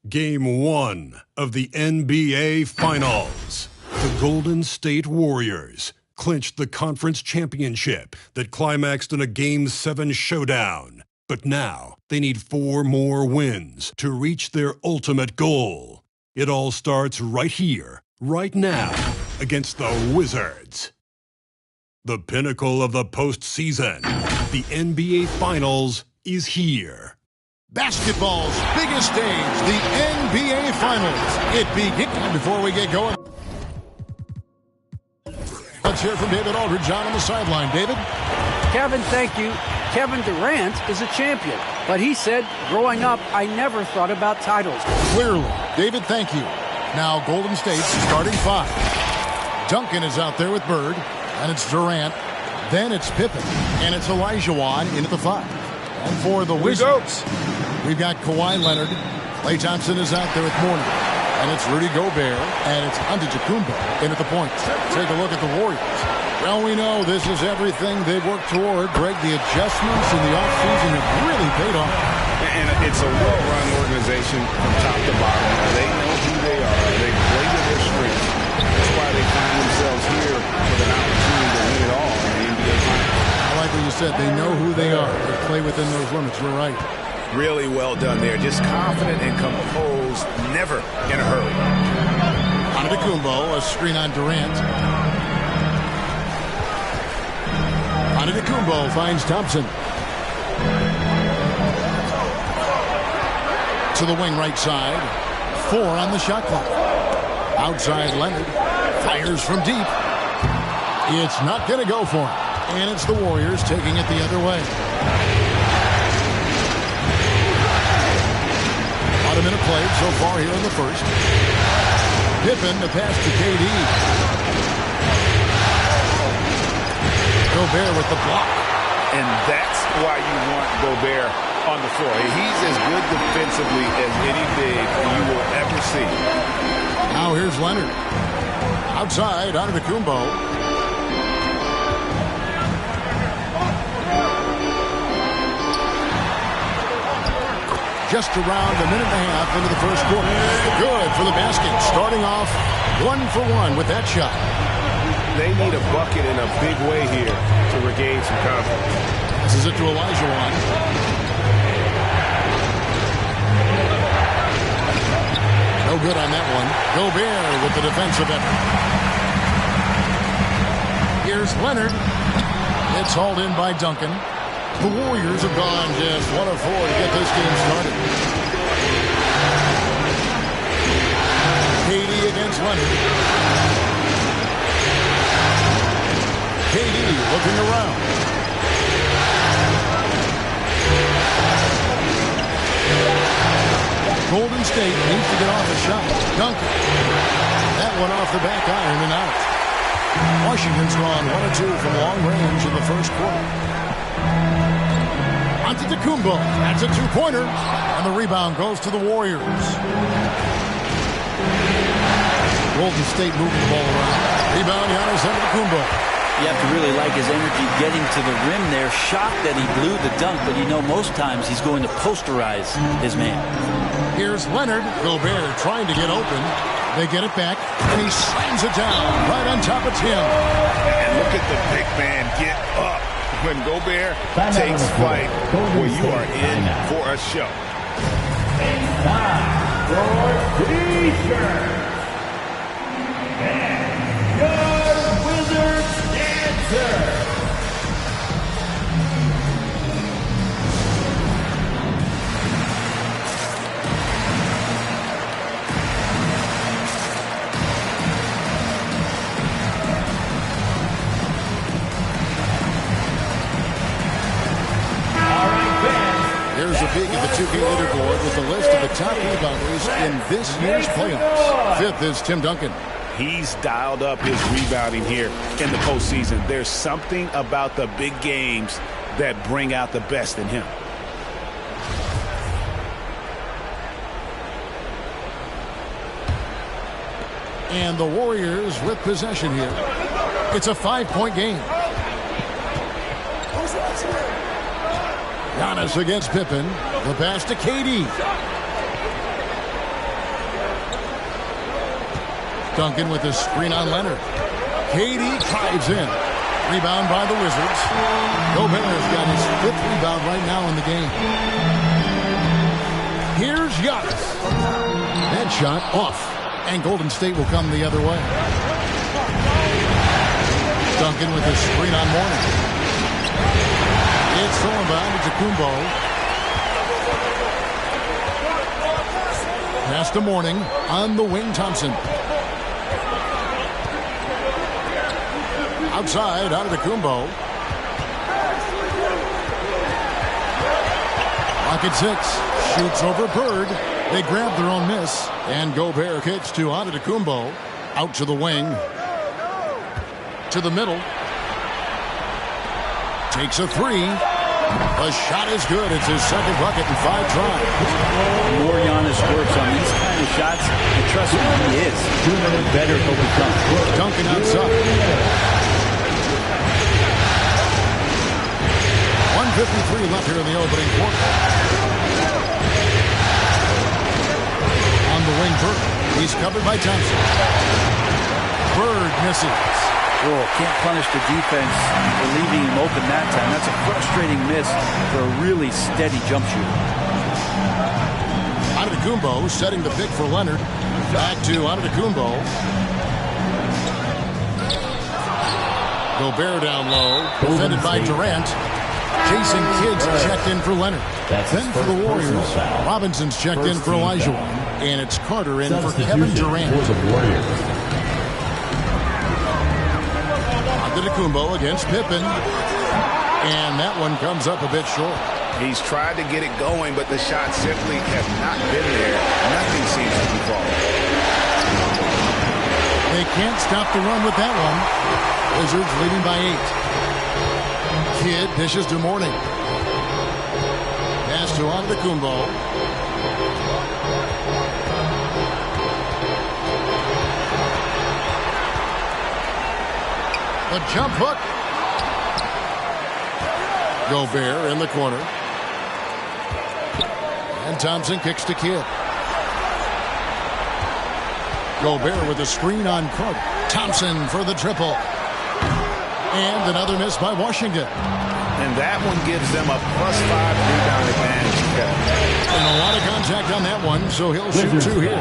Game 1 of the NBA Finals. The Golden State Warriors clinched the conference championship that climaxed in a Game 7 showdown. But now they need 4 more wins to reach their ultimate goal. It all starts right here, right now, against the Wizards. The pinnacle of the postseason, the NBA Finals, is here. Basketball's biggest stage, the NBA Finals. It begins. Before we get going, let's hear from David Aldridge on the sideline. David? Kevin, thank you. Kevin Durant is a champion, but he said, growing up, I never thought about titles. Clearly. David, thank you. Now Golden State's starting 5. Duncan is out there with Bird, and it's Durant. Then it's Pippen, and it's Olajuwon in at the 5. And for the Wizards, we've got Kawhi Leonard. Klay Thompson is out there with Mourning. And it's Rudy Gobert. And it's Antetokounmpo in at the point. Take a look at the Warriors. Well, we know this is everything they've worked toward. Greg, the adjustments in the offseason have really paid off. And it's a well-run organization from top to bottom. They know who they are. They play to their strengths. That's why they find themselves here with an opportunity to win it all in the NBA Finals. I like what you said. They know who they are. They play within those limits. You're right. Really well done there. Just confident and composed, never in a hurry. Antetokounmpo, a screen on Durant. Antetokounmpo finds Thompson. To the wing right side. 4 on the shot clock. Outside Leonard. Fires from deep. It's not going to go for him. And it's the Warriors taking it the other way. About a minute played so far here in the first. Pippen to pass to KD. Gobert with the block. And that's why you want Gobert on the floor. He's as good defensively as any big you will ever see. Now here's Leonard. Outside, Antetokounmpo. Just around a minute and a half into the first quarter. Good for the basket. Starting off 1 for 1 with that shot. They need a bucket in a big way here to regain some confidence. This is it to Olajuwon. No good on that one. Gobert with the defensive effort. Here's Leonard. It's hauled in by Duncan. The Warriors have gone just 1 of 4 to get this game started. KD against Leonard. KD looking around. Golden State needs to get off a shot. Duncan. That one off the back iron and out. Washington's gone 1 of 2 from long range in the first quarter. Antetokounmpo, that's a 2-pointer, and the rebound goes to the Warriors. Golden State moving the ball around. Rebound, Giannis Antetokounmpo. You have to really like his energy getting to the rim there. Shocked that he blew the dunk, but you know most times he's going to posterize his man. Here's Leonard. Gobert trying to get open. They get it back, and he slams it down right on top of Tim. And look at the big man get up. When Gobert takes flight, well, you are in for a show. And time for T-shirt. And your Wizards dancer. Here's a peek at the 2K leaderboard with the list of the top rebounders in this year's playoffs. 5th is Tim Duncan. He's dialed up his rebounding here in the postseason. There's something about the big games that bring out the best in him. And the Warriors with possession here. It's a 5-point game. Giannis against Pippen. The pass to KD. Duncan with a screen on Leonard. KD drives in. Rebound by the Wizards. Gobert's got his 5th rebound right now in the game. Here's Giannis. That shot off. And Golden State will come the other way. Duncan with a screen on Mourning. It's thrown by Antetokounmpo. Pass to Mourning. On the wing, Thompson. Outside, Antetokounmpo. Rocket 6. Shoots over Bird. They grab their own miss. And Gobert kicks to Antetokounmpo. Out to the wing. To the middle. Takes a 3. The shot is good. It's his 2nd bucket in 5 tries. The more Giannis works on these kind of shots, and trust me, he is, the better he'll become. Duncan outside. 1:53 left here in the opening quarter. On the wing, Bird. He's covered by Thompson. Bird misses. Oh, can't punish the defense for leaving him open that time. That's a frustrating miss for a really steady jump shooter. Antetokounmpo setting the pick for Leonard. Back to Antetokounmpo. Gobert down low. Defended by Durant. Jason Kidd's checked in for Leonard. Then for the Warriors, Robinson's checked in for Elijah. And it's Carter in for Kevin Durant. Antetokounmpo against Pippen. And that one comes up a bit short. He's tried to get it going, but the shot simply has not been there. Nothing seems to be falling. They can't stop the run with that one. Wizards leading by 8. Kidd dishes to Mourning. Pass to Antetokounmpo. The jump hook. Gobert in the corner. And Thompson kicks to Kidd. Gobert with a screen on Carter. Thompson for the triple. And another miss by Washington. And that one gives them a +5 rebound advantage. And a lot of contact on that one, so he'll shoot 2 here.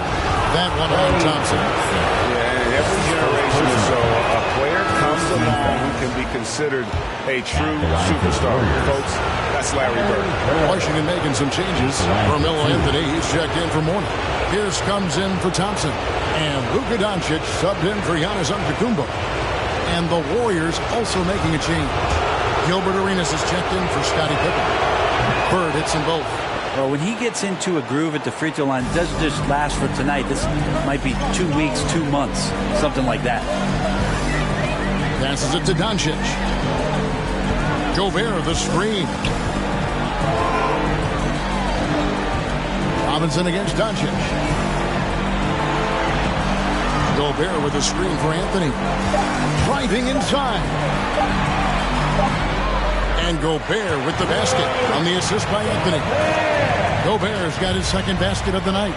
That one on Thompson. Yeah, every generation or so, a player comes along who can be considered a true superstar. Folks, that's Larry Bird. Washington making some changes. Carmelo Anthony, he's checked in for Mourning. Pierce comes in for Thompson. And Luka Doncic subbed in for Giannis Antetokounmpo. And the Warriors also making a change. Gilbert Arenas is checked in for Scottie Pippen. Bird hits them both. Well, when he gets into a groove at the free throw line, it doesn't just last for tonight. This might be 2 weeks, 2 months, something like that. Passes it to Doncic. Gobert, the screen. Robinson against Doncic. Gobert with a screen for Anthony. Driving inside. And Gobert with the basket on the assist by Anthony. Gobert's got his 2nd basket of the night.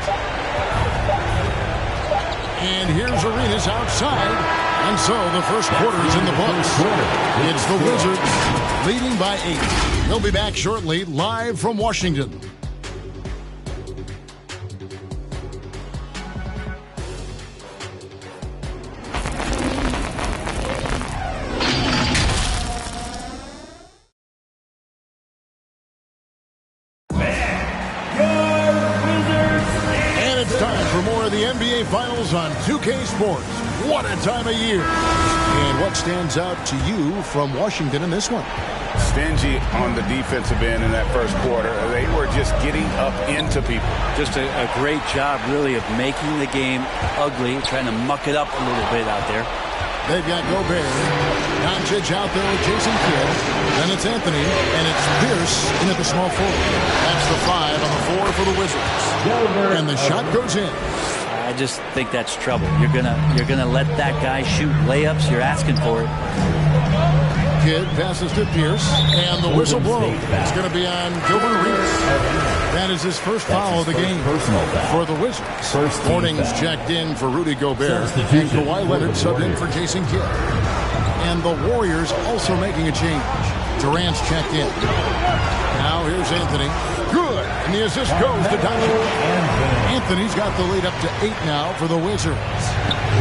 And here's Arenas outside. And so the first quarter's in the books. It's the Wizards leading by 8. They'll be back shortly, live from Washington. NBA Finals on 2K Sports. What a time of year. And what stands out to you from Washington in this one? Stingy on the defensive end in that first quarter. They were just getting up into people. Just a great job, really, of making the game ugly, trying to muck it up a little bit out there. They've got Gobert. Doncic out there with Jason Kidd. Then it's Anthony, and it's Pierce in at the small forward. That's the 5 on the 4 for the Wizards. And the shot goes in. I just think that's trouble. You're gonna let that guy shoot layups. You're asking for it. Kidd passes to Pierce, and the whistle blows. It's going to be on Gilbert Arenas. That is his first foul of the game for the Wizards. Morning's checked in for Rudy Gobert, and Kawhi Leonard subbed in for Jason Kidd. And the Warriors also making a change. Durant's checked in. Now here's Anthony. Good. And the assist goes to Doncic. Anthony's got the lead up to 8 now for the Wizards.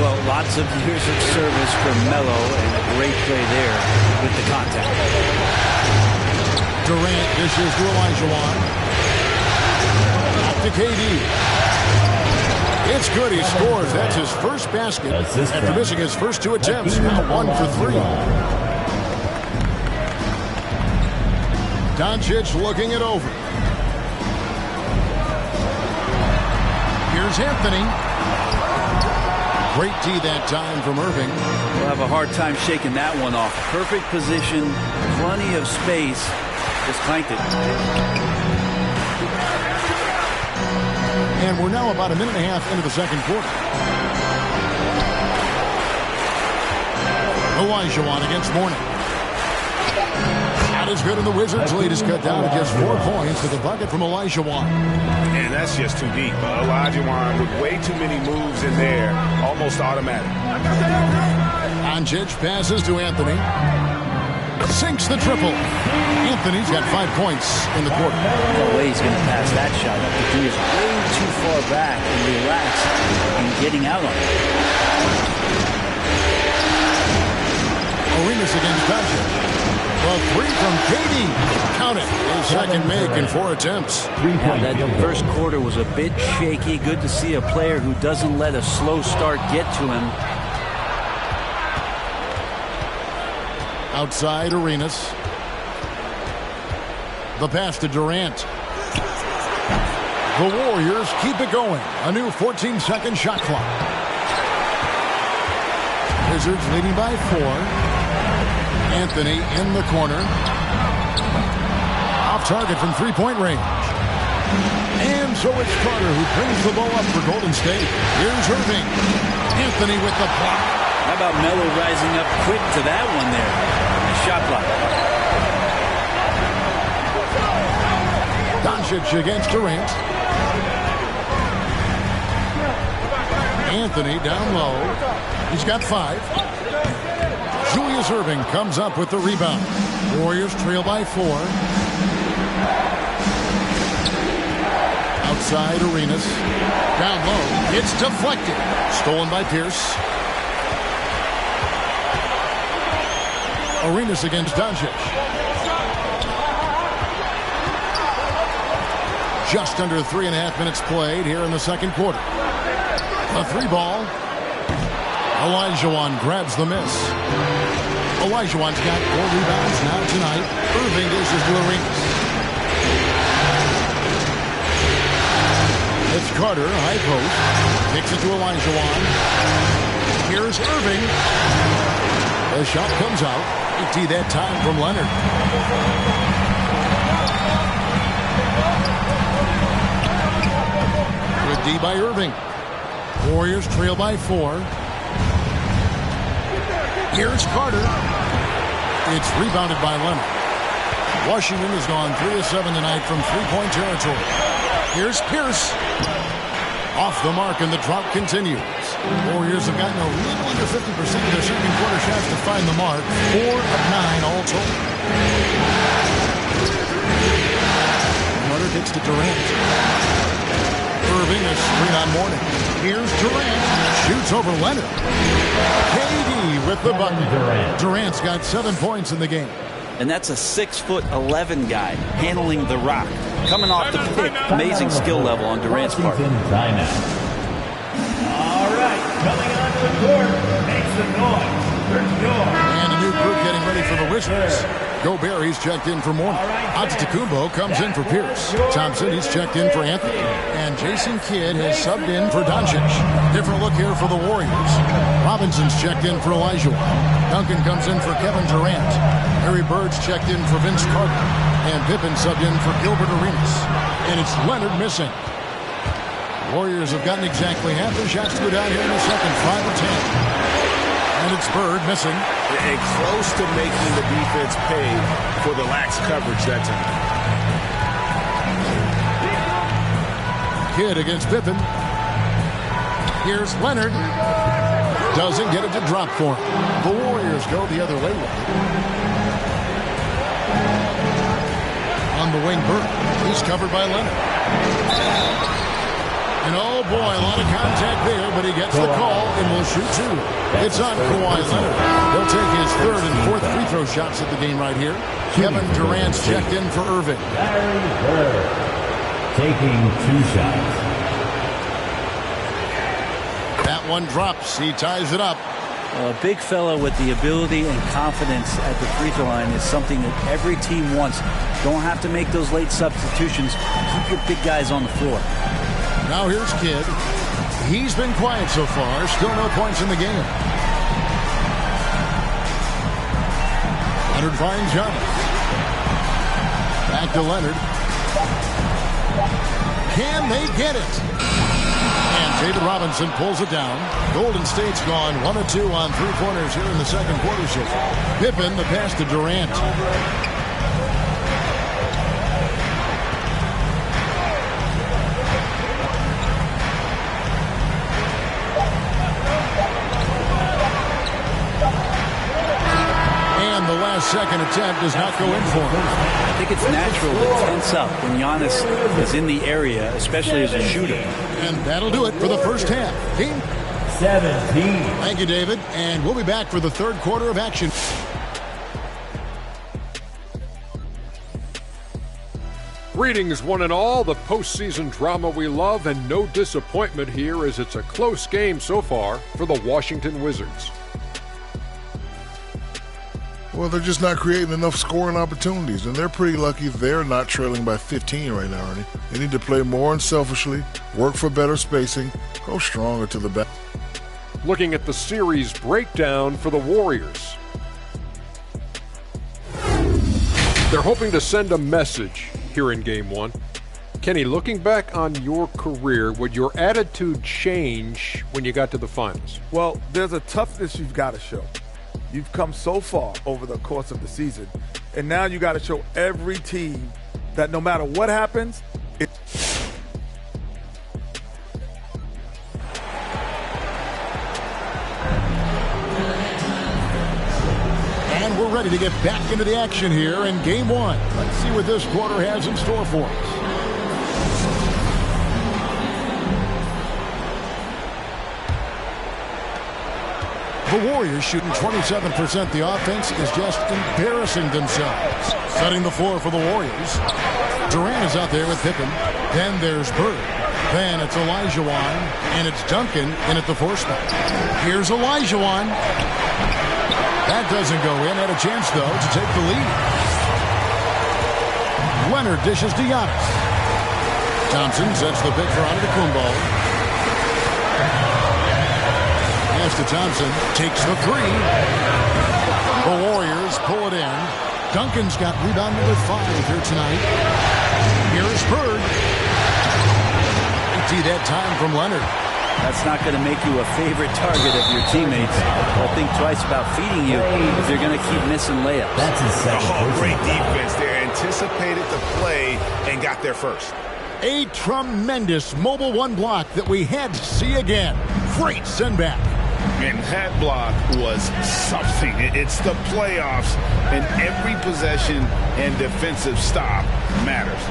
Well, lots of years of service for Melo and a great play there with the contact. Durant dishes to Olajuwon. Back to KD. It's good. He scores. That's his first basket after missing his first 2 attempts. Now 1 for 3. Doncic looking it over. Here's Anthony. Great D that time from Irving. We'll have a hard time shaking that one off. Perfect position, plenty of space. Just clanked it. And we're now about a minute and a half into the second quarter. Olajuwon against Mourning. That is good, and the Wizards' lead is cut down to just 4 points with a bucket from Olajuwon. And that's just too deep. Olajuwon with way too many moves in there, almost automatic. Doncic passes to Anthony. Sinks the triple. Anthony's got 5 points in the quarter. No way he's going to pass that shot up. The D is way too far back and relaxed and getting out on it. Arenas against Doncic. Well, 3 from KD. Count it. His second make in 4 attempts. Yeah, that first quarter was a bit shaky. Good to see a player who doesn't let a slow start get to him. Outside Arenas. The pass to Durant. The Warriors keep it going. A new 14-second shot clock. Wizards leading by 4. Anthony in the corner. Off target from 3-point range. And so it's Carter who brings the ball up for Golden State. Here's Irving. Anthony with the block. How about Melo rising up quick to that one there? The shot block. Doncic against Durant. Anthony down low. He's got 5. Julius Irving comes up with the rebound. Warriors trail by 4. Outside Arenas. Down low. It's deflected. Stolen by Pierce. Arenas against Doncic. Just under 3.5 minutes played here in the second quarter. A 3-ball. Olajuwon grabs the miss. Olajuwon's got 4 rebounds now tonight. Irving dishes to Arenas. It's Carter, high post. Kicks it to Olajuwon. Here's Irving. The shot comes out. 80 that time from Leonard. Good D by Irving. Warriors trail by 4. Here's Carter. It's rebounded by Leonard. Washington has gone 3 of 7 tonight from 3-point territory. Here's Pierce. Off the mark, and the drought continues. Warriors have gotten a little under 50% of their second quarter shots to find the mark. 4 of 9 all told. Leonard kicks to Durant. Irving a screen on Mourning. Here's Durant. Shoots over Leonard. KD with the bucket. Durant's got 7 points in the game. And that's a 6'11" guy handling the rock. Coming off the pick. Amazing skill level on Durant's part. All right, coming onto the court, make some noise. And a new group getting ready for the Wizards. Gobert, he's checked in for Mourning. Antetokounmpo comes in for Pierce. Thompson, he's checked in for Anthony. And Jason Kidd has subbed in for Doncic. Different look here for the Warriors. Robinson's checked in for Olajuwon. Duncan comes in for Kevin Durant. Harry Bird's checked in for Vince Carter. And Pippen subbed in for Gilbert Arenas. And it's Leonard missing. Warriors have gotten exactly half their shots to go down here in the second, 5 of 10. And it's It's Bird missing. And close to making the defense pay for the lax coverage that time. Kidd against Pippen. Here's Leonard. Doesn't get it to drop for him. The Warriors go the other way with it. On the wing, Bird. He's covered by Leonard. And oh boy, a lot of contact there, but he gets the call and will shoot two. It's on Kawhi Leonard. He'll take his third and fourth free throw shots at the game right here. Kevin Durant's checked in for Irving. Larry Bird taking 2 shots. That one drops. He ties it up. A big fella with the ability and confidence at the free throw line is something that every team wants. Don't have to make those late substitutions. Keep your big guys on the floor. Now here's Kidd. He's been quiet so far. Still no points in the game. Leonard finds Giannis. Back to Leonard. Can they get it? And David Robinson pulls it down. Golden State's gone 1 of 2 on three-pointers here in the second quarter so far. Pippen, the pass to Durant. And the last second attempt does not go in for him. I think it's natural to tense up when Giannis is in the area, especially as a shooter. And that'll do it for the first half. Team 17. Thank you, David. And we'll be back for the third quarter of action. Greetings, one and all. The postseason drama we love, and no disappointment here as it's a close game so far for the Washington Wizards. Well, they're just not creating enough scoring opportunities, and they're pretty lucky they're not trailing by 15 right now, Ernie. They need to play more unselfishly, work for better spacing, go stronger to the back. Looking at the series breakdown for the Warriors. They're hoping to send a message here in Game 1. Kenny, looking back on your career, would your attitude change when you got to the finals? Well, there's a toughness you've got to show. You've come so far over the course of the season, and now you got to show every team that no matter what happens, And we're ready to get back into the action here in Game 1. Let's see what this quarter has in store for us. The Warriors shooting 27%. The offense is just embarrassing themselves. Setting the floor for the Warriors. Durant is out there with Pippen. Then there's Bird. Then it's Olajuwon. And it's Duncan in at the 4 spot. Here's Olajuwon. That doesn't go in. Had a chance, though, to take the lead. Leonard dishes to Giannis. Thompson sets the pick for Antetokounmpo. To Thompson, takes the 3. The Warriors pull it in. Duncan's got rebound number 5 here tonight. Here's Bird. See that time from Leonard. That's not going to make you a favorite target of your teammates. They'll think twice about feeding you if you're going to keep missing layups. That's his second. Great defense there. Anticipated the play and got there first. A tremendous mobile 1 block that we had to see again. Great send back. And that block was something. It's the playoffs, and every possession and defensive stop matters.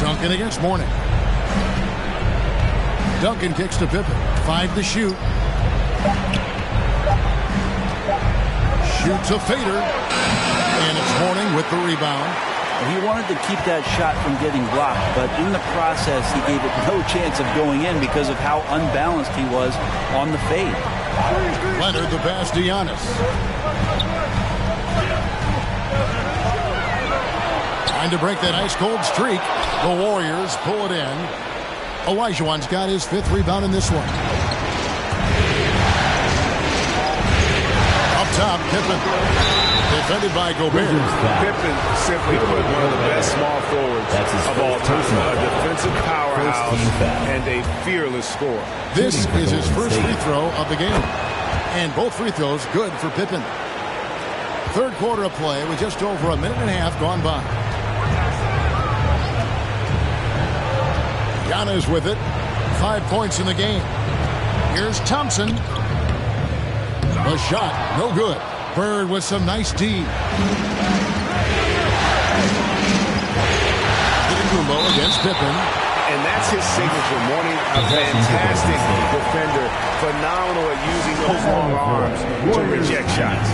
Duncan against Mourning. Duncan kicks to Pippen. 5 to shoot. Shoots a fader. And it's Mourning with the rebound. He wanted to keep that shot from getting blocked, but in the process, he gave it no chance of going in because of how unbalanced he was on the fade. Leonard the pass to Giannis. Trying to break that ice-cold streak. The Warriors pull it in. Olajuwon's got his 5th rebound in this one. Up top, Pippen. defended by Gobert. Pippen simply put one of the best small forwards of all time. A defensive powerhouse and a fearless scorer. This is his first free throw of the game. And both free throws good for Pippen. Third quarter of play with just over a minute and a half gone by. Giannis with it. 5 points in the game. Here's Thompson. The shot, no good. Bird with some nice D. Kumbo against Pippen. And that's his signature. Morning, a fantastic defender. Phenomenal at using those long arms to reject shots.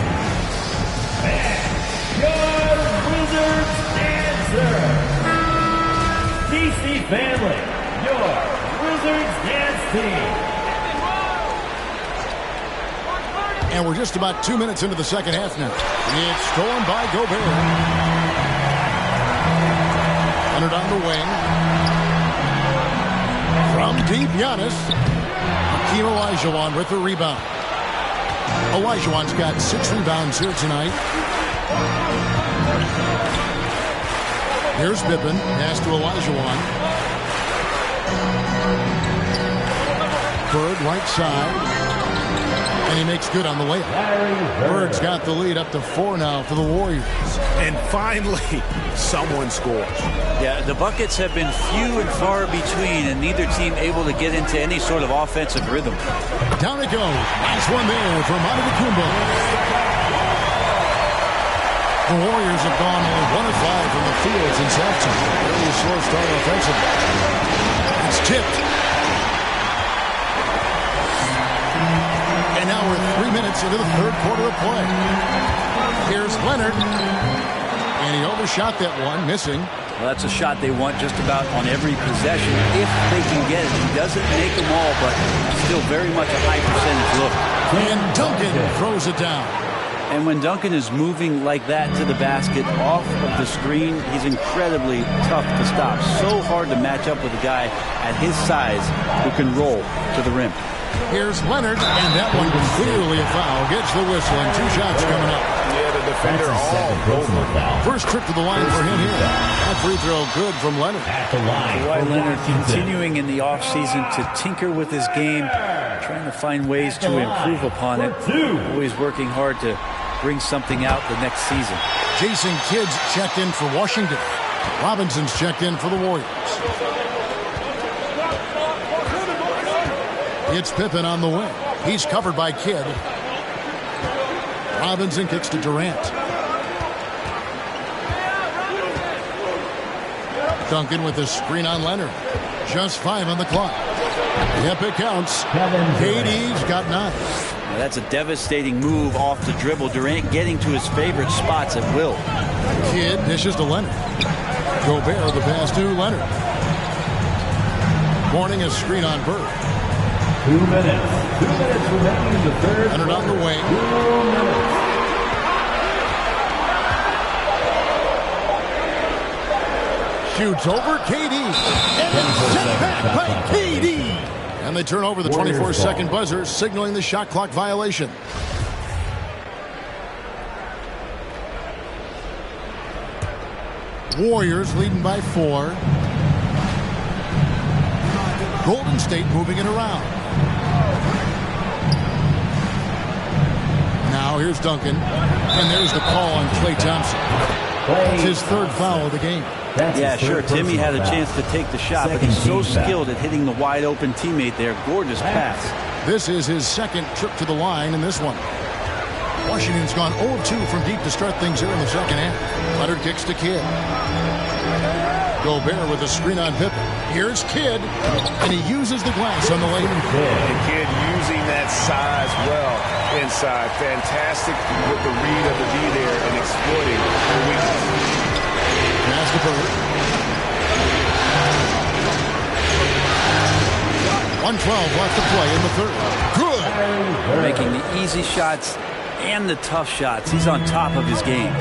Your Wizards answer. DC Family, your Wizards dance team. And we're just about 2 minutes into the second half now. It's stolen by Gobert. Leonard on the wing. From deep, Giannis. Hakeem Olajuwon with the rebound. Olajuwon's got 6 rebounds here tonight. Here's Pippen. Pass to Olajuwon. Bird right side. And he makes good on the layup. Bird's got the lead up to 4 now for the Warriors. And finally, someone scores. Yeah, the buckets have been few and far between, and neither team able to get into any sort of offensive rhythm. Down it goes. Nice one there from Antetokounmpo. The Warriors have gone only 1 of 5 from the field since halftime. Really slow start offensively. It's tipped. And now we're 3 minutes into the third quarter of play. Here's Leonard. And he overshot that one, missing. Well, that's a shot they want just about on every possession if they can get it. He doesn't make them all, but still very much a high percentage look. And Duncan throws it down. And when Duncan is moving like that to the basket off of the screen, he's incredibly tough to stop. So hard to match up with a guy at his size who can roll to the rim. Here's Leonard, and that one was clearly a foul. Gets the whistle, and 2 shots coming up. Yeah, the defender all over. First trip to the line for him here. That free throw good from Leonard. At the line. Kawhi Leonard continuing in the offseason to tinker with his game, trying to find ways to improve upon it. Always working hard to bring something out the next season. Jason Kidd's checked in for Washington. Robinson's checked in for the Warriors. It's Pippen on the wing. He's covered by Kidd. Robinson kicks to Durant. Duncan with the screen on Leonard. Just 5 on the clock. Yep, it counts. KD's got 9. Now that's a devastating move off the dribble. Durant getting to his favorite spots at will. Kidd dishes to Leonard. Gobert the pass to Leonard. Morning a screen on Bird. 2 minutes. 2 minutes remaining in the third. Leonard on the wing. 2 minutes. Shoots over KD. And it's sent back by KD. And they turn over the 24-second buzzer, signaling the shot clock violation. Warriors leading by 4. Golden State moving it around. Now here's Duncan. And there's the call on Klay Thompson. It's his 3rd foul of the game. Yeah, sure. Timmy had a chance to take the shot, but he's so skilled at hitting the wide-open teammate there. Gorgeous pass. This is his 2nd trip to the line in this one. Washington's gone 0-2 from deep to start things here in the second half. Leonard kicks to Kidd. Gobert with a screen on Pippen. Here's Kidd, and he uses the glass on the lane. And Kidd using that size well inside. Fantastic with the read of the D there and exploiting the weakness. Pass to Bird. 1:12 left to play in the third. Good. Making the easy shots and the tough shots. He's on top of his game.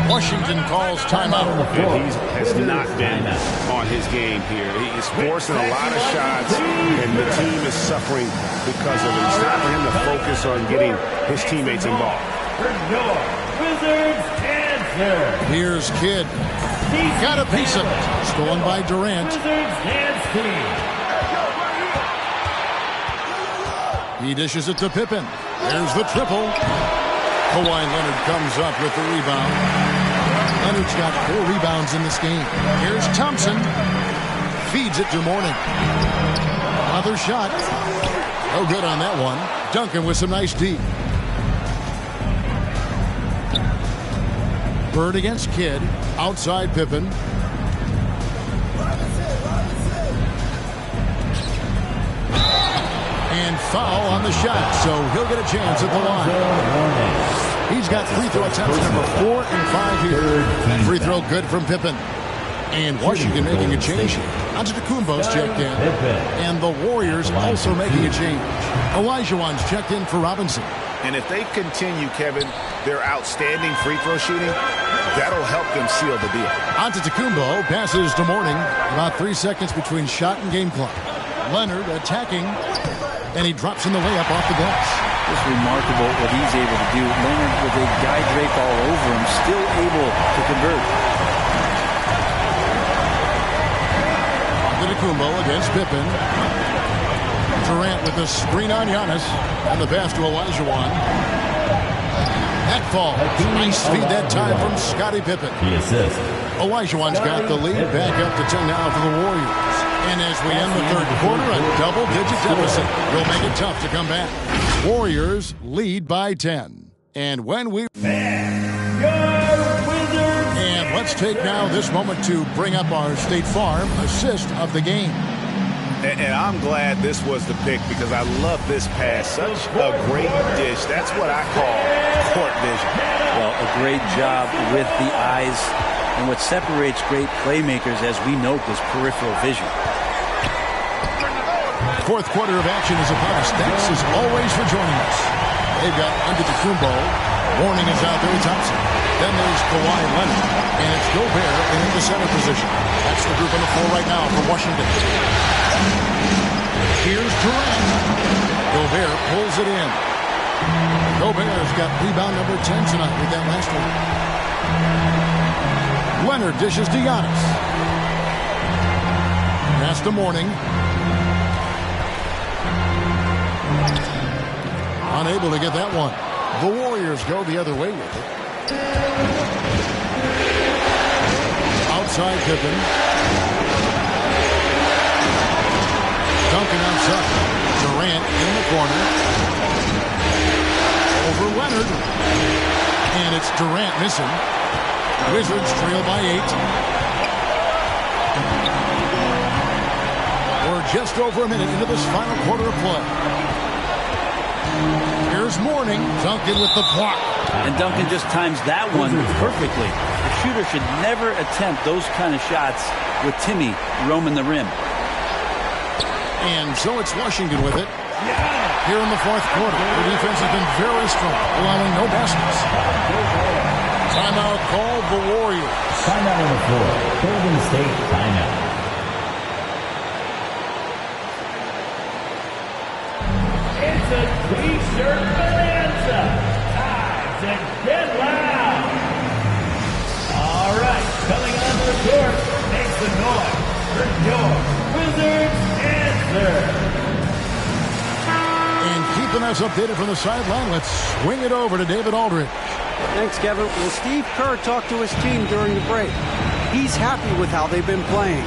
Washington calls timeout. And he has not been on his game here. He's forcing a lot of shots, and the team is suffering because of it. It's time for him to focus on getting his teammates involved. for your Wizards answer. Here's Kidd. Got a piece of it. Stolen by Durant. Wizards dance team. He dishes it to Pippen. There's the triple. Kawhi Leonard comes up with the rebound. Leonard's got 4 rebounds in this game. Here's Thompson. Feeds it to Mourning. Another shot. No good on that one. Duncan with some nice D. Bird against Kidd. Outside Pippen. And foul on the shot, so he'll get a chance at the line. He's got free throw attempts number 4 and 5 here. Free throw good from Pippen. And Washington making a change here. Antetokounmpo's checked in. And the Warriors also making a change. Olajuwon's checked in for Robinson. And if they continue, Kevin, their outstanding free throw shooting, that'll help them seal the deal. Antetokounmpo passes to Mourning. About 3 seconds between shot and game clock. Leonard attacking. And he drops in the layup off the glass. Just remarkable what he's able to do. Leonard with a guy draped all over him, still able to convert. Antetokounmpo against Pippen. Durant with the screen on Giannis. And the pass to Olajuwon. That falls. Nice feed that time from Scottie Pippen. Olajuwon's got the lead. Back up to 10 now for the Warriors. And as we end the third quarter, a double-digit deficit will make it tough to come back. Warriors lead by 10. And when we... And your Wizards. And let's take now this moment to bring up our State Farm assist of the game. And I'm glad this was the pick because I love this pass. Such a great dish. That's what I call court vision. Well, a great job with the eyes. And what separates great playmakers, as we note, is peripheral vision. Fourth quarter of action is upon us. Thanks as always for joining us. They've got Antetokounmpo. Mourning is out there with Thompson. Then there's Kawhi Leonard. And it's Gobert in the center position. That's the group on the floor right now for Washington. Here's Durant. Gobert pulls it in. Gobert's got rebound number 10 tonight with that last one. Leonard dishes to Giannis. Pass to Mourning. Unable to get that one. The Warriors go the other way with it. Outside Pippen. Duncan outside. Durant in the corner. Over Leonard. And it's Durant missing. Wizards trail by 8. We're just over a minute into this final quarter of play. Here's Mourning. Duncan with the block. And Duncan just times that one perfectly. The shooter should never attempt those kind of shots with Timmy roaming the rim. And so it's Washington with it. Here in the fourth quarter, the defense has been very strong, allowing no baskets. Timeout called the Warriors. Timeout on the floor. Golden State timeout. It's a T-shirt bonanza. Time to get loud. All right, coming onto the court, makes the noise for your Wizards answer. And keeping us updated from the sideline, let's swing it over to David Aldridge. Thanks, Kevin. Well, Steve Kerr talked to his team during the break. He's happy with how they've been playing.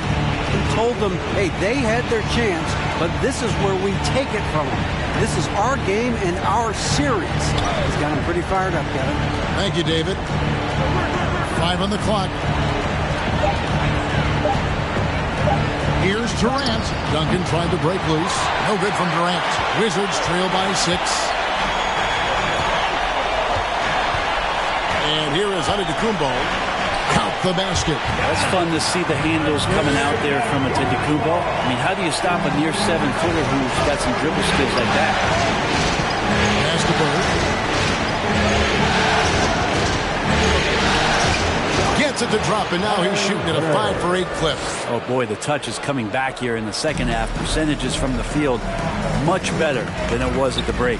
He told them, hey, they had their chance, but this is where we take it from them. This is our game and our series. He's got him pretty fired up, Kevin. Thank you, David. 5 on the clock. Here's Durant. Duncan tried to break loose. No good from Durant. Wizards trail by 6. And here is Antetokounmpo. Count the basket. Yeah, it's fun to see the handles coming out there from Antetokounmpo. I mean, how do you stop a near 7-footer who's got some dribble skills like that? Pass to Bird. Gets it to drop, and now he's shooting at a 5-for-8 clip. Oh, boy, the touch is coming back here in the second half. Percentages from the field much better than it was at the break.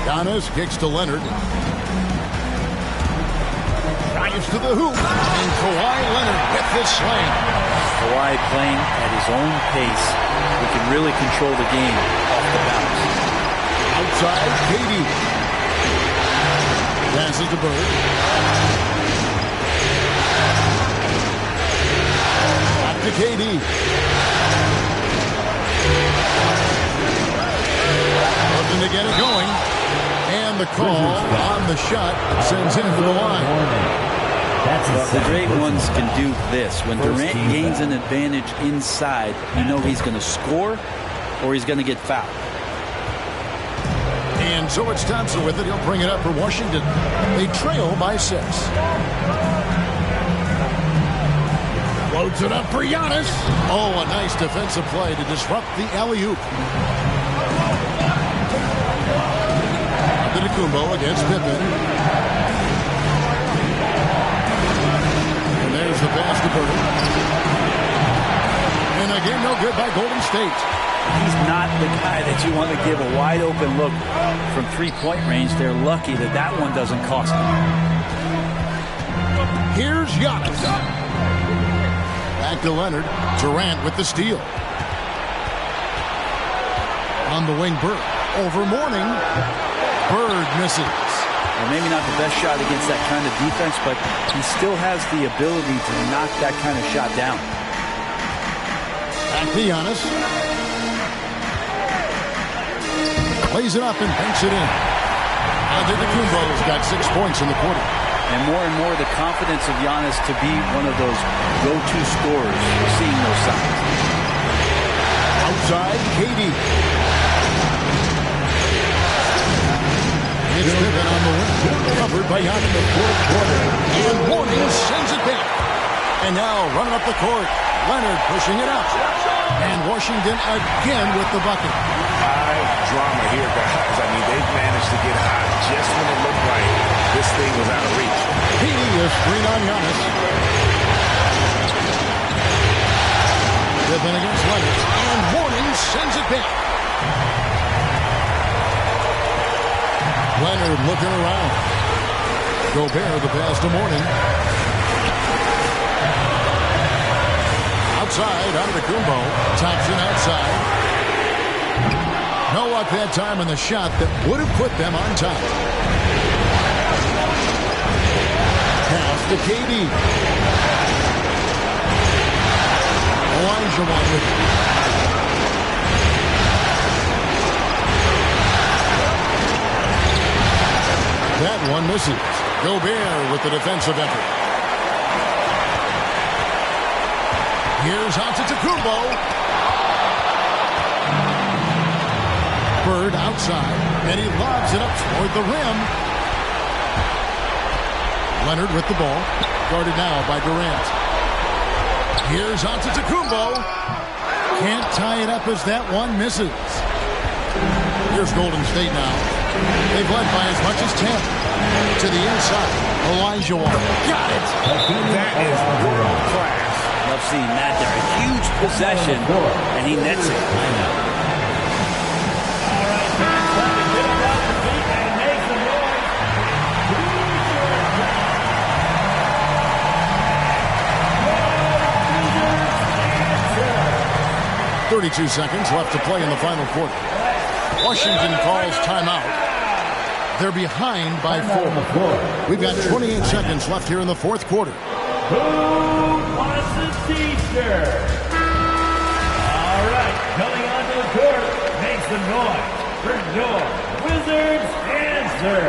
Giannis kicks to Leonard. Drives to the hoop. And Kawhi Leonard with the slam. Kawhi playing at his own pace. He can really control the game off the bounce. Outside, KD. Passes to Bird. Back to KD. Looking to get it going. And the call on the shot that sends him to the line. Well, the great ones can do this. When Durant gains an advantage inside, you know he's going to score or he's going to get fouled. And so it's Thompson with it. He'll bring it up for Washington. They trail by 6. Floats it up for Giannis. Oh, a nice defensive play to disrupt the alley-oop. Antetokounmpo against Pippen. And there's the pass to Bird. And again, no good by Golden State. He's not the guy that you want to give a wide-open look from three-point range. They're lucky that that one doesn't cost them. Here's Giannis. Back to Leonard. Durant with the steal. On the wing, Bird. Over Mourning. Bird misses. Well, maybe not the best shot against that kind of defense, but he still has the ability to knock that kind of shot down. Back to Giannis. Plays it up and banks it in. Antetokounmpo's got 6 points in the quarter. And more the confidence of Giannis to be one of those go-to scorers. We're seeing those signs. Outside, KD. It's Pippen on the wing. Covered by Giannis in the fourth quarter. And Mourning sends it back. And now running up the court. Leonard pushing it up. And Washington again with the bucket. High drama here, guys. I mean, they've managed to get hot just when it looked like this thing was out of reach. KD is screen on Giannis. Pippen against Leonard. And Mourning sends it back. Leonard looking around. Gobert the pass to Mourning. Outside, Antetokounmpo. Thompson outside. No up that time on the shot that would have put them on top. Pass to KD. Olajuwon with it. That one misses. Gobert with the defensive effort. Here's Antetokounmpo. Bird outside, and he lobs it up toward the rim. Leonard with the ball, guarded now by Durant. Here's Antetokounmpo. Can't tie it up as that one misses. Here's Golden State now. They've led by as much as 10. To the inside, Olajuwon. Got it! That is world class. Love seeing that there. A huge possession, and he nets it. All right, fans, time to get it out the feet and make some noise. 32 seconds left to play in the final quarter. Washington calls timeout. They're behind by 4. We've got 28 seconds left here in the fourth quarter. Who wants a t-shirt? All right, coming onto the court, make some noise for your Wizards answer.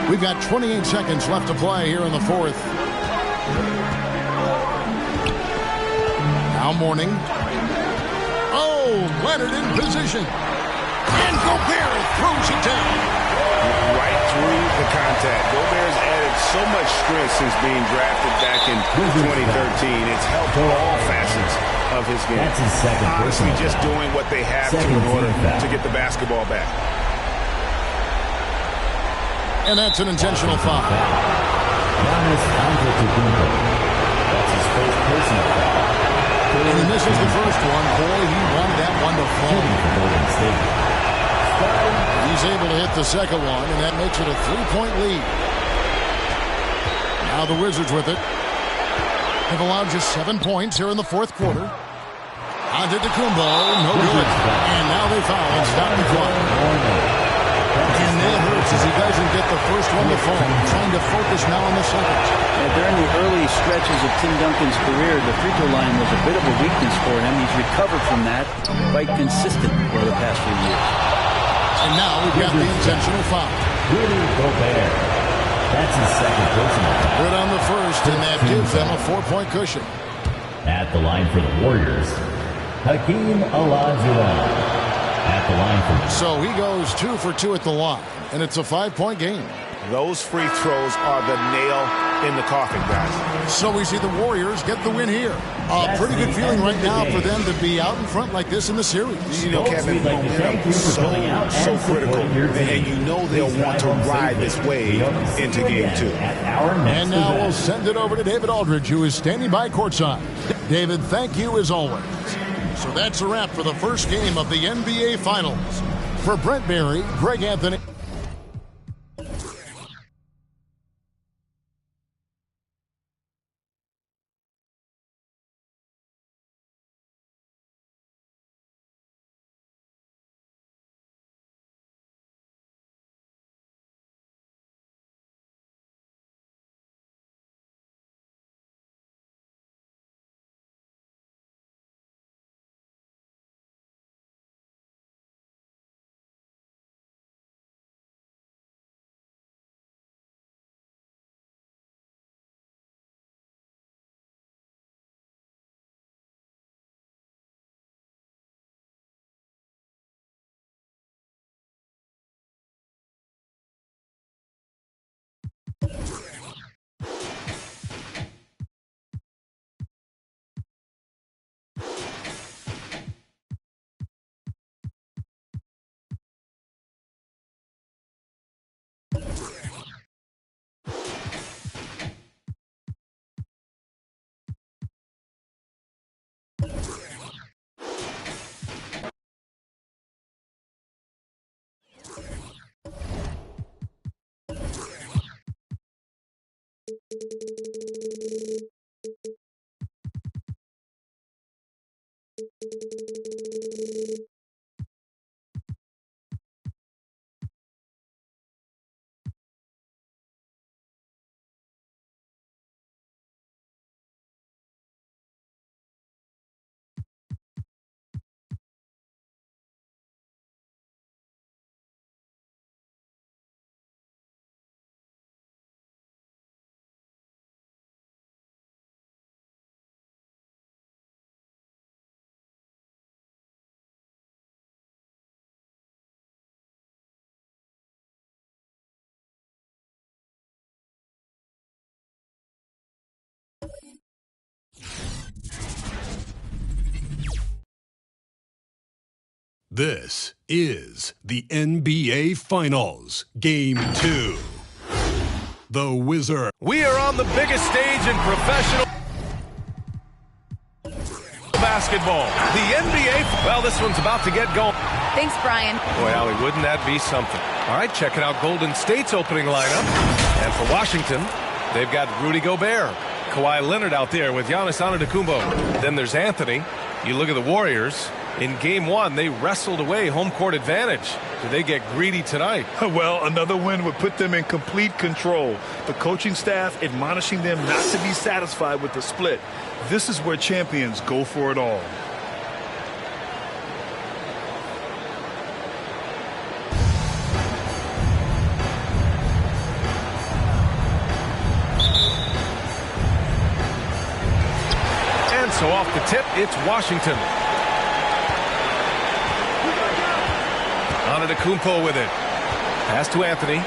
We've got 28 seconds left to play here in the fourth. Now Mourning. Oh, Leonard in position. And Gobert throws it down. Right through the contact. Gobert's added so much strength since being drafted back in 2013. It's helped all facets of his game. That's his second. Honestly, just doing what they have to in order to get the basketball back. And that's an intentional foul. Giannis Antetokounmpo. That's his first personal foul. And he misses the first one. Boy, he wanted that one to fall. For Golden State. He's able to hit the second one, and that makes it a 3-point lead. Now the Wizards with it. They've allowed just 7 points here in the fourth quarter. Antetokounmpo, no good. And now they foul and stop the clock. And that hurts as he doesn't get the first one to fall. Trying to focus now on the second. During the early stretches of Tim Duncan's career, the free throw line was a bit of a weakness for him. He's recovered from that, quite consistent over the past few years. And now we've got the intentional foul. Rudy Gobert. That's his second personal foul. Good on the first, and that gives them a 4-point cushion. At the line for the Warriors, Hakeem Olajuwon. At the line for... So he goes 2 for 2 at the line, and it's a 5-point game. Those free throws are the nail in the coffin, guys. So we see the Warriors get the win here. A pretty good feeling right now for them to be out in front like this in the series. You know, Kevin, momentum is so critical, and you know they'll want to ride this wave into Game 2. And now we'll send it over to David Aldridge, who is standing by courtside. David, thank you as always. So that's a wrap for the first game of the NBA Finals. For Brent Barry, Greg Anthony. This is the NBA Finals, Game 2. The Wizard. We are on the biggest stage in professional basketball. The NBA. Well, this one's about to get going. Thanks, Brian. Boy, Allie, wouldn't that be something? All right, checking out Golden State's opening lineup. And for Washington, they've got Rudy Gobert, Kawhi Leonard out there with Giannis Antetokounmpo. Then there's Anthony. You look at the Warriors. In Game 1, they wrestled away home court advantage. Do they get greedy tonight? Well, another win would put them in complete control. The coaching staff admonishing them not to be satisfied with the split. This is where champions go for it all. And so off the tip, it's Washington. Antetokounmpo with it. Pass to Anthony.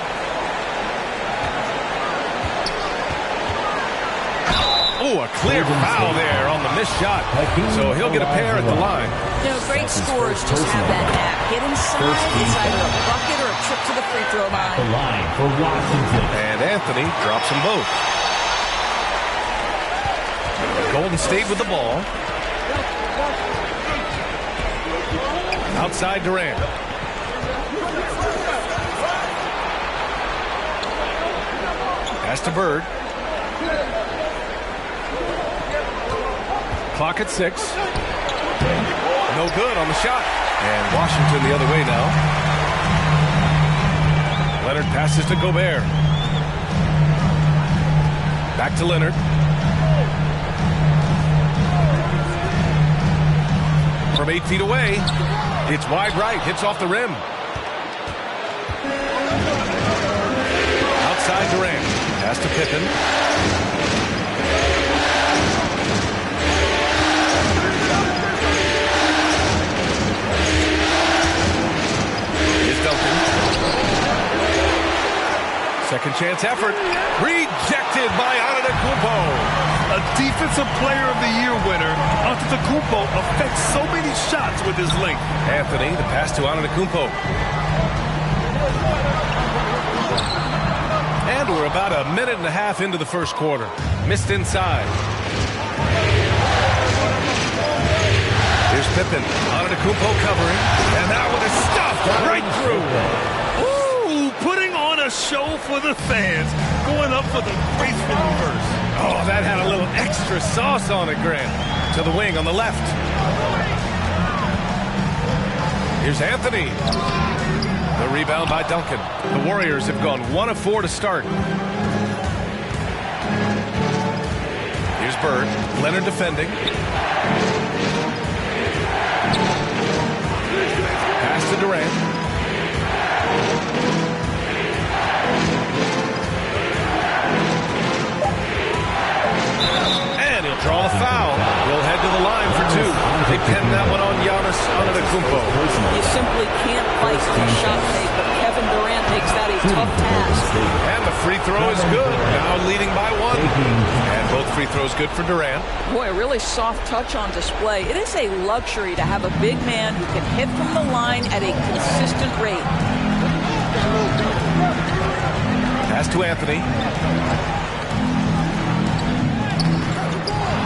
Oh, a clear foul there on the missed shot. So he'll get a pair at the line. You know, great scorers just have that knack. Get inside, it's either a bucket or a trip to the free throw line. The line for Washington. And Anthony drops them both. Golden State with the ball. Outside Durant. Pass to Bird. Clock at 6. No good on the shot. And Washington the other way now. Leonard passes to Gobert. Back to Leonard. From 8 feet away. It's wide right. Hits off the rim. Outside Durant. Pass to Pippen. Here's Duncan. Second chance effort. Rejected by Antetokounmpo. A Defensive Player of the Year winner, Antetokounmpo affects so many shots with his length. Anthony, the pass to Antetokounmpo. And we're about a minute and a half into the first quarter. Missed inside. Here's Pippen. Antetokounmpo covering. And that one is stuffed right through. Ooh, putting on a show for the fans. Going up for the graceful reverse. Oh, that had a little extra sauce on it, Grant. To the wing on the left. Here's Anthony. The rebound by Duncan. The Warriors have gone 1 of 4 to start. Here's Bird. Leonard defending. Pass to Durant. And he'll draw the foul. We'll head to the line for 2. They pin that one on Giannis Antetokounmpo. You simply can't fight the shot fake, but Kevin Durant makes that a tough task. And the free throw is good. Now leading by 1. And both free throws good for Durant. Boy, a really soft touch on display. It is a luxury to have a big man who can hit from the line at a consistent rate. Pass to Anthony.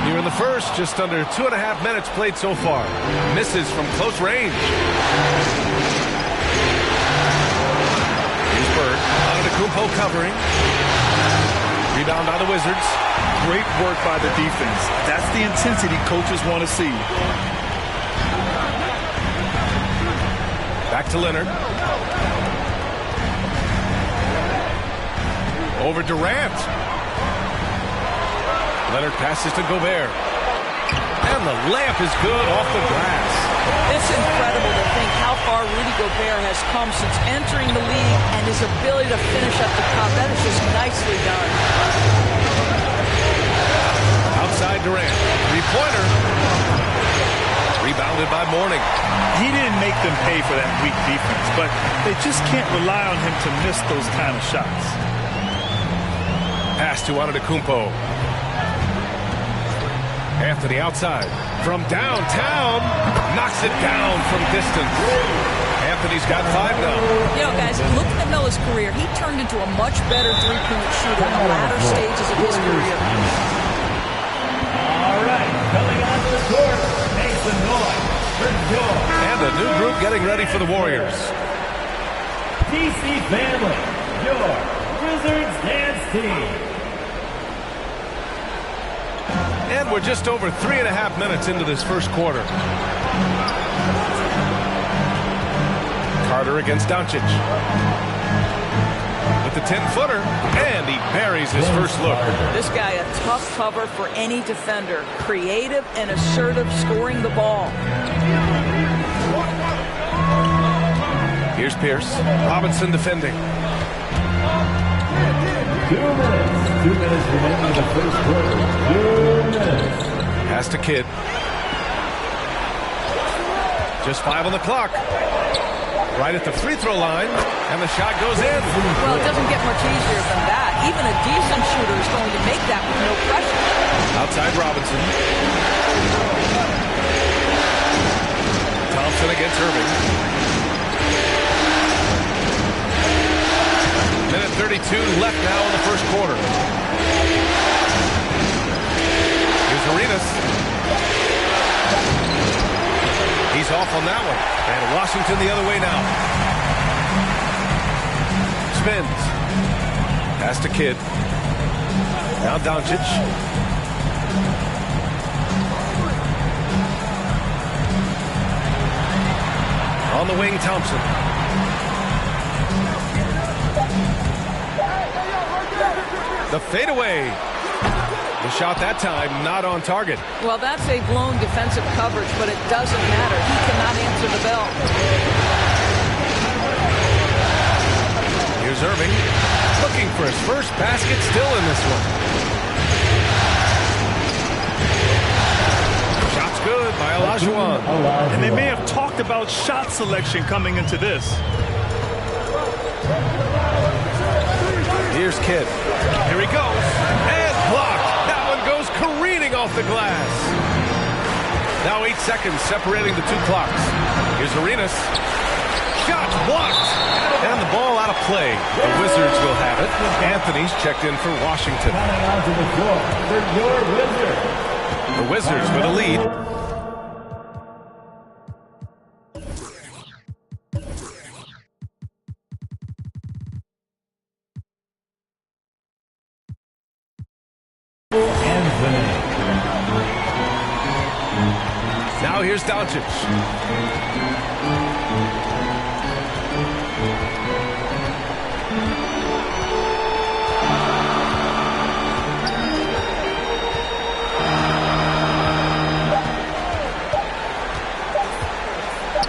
Here in the first, just under 2.5 minutes played so far. Misses from close range. Here's Bird. Antetokounmpo covering. Rebound by the Wizards. Great work by the defense. That's the intensity coaches want to see. Back to Leonard. Over Durant. Leonard passes to Gobert. And the layup is good off the glass. It's incredible to think how far Rudy Gobert has come since entering the league and his ability to finish at the top. That is just nicely done. Outside Durant. Three-pointer. Rebounded by Mourning. He didn't make them pay for that weak defense, but they just can't rely on him to miss those kind of shots. Pass to Antetokounmpo. Anthony outside. From downtown. Knocks it down from distance. Anthony's got 5 now. You know, guys, look at Melo's career. He turned into a much better three-point shooter in the latter stages of his career. All right, coming onto the court, makes some noise for York. And a new group getting ready for the Warriors. DC family, your Wizards dance team. And we're just over 3.5 minutes into this first quarter. Carter against Doncic. With the 10-footer, and he buries his first look. This guy, a tough cover for any defender. Creative and assertive scoring the ball. Here's Pierce. Robinson defending. 2 minutes. 2 minutes remaining in the first quarter. 2 minutes. Pass to Kidd. Just 5 on the clock. Right at the free throw line, and the shot goes in. Well, it doesn't get much easier than that. Even a decent shooter is going to make that with no pressure. Outside Robinson. Thompson against Irving. Minute 32 left now in the first quarter. Here's Arenas. He's off on that one. And Washington the other way now. spins. Pass to Kidd. Now Doncic. On the wing, Thompson. The fadeaway. The shot that time not on target. Well, that's a blown defensive coverage, but it doesn't matter. He cannot answer the bell. Here's Irving, looking for his first basket, still in this one. Shot's good by Olajuwon. And they may have talked about shot selection coming into this. Here's Kidd. Here he goes. And blocked. That one goes careening off the glass. Now 8 seconds separating the two clocks. Here's Arenas. Shot blocked. And the ball out of play. The Wizards will have it. Anthony's checked in for Washington. Coming onto the floor for your Wizards. The Wizards with a lead. Now here's Doncic.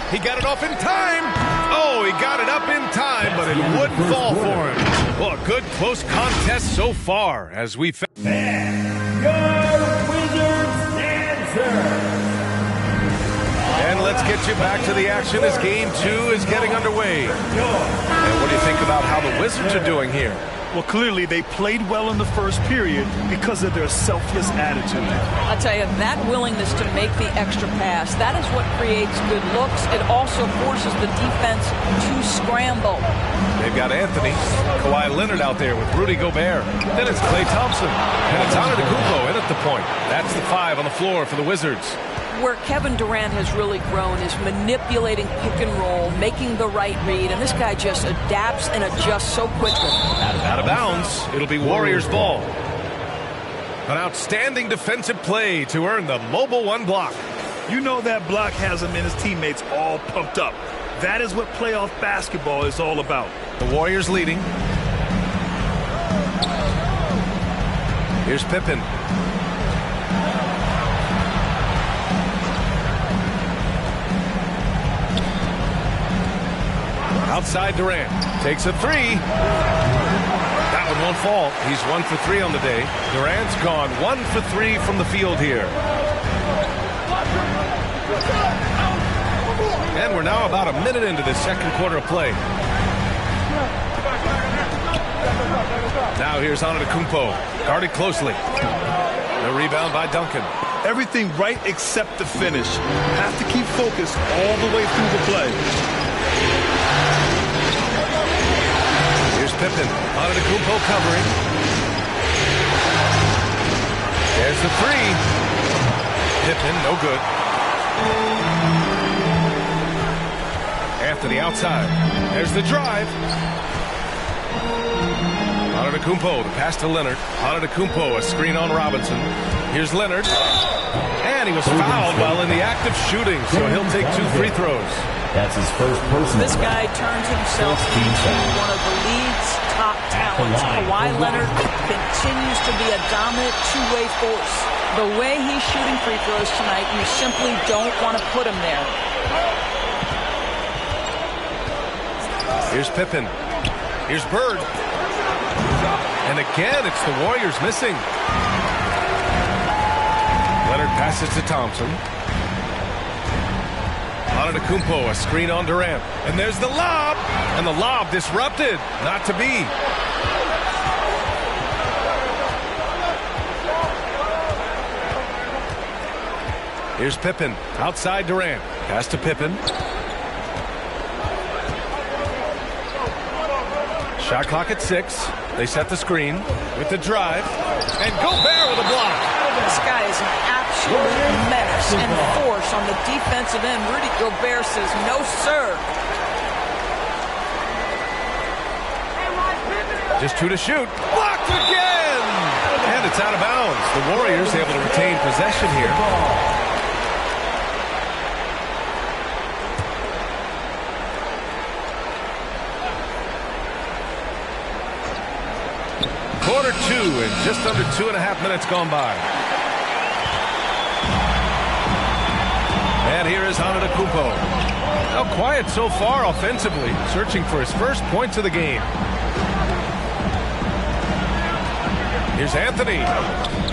He got it off in time. Oh, he got it up in time, but it wouldn't fall for him. Well, a good close contest so far as we... And let's get you back to the action as Game 2 is getting underway. And what do you think about how the Wizards are doing here? Well, clearly they played well in the first period because of their selfless attitude. I'll tell you, that willingness to make the extra pass, that is what creates good looks. It also forces the defense to scramble. They've got Anthony, Kawhi Leonard out there with Rudy Gobert. Then it's Klay Thompson. And it's Antetokounmpo in at the point. That's the 5 on the floor for the Wizards. Where Kevin Durant has really grown is manipulating pick and roll, making the right read, and this guy just adapts and adjusts so quickly. Out of bounds. It'll be Warriors ball. An outstanding defensive play to earn the mobile 1 block. You know that block has him and his teammates all pumped up. That is what playoff basketball is all about. The Warriors leading. Here's Pippen. Outside Durant. Takes a 3. That one won't fall. He's 1 for 3 on the day. Durant's gone 1 for 3 from the field here. And we're now about a minute into the second quarter of play. Now here's Antetokounmpo. Guarded closely. The rebound by Duncan. Everything right except the finish. Have to keep focused all the way through the play. Here's Pippen. Antetokounmpo covering. There's the 3. Pippen, no good. Anthony outside. There's the drive. Antetokounmpo, the pass to Leonard. Antetokounmpo, a screen on Robinson. Here's Leonard. And he was fouled while in the act of shooting, so he'll take 2 free throws. That's his first personal. This guy turns himself into one of the league's top talents. Kawhi Leonard continues to be a dominant two-way force. The way he's shooting free throws tonight, you simply don't want to put him there. Here's Pippen. Here's Bird. And again, it's the Warriors missing. Leonard passes to Thompson. Antetokounmpo, a screen on Durant. And there's the lob. And the lob disrupted. Not to be. Here's Pippen. Outside Durant. Pass to Pippen. Shot clock at 6. They set the screen with the drive. And Gobert with a block. This guy is an absolute menace and force on the defensive end. Rudy Gobert says, no, sir. Just 2 to shoot. Blocked again! And it's out of bounds. The Warriors able to retain possession here. Quarter 2 and just under 2.5 minutes gone by. And here is Antetokounmpo. Now quiet so far offensively, searching for his first points of the game. Here's Anthony.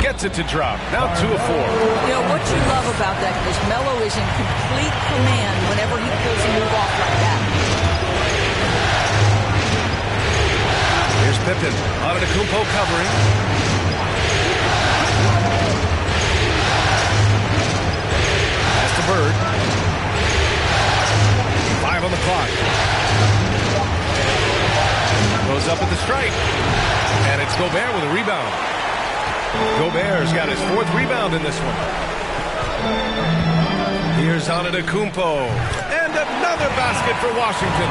Gets it to drop. Now 2 of 4. You know, what you love about that is Melo is in complete command whenever he pulls a move off like that. Here's Pippen. Antetokounmpo covering. Pass to Bird. 5 on the clock. Goes up at the stripe. And it's Gobert with a rebound. Gobert's got his 4th rebound in this one. Here's Antetokounmpo. And another basket for Washington.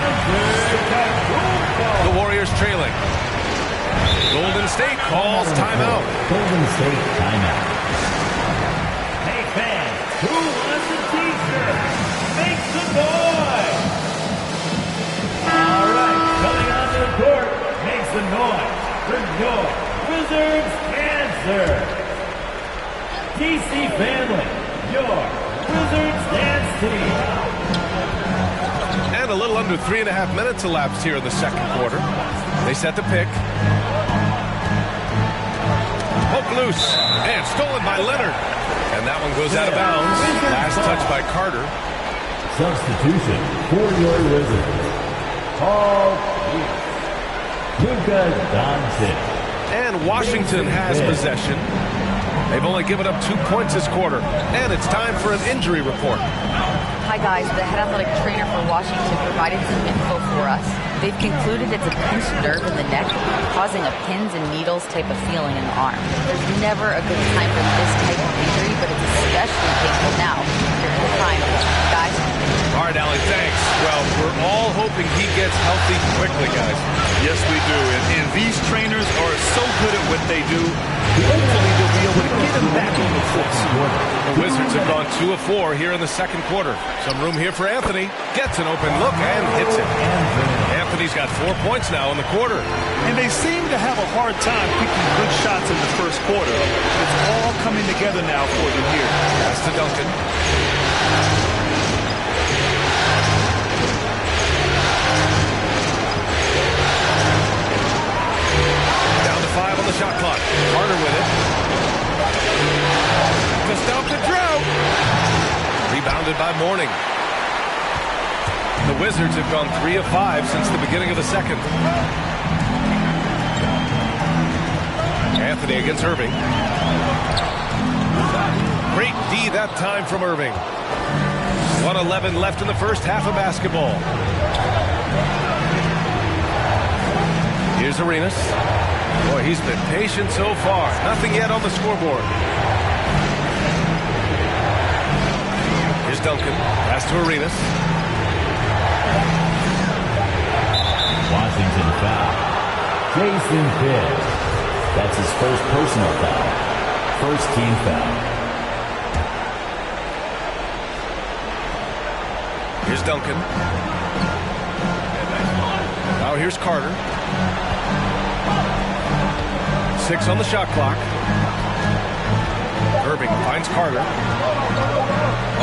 The Warriors trailing. Golden State calls timeout. Golden State timeout. Hey fans, who wants a t-shirt? Make some noise! All right, coming onto the court, make some noise for your Wizards Cancer. TC Family, your Wizards dance team. And a little under 3.5 minutes elapsed here in the second quarter. They set the pick. Poke loose. And stolen by Leonard. And that one goes out of bounds. Last touch by Carter. Substitution for your Wizards. Paul Luka Doncic. And Washington has possession. They've only given up 2 points this quarter. And it's time for an injury report. Hi guys, the head athletic trainer for Washington provided some info for us. They've concluded it's a pinched nerve in the neck, causing a pins and needles type of feeling in the arm. There's never a good time for this type of injury, but it's especially painful now during the finals. Guys? All right, Allie, thanks. Well, we're all hoping he gets healthy quickly, guys. Yes, we do. And these trainers are so good at what they do. Hopefully, they'll be able to get him back on the court. The Wizards have gone 2 of 4 here in the second quarter. Some room here for Anthony. Gets an open look and hits it. Anthony's got 4 points now in the quarter. And they seem to have a hard time picking good shots in the first quarter. It's all coming together now for them here. Pass to Duncan. Down to 5 on the shot clock. Carter with it. To stop the drought. Rebounded by Mourning. The Wizards have gone 3 of 5 since the beginning of the second. Anthony against Irving. Great D that time from Irving. 1:11 left in the first half of basketball. Here's Arenas. Boy, he's been patient so far. Nothing yet on the scoreboard. Here's Duncan. Pass to Arenas. Washington foul. Jason Kidd. That's his first personal foul. First team foul. Here's Duncan. Now here's Carter. 6 on the shot clock. Irving finds Carter.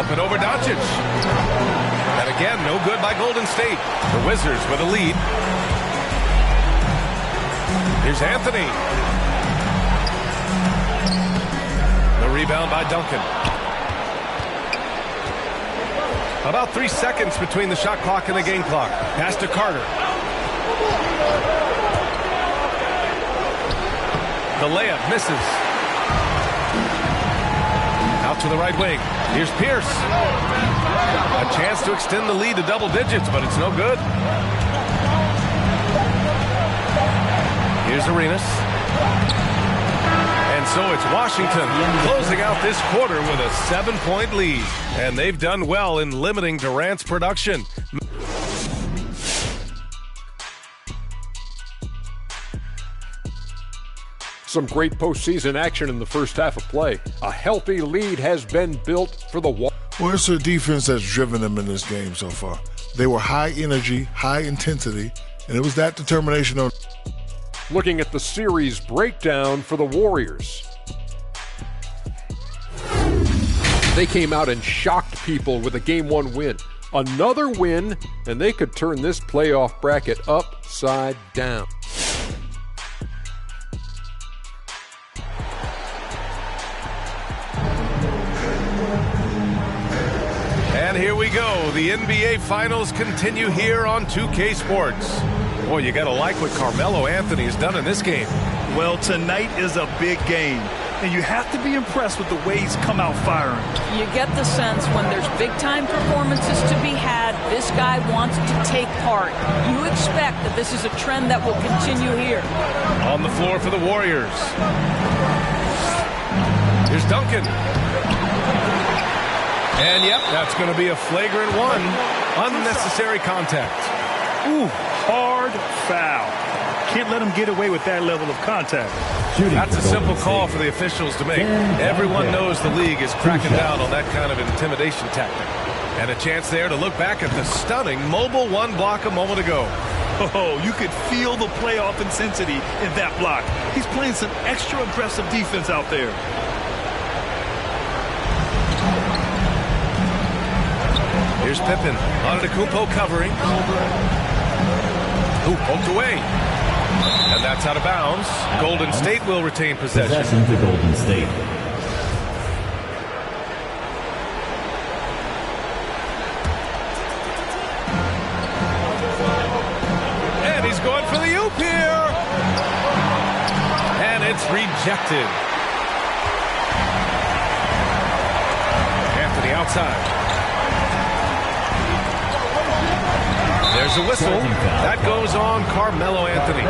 Up and over Doncic. And again, no good by Golden State. The Wizards with a lead. Here's Anthony. The rebound by Duncan. About 3 seconds between the shot clock and the game clock. Pass to Carter. The layup misses. Out to the right wing. Here's Pierce. A chance to extend the lead to double digits, but it's no good. Here's Arenas. And so it's Washington closing out this quarter with a 7-point lead. And they've done well in limiting Durant's production. Some great postseason action in the first half of play. A healthy lead has been built for the Warriors. Well, it's their defense that's driven them in this game so far. They were high energy, high intensity, and it was that determination on. Looking at the series breakdown for the Warriors. They came out and shocked people with a Game 1 win. Another win, and they could turn this playoff bracket upside down. And here we go. The NBA Finals continue here on 2K Sports. Boy, you got to like what Carmelo Anthony has done in this game. Well, tonight is a big game, and you have to be impressed with the way he's come out firing. You get the sense when there's big-time performances to be had, this guy wants to take part. You expect that this is a trend that will continue here. On the floor for the Warriors. Here's Duncan. And, yep, that's going to be a flagrant one. Unnecessary contact. Ooh, hard foul. Can't let him get away with that level of contact. That's a simple call for the officials to make. Everyone knows the league is cracking down on that kind of intimidation tactic. And a chance there to look back at the stunning mobile one block a moment ago. Oh, you could feel the playoff intensity in that block. He's playing some extra aggressive defense out there. Here's Pippen. Antetokounmpo covering. Ooh, poked away. And that's out of bounds. Golden State will retain possession. Possession to Golden State. And he's going for the oop here. And it's rejected. Anthony outside. There's a whistle. That goes on Carmelo Anthony.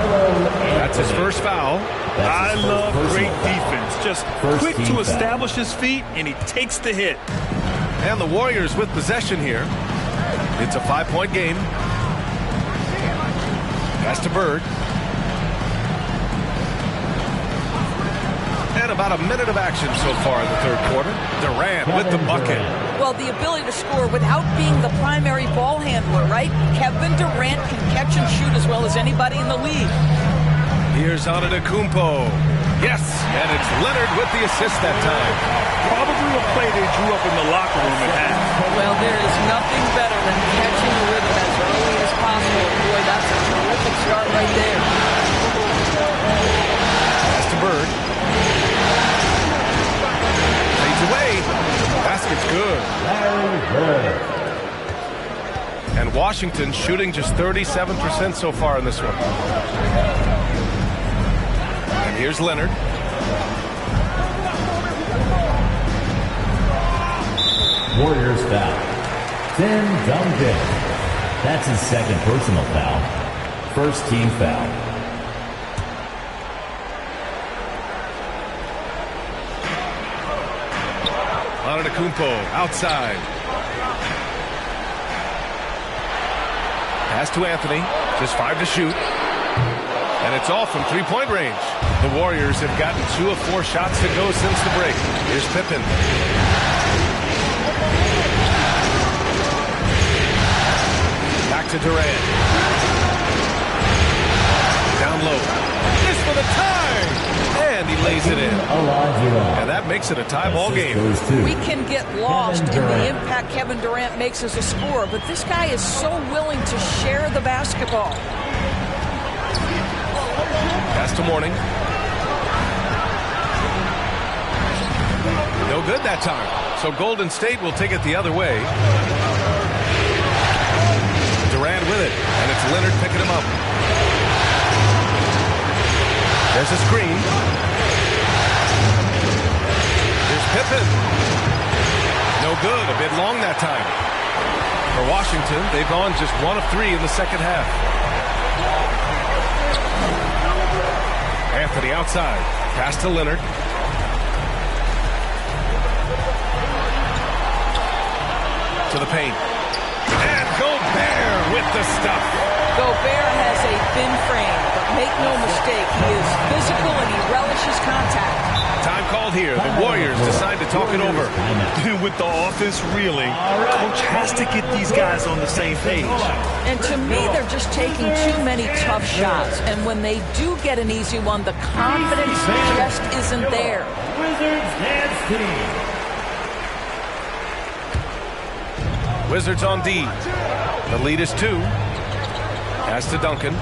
That's his first foul. I love great defense. Just quick to establish his feet, and he takes the hit. And the Warriors with possession here. It's a 5-point game. Pass to Bird. And about a minute of action so far in the third quarter. Durant with the bucket. Well, the ability to score without being the primary ball handler, right? Kevin Durant can catch and shoot as well as anybody in the league. Here's Antetokounmpo. Yes, and it's Leonard with the assist that time. Probably a play they drew up in the locker room at half. Well, there is nothing better than catching the rhythm as early as possible. Boy, that's a terrific start right there. Pass to Bird. Fades away. Basket's good. And Washington shooting just 37% so far in this one. And here's Leonard. Warriors foul. Tim Duncan. That's his second personal foul. First team foul. Antetokounmpo outside. Pass to Anthony. Just 5 to shoot. And it's all from three-point range. The Warriors have gotten 2 of 4 shots to go since the break. Here's Pippen. Back to Durant. Down low. This for the tie! And he lays it in. And that makes it a tie ball game. We can get lost in the impact Kevin Durant makes as a scorer, but this guy is so willing to share the basketball. Pass to Mourning. No good that time. So Golden State will take it the other way. Durant with it, and it's Leonard picking him up. There's a screen. Here's Pippen. No good, a bit long that time. For Washington, they've gone just 1 of 3 in the second half. Anthony outside. Pass to Leonard. To the paint. And Gobert with the stuff. Gobert has a thin frame, but Make no mistake, he is physical and he relishes contact. Time called here. The Warriors decide to talk it over. With the offense reeling, coach has to get these guys on the same page. And to me, they're just taking too many tough shots. And when they do get an easy one, the confidence just isn't there. Wizards dance team. Wizards on D. The lead is 2. Pass to Duncan.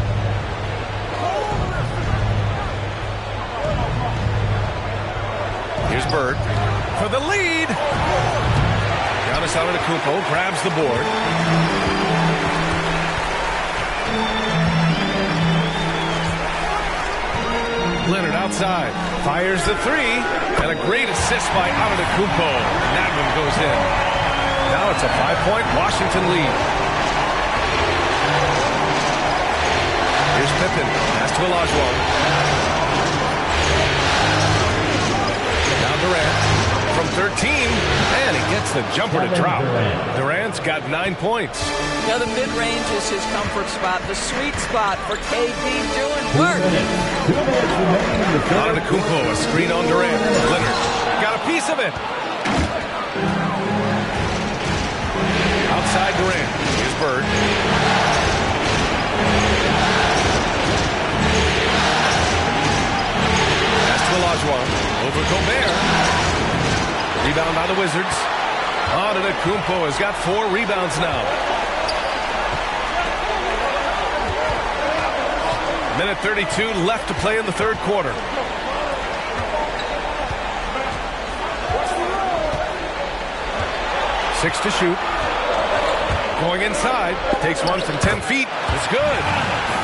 Here's Bird for the lead. Giannis Antetokounmpo grabs the board. Leonard outside. Fires the 3. And a great assist by Antetokounmpo. That one goes in. Now it's a 5-point Washington lead. Here's Pippen. Pass to Olajuwon. Durant from 13, and he gets the jumper to drop. Durant's got 9 points. Now the mid-range is his comfort spot, the sweet spot for KD doing work. Antetokounmpo, a screen on Durant. Leonard got a piece of it. Outside Durant. Here's Bird. Pass to Olajuwon. Over Gobert. Rebound by the Wizards. Antetokounmpo has got 4 rebounds now. Minute 32 left to play in the third quarter. Six to shoot. Going inside. Takes one from 10 feet. It's good.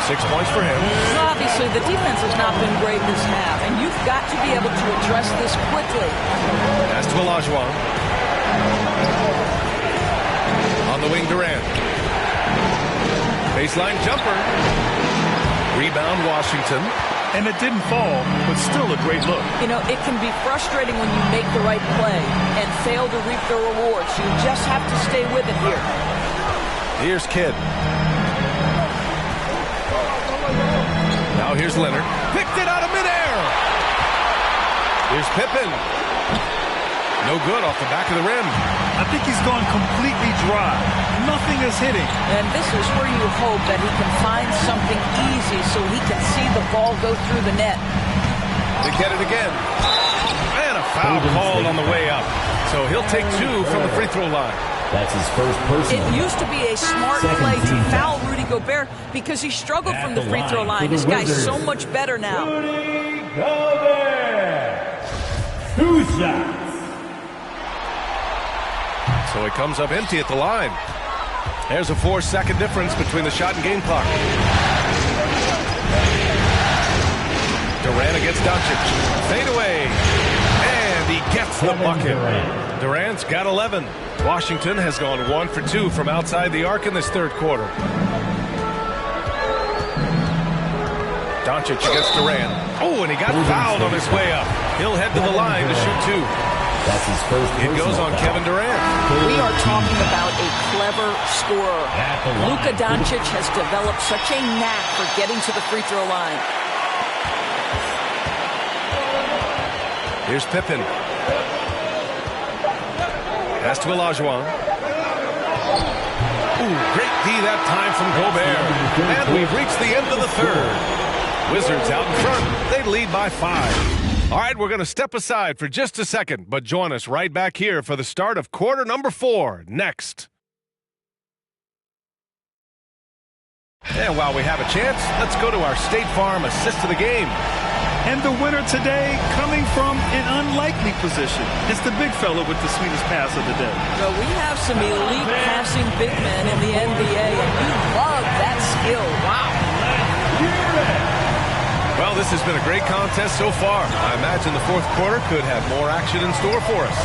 6 points for him. Well, obviously, the defense has not been great this half, and you've got to be able to address this quickly. Pass to Olajuwon. On the wing, Durant. Baseline jumper. Rebound, Washington. And it didn't fall, but still a great look. You know, it can be frustrating when you make the right play and fail to reap the rewards. You just have to stay with it here. Here's Kidd. Now here's Leonard. Picked it out of midair. Here's Pippen. No good off the back of the rim. I think he's gone completely dry. Nothing is hitting. And this is where you hope that he can find something easy so he can see the ball go through the net. They get it again. And a foul called on the way up. So he'll take 2 from the free throw line. That's his first personal. It used to be a smart play to foul Rudy Gobert because he struggled from the free throw line. This guy's so much better now. Rudy Gobert. 2 shots. So he comes up empty at the line. There's a 4-second difference between the shot and game clock. Durant against Doncic. Fade away. And he gets the bucket. Durant's got 11. Washington has gone 1 for 2 from outside the arc in this third quarter. Doncic against Durant. Oh, and he got fouled on his way up. He'll head to the line to shoot 2. That's his first. It goes on Kevin Durant. We are talking about a clever scorer. Luka Doncic has developed such a knack for getting to the free throw line. Here's Pippen. Pass to Olajuwon. Ooh, great D that time from Gobert. And we've reached the end of the third. Wizards out in front. They lead by 5. All right, we're going to step aside for just a second, but join us right back here for the start of quarter number 4 next. And while we have a chance, let's go to our State Farm assist of the game. And the winner today coming from an unlikely position. It's the big fella with the sweetest pass of the day. Well, we have some elite passing big men in the NBA, and you love that skill. Wow. Well, this has been a great contest so far. I imagine the fourth quarter could have more action in store for us.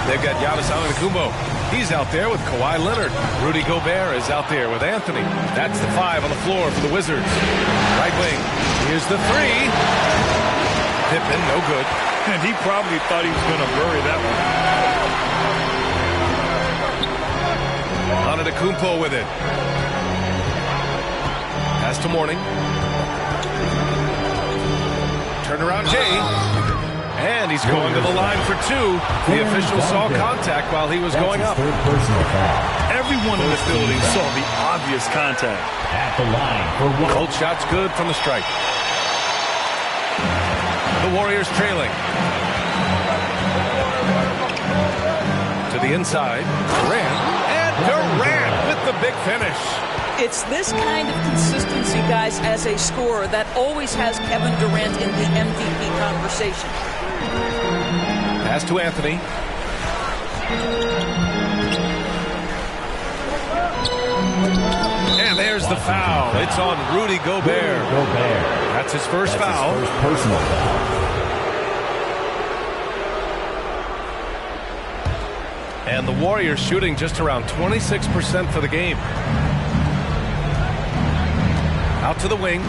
They've got Giannis Antetokounmpo. He's out there with Kawhi Leonard. Rudy Gobert is out there with Anthony. That's the 5 on the floor for the Wizards. Right wing. Here's the 3. Pippen, no good. And he probably thought he was going to bury that one. Antetokounmpo with it. Pass to Mourning. Turnaround J. And he's going to the line for 2. The official saw contact while he was going up. Everyone in the building saw the obvious contact. At the line for 1. Both shots good from the strike. The Warriors trailing. To the inside. Durant. And Durant with the big finish. It's this kind of consistency, guys, as a scorer that always has Kevin Durant in the MVP conversation. Pass to Anthony. And there's the foul. It's on Rudy Gobert. That's his first foul. His first personal foul. And the Warriors shooting just around 26% for the game. Out to the wing.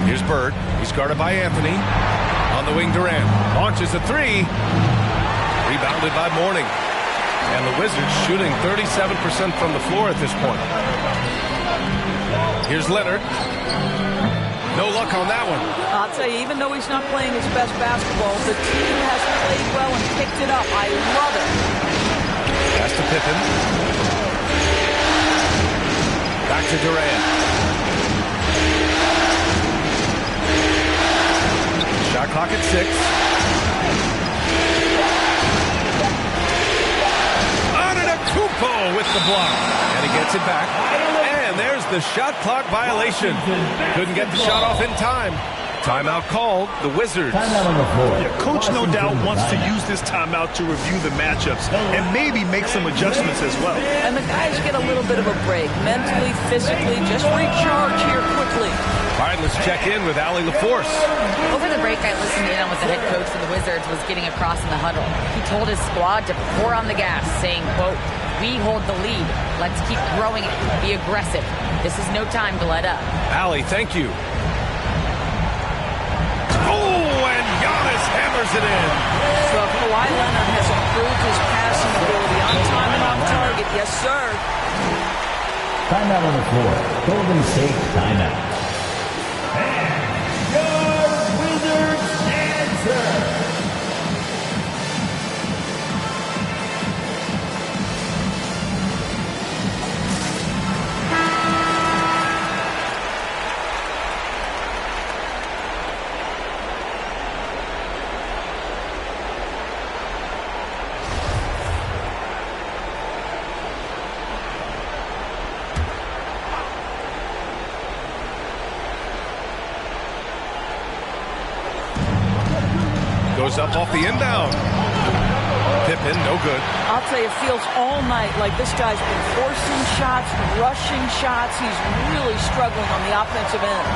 Here's Bird. He's guarded by Anthony. On the wing, Durant. Launches a 3. Rebounded by Mourning. And the Wizards shooting 37% from the floor at this point. Here's Leonard. No luck on that one. I'll tell you, even though he's not playing his best basketball, the team has played well and picked it up. I love it. Pass to Pippen. Back to Durant. Shot clock at 6. Antetokounmpo with the block. And he gets it back. And there's the shot clock violation. Couldn't get the shot off in time. Timeout called. The Wizards. Timeout on the floor. Yeah, Coach no doubt wants to use this timeout to review the matchups and maybe make some adjustments as well. And the guys get a little bit of a break. Mentally, physically, just recharge here quickly. All right, let's check in with Allie LaForce. Over the break, I listened in on what the head coach for the Wizards was getting across in the huddle. He told his squad to pour on the gas, saying, quote, "We hold the lead. Let's keep growing it. Be aggressive. This is no time to let up." Allie, thank you. Oh, and Giannis hammers it in. So Kawhi Leonard has improved his passing ability on time and on target. Yes, sir. Timeout on the floor. Golden State timeout. Your Wizards answer. Goes up off the inbound. Pippen, no good. I'll tell you, it feels all night like this guy's been forcing shots, rushing shots. He's really struggling on the offensive end.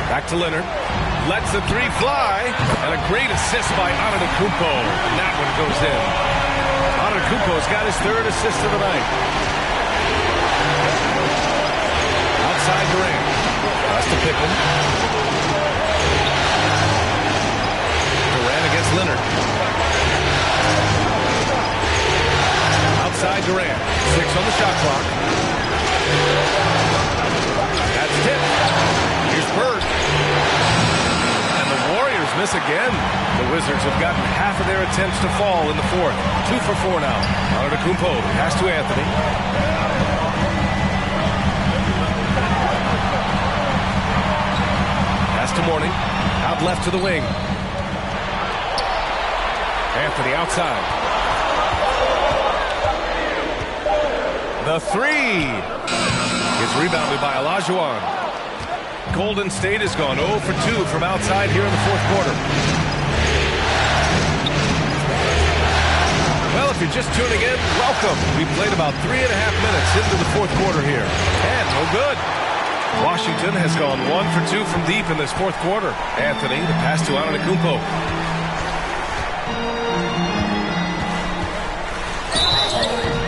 Back to Leonard. Lets the 3 fly. And a great assist by Antetokounmpo. And that one goes in. Antetokounmpo's got his 3rd assist of the night. Outside Durant. Pass to Pippen. Against Leonard. Outside Durant. 6 on the shot clock. That's tipped. Here's Bird. And the Warriors miss again. The Wizards have gotten half of their attempts to fall in the 4th. 2 for 4 now. Antetokounmpo. Pass to Anthony. Pass to Mourning. Out left to the wing. Anthony outside. The 3 is rebounded by Olajuwon. Golden State has gone 0 for 2 from outside here in the 4th quarter. Well, if you're just tuning in, welcome. We've played about 3.5 minutes into the 4th quarter here. And no good. Washington has gone 1 for 2 from deep in this 4th quarter. Anthony, the pass to Antetokounmpo.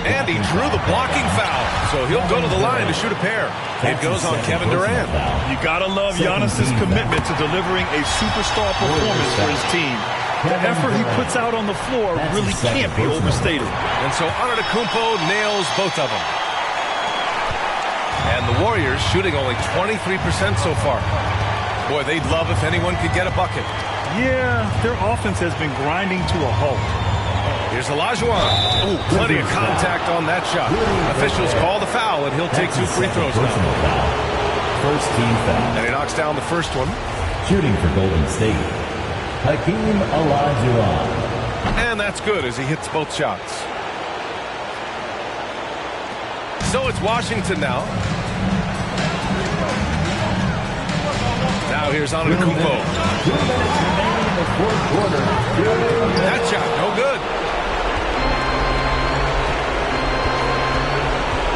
And he drew the blocking foul, so he'll go to the line to shoot a pair. It goes on Kevin Durant. You gotta love Giannis's commitment to delivering a superstar performance for his team. The effort he puts out on the floor really can't be overstated. And so Antetokounmpo nails both of them. And the Warriors shooting only 23% so far. Boy, they'd love if anyone could get a bucket. Yeah, their offense has been grinding to a halt. Here's Olajuwon. Ooh, plenty of contact on that shot. Officials call the foul, and he'll take 2 free throws now. First team foul. And he knocks down the first one. Shooting for Golden State, Hakeem Olajuwon. And that's good as he hits both shots. So it's Washington now. Now here's Antetokounmpo. 2 minutes remaining in the fourth quarter. That shot, no good.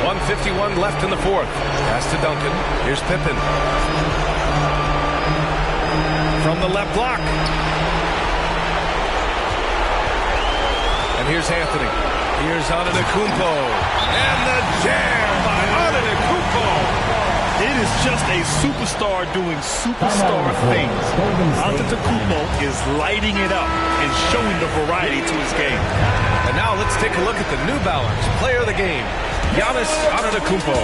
1:51 left in the fourth. Pass to Duncan. Here's Pippen. From the left block. And here's Anthony. Here's Antetokounmpo. And the jam by Antetokounmpo. It is just a superstar doing superstar things. Antetokounmpo is lighting it up and showing the variety to his game. And now let's take a look at the New Balance player of the game, Giannis Antetokounmpo.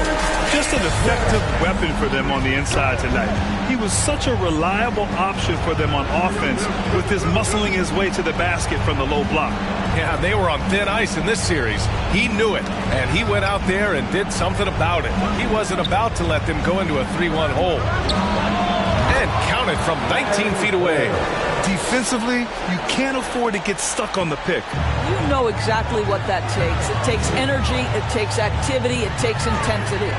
Just an effective weapon for them on the inside tonight. He was such a reliable option for them on offense with his muscling his way to the basket from the low block. Yeah, they were on thin ice in this series. He knew it, and he went out there and did something about it. He wasn't about to let them go into a 3-1 hole. And counted from 19 feet away. Defensively, you can't afford to get stuck on the pick. You know exactly what that takes. It takes energy, it takes activity, it takes intensity.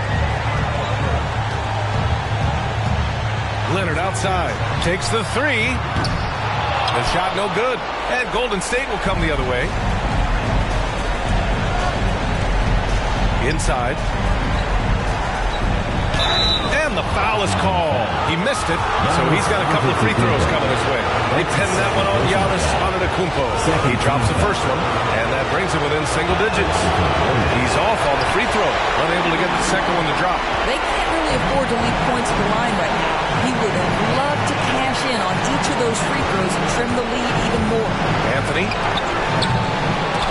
Leonard outside, takes the 3. The shot no good, and Golden State will come the other way. Inside. And the foul is called. He missed it, so he's got a couple of free throws coming his way. They pin that one on Giannis Antetokounmpo. He drops the first one, and that brings him within single digits. He's off on the free throw, unable to get the second one to drop. They can't really afford to leave points at the line right now. He would have loved to cash in on each of those free throws and trim the lead even more. Anthony.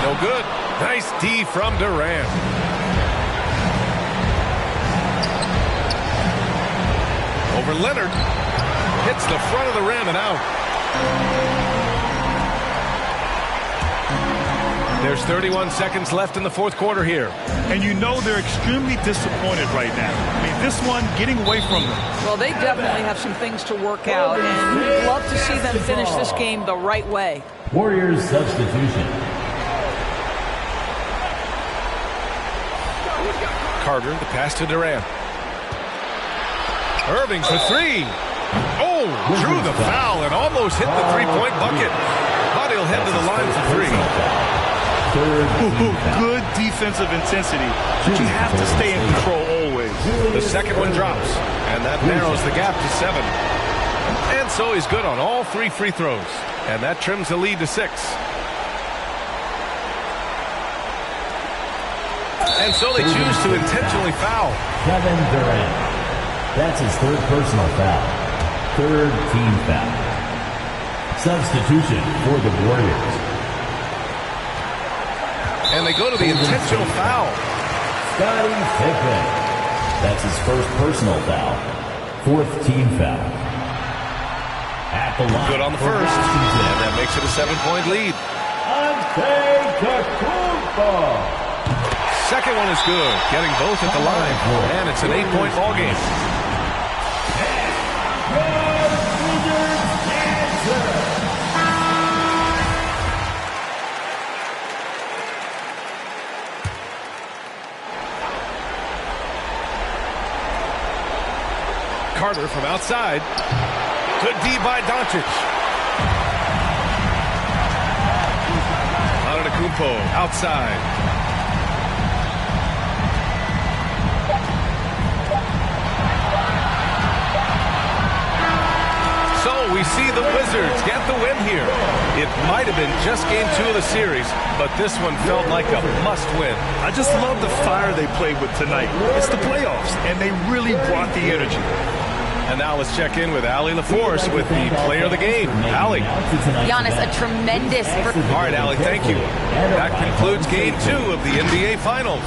No good. Nice D from Durant. Over Leonard. Hits the front of the rim and out. There's 31 seconds left in the fourth quarter here. And you know they're extremely disappointed right now. I mean, this one getting away from them. Well, they definitely have some things to work out, and we'd love to see them finish this game the right way. Warriors substitution. Carter, the pass to Durant. Irving for 3. Oh, drew the foul and almost hit the three-point bucket. But he'll head to the line for 3. Good defensive intensity, but you have to stay in control always. The second one drops, and that narrows the gap to 7. And so he's good on all 3 free throws, and that trims the lead to 6. And so they choose to intentionally foul. Kevin Durant. That's his 3rd personal foul. 3rd team foul. Substitution for the Warriors. And they go to the intentional foul. Scottie Pippen. That's his 1st personal foul. 4th team foul. At the line. Good on the first. And that makes it a 7-point lead. Antetokounmpo. Second one is good. Getting both at the line. And it's an 8-point ball game. Carter from outside. Good D by Doncic. Antetokounmpo outside. So we see the Wizards get the win here. It might have been just game 2 of the series, but this one felt like a must-win. I just love the fire they played with tonight. It's the playoffs, and they really brought the energy. And now let's check in with Allie LaForce with the player of the game. Allie. Giannis, a tremendous... All right, Allie, thank you. That concludes game 2 of the NBA Finals.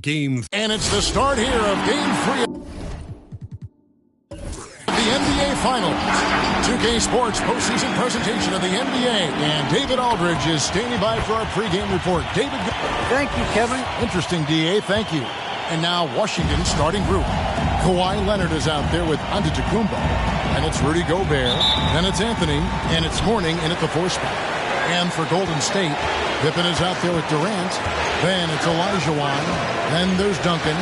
Game. And it's the start here of Game 3 of the NBA Finals. 2K Sports postseason presentation of the NBA. And David Aldridge is standing by for our pregame report. David. Thank you, Kevin. Interesting, DA. Thank you. And now Washington's starting group. Kawhi Leonard is out there with Antetokounmpo. And it's Rudy Gobert. Then it's Anthony. And it's Mourning in at the 4 spot. And for Golden State, Pippen is out there with Durant. Then it's Olajuwon. Then there's Duncan.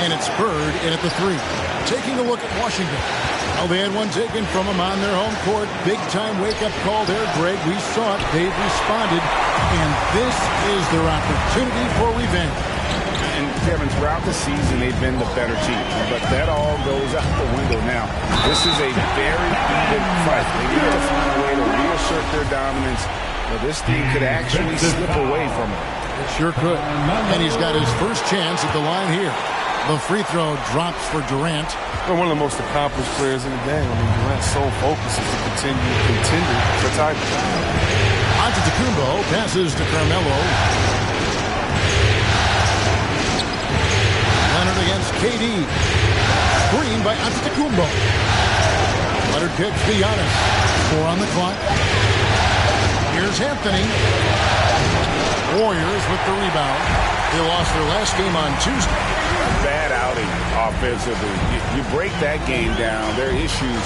And it's Bird in at the 3. Taking a look at Washington. Well, they had one taken from them on their home court. Big-time wake-up call there, Greg. We saw it. They've responded. And this is their opportunity for revenge. And Kevin, throughout the season, they've been the better team. But that all goes out the window now. This is a very even fight. They need to find a way to reassert their dominance. Well, this team could actually slip away from it. It sure could. And he's got his first chance at the line here. The free throw drops for Durant. Well, one of the most accomplished players in the game. I mean, Durant's sole focus is to continue contending for titles. Antetokounmpo passes to Carmelo. Leonard against KD. Screen by Antetokounmpo. Leonard kicks to Giannis. 4 on the clock. Here's Anthony. Warriors with the rebound. They lost their last game on Tuesday. Bad outing offensively. You break that game down, their issues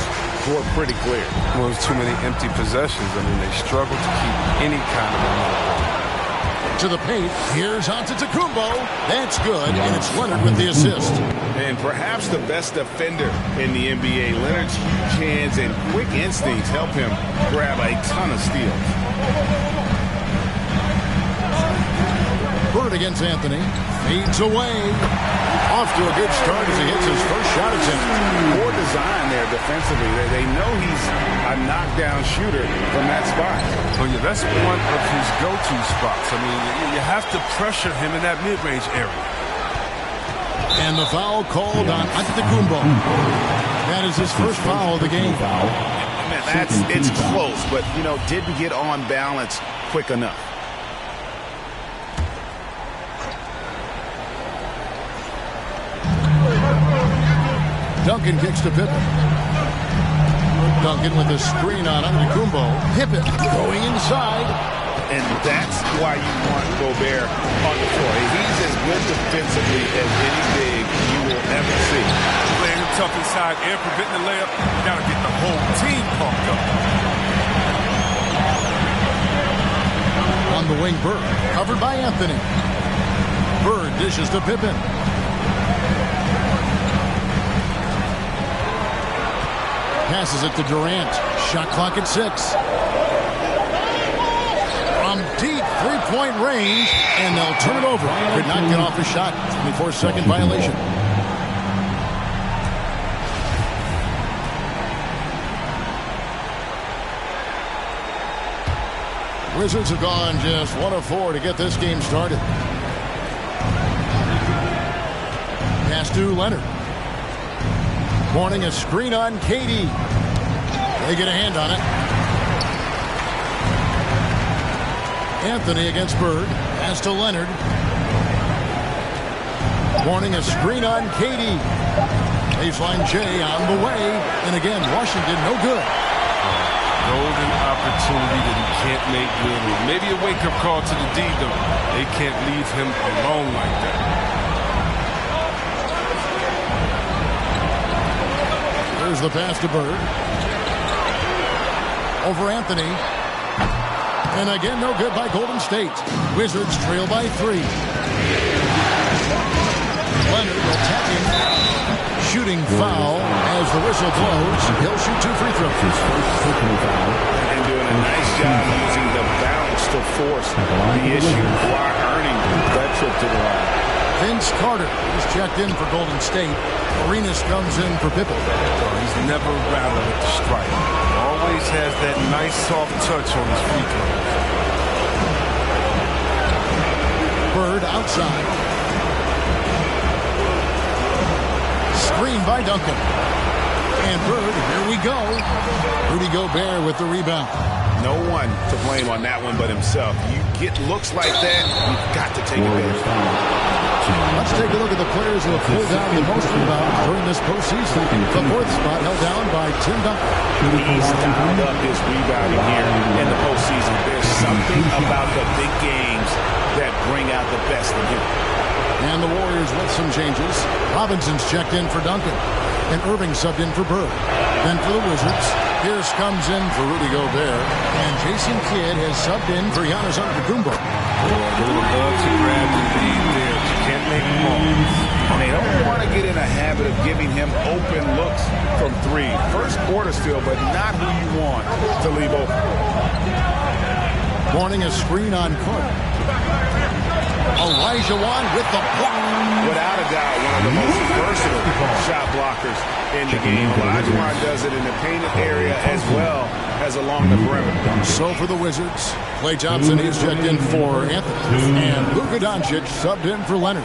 were pretty clear. Well, there's too many empty possessions. I mean, they struggle to keep any kind of momentum. To the paint, here's Antetokounmpo. That's good, and it's Leonard with the assist. And perhaps the best defender in the NBA, Leonard's huge hands and quick instincts help him grab a ton of steals. Bird against Anthony. Feeds away. Off to a good start as he hits his first shot attempt. Poor design there defensively. They know he's a knockdown shooter from that spot. Oh, yeah, that's one of his go-to spots. I mean, you have to pressure him in that mid-range area. And the foul called on Antetokounmpo. That is his first foul of the game. Man, it's close, but, didn't get on balance quick enough. Duncan kicks to Pippen. Duncan with a screen on Antetokounmpo. Pippen going inside. And that's why you want Gobert on the floor. He's as good defensively as any big you will ever see. Playing him tough inside air, preventing the layup. You got to get the whole team pumped up. On the wing, Bird. Covered by Anthony. Bird dishes to Pippen. Passes it to Durant. Shot clock at 6. From deep three-point range, and they'll turn it over. Could not get off the shot. 24-second violation. Wizards have gone just 1 of 4 to get this game started. Pass to Leonard. Mourning a screen on KD. They get a hand on it. Anthony against Bird. Pass to Leonard. Mourning a screen on KD. Baseline J on the way. And again, Washington no good. Golden opportunity that he can't make good with. Maybe a wake-up call to the D, though. They can't leave him alone like that. There's the pass to Bird. Over Anthony. And again, no good by Golden State. Wizards trail by 3. Leonard will tap him. Shooting foul as the whistle blows. He'll shoot 2 free throws. And doing a nice job using the bounce to force the issue while earning that trip to the line. Vince Carter is checked in for Golden State. Arenas comes in for Pippen. He's never rattled at the strike. Always has that nice soft touch on his free throws. Bird outside. Screen by Duncan. And Bird, here we go. Rudy Gobert with the rebound. No one to blame on that one but himself. You get looks like that, you've got to take advantage. Let's Let's take a look at the players who have pulled down the most rebounds during this postseason. The fourth spot held down by Tim Duncan. He's dialed up his rebounding here in the postseason. There's something about the big games that bring out the best in him. And the Warriors with some changes. Robinson's checked in for Duncan. And Irving subbed in for Bird. Then for the Wizards, Pierce comes in for Rudy Gobert. And Jason Kidd has subbed in for Giannis Antetokounmpo. They would love to grab the lead there, but you can't make them all. And they don't want to get in a habit of giving him open looks from three. First quarter still, but not who you want to leave open. Warning a screen on court. Olajuwon with the block. Without a doubt, one of the most versatile shot blockers in the game. Olajuwon does it in the painted area as well as along the perimeter. So for the Wizards, Klay Thompson is checked in for Anthony. And Luka Doncic subbed in for Leonard.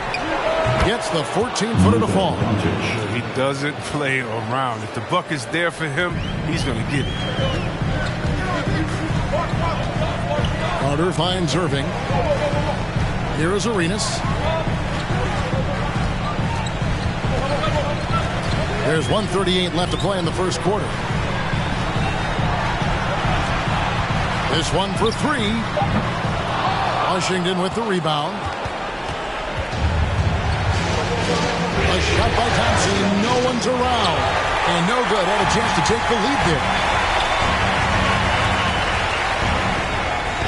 Gets the 14-footer to fall. He doesn't play around. If the buck is there for him, he's going to get it. Carter finds Irving. Here is Arenas. There's 1:38 left to play in the first quarter. This one for three. Washington with the rebound. A shot by Thompson. No one's around. And no good. Had a chance to take the lead there.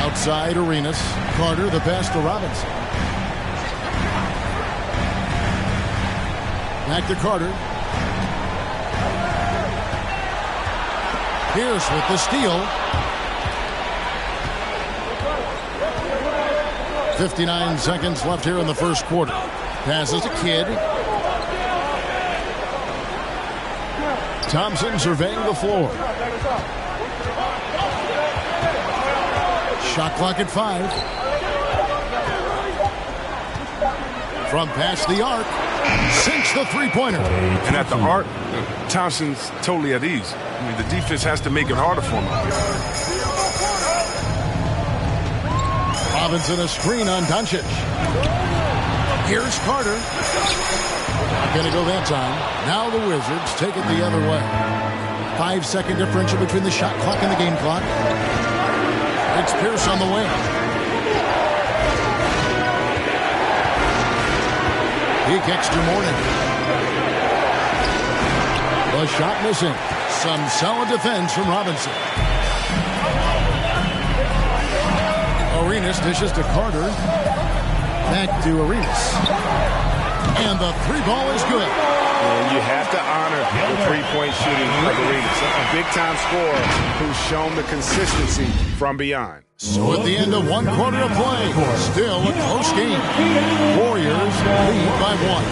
Outside Arenas. Carter the pass to Robinson. Back to Carter. Pierce with the steal. 59 seconds left here in the first quarter. Passes to Kidd. Thompson surveying the floor. Shot clock at 5. From past the arc. Sinks the three-pointer. And at the arc, Thompson's totally at ease. I mean, the defense has to make it harder for him. Robinson a screen on Doncic. Here's Carter. Not going to go that time. Now the Wizards take it the other way. 5-second differential between the shot clock and the game clock. It's Pierce on the wing. He kicks to Morning. The shot missing. Some solid defense from Robinson. Arenas dishes to Carter. Back to Arenas. And the three ball is good. And you have to honor the three-point shooting of Arenas. A big-time scorer who's shown the consistency from beyond. So at the end of one quarter of play, still a close game. Warriors lead by 1.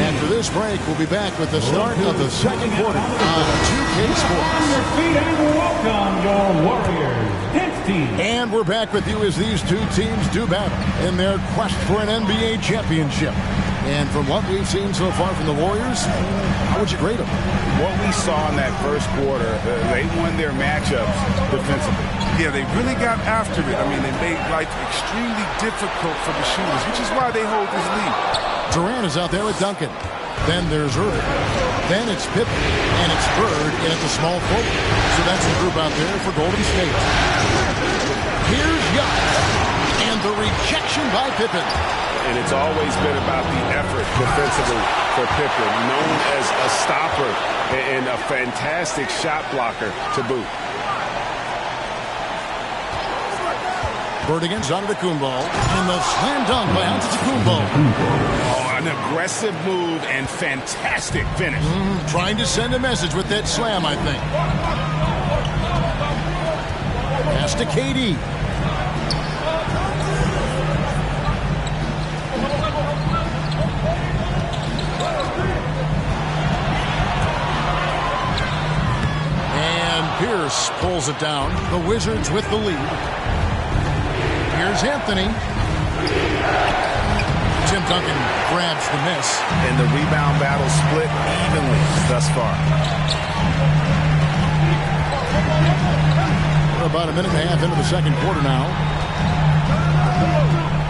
After this break, we'll be back with the start of the second quarter on 2K Sports. Welcome your Warriors. Next team. And we're back with you as these two teams do battle in their quest for an NBA championship. And from what we've seen so far from the Warriors, how would you grade them? What we saw in that first quarter, they won their matchups defensively. Yeah, they really got after it. I mean, they made life extremely difficult for the shooters, which is why they hold this lead. Durant is out there with Duncan. Then there's Irving. Then it's Pippen. And it's Bird in at the small forward. So that's the group out there for Golden State. Here's Giannis. And the rejection by Pippen. And it's always been about the effort defensively for Pippen, known as a stopper and a fantastic shot blocker to boot. Bird against Antetokounmpo. And the slam dunk by Antetokounmpo. Oh, an aggressive move and fantastic finish. Trying to send a message with that slam, I think. Pass to KD. Pierce pulls it down. The Wizards with the lead. Here's Anthony. Tim Duncan grabs the miss. And the rebound battle split evenly thus far. We're about a minute and a half into the second quarter now.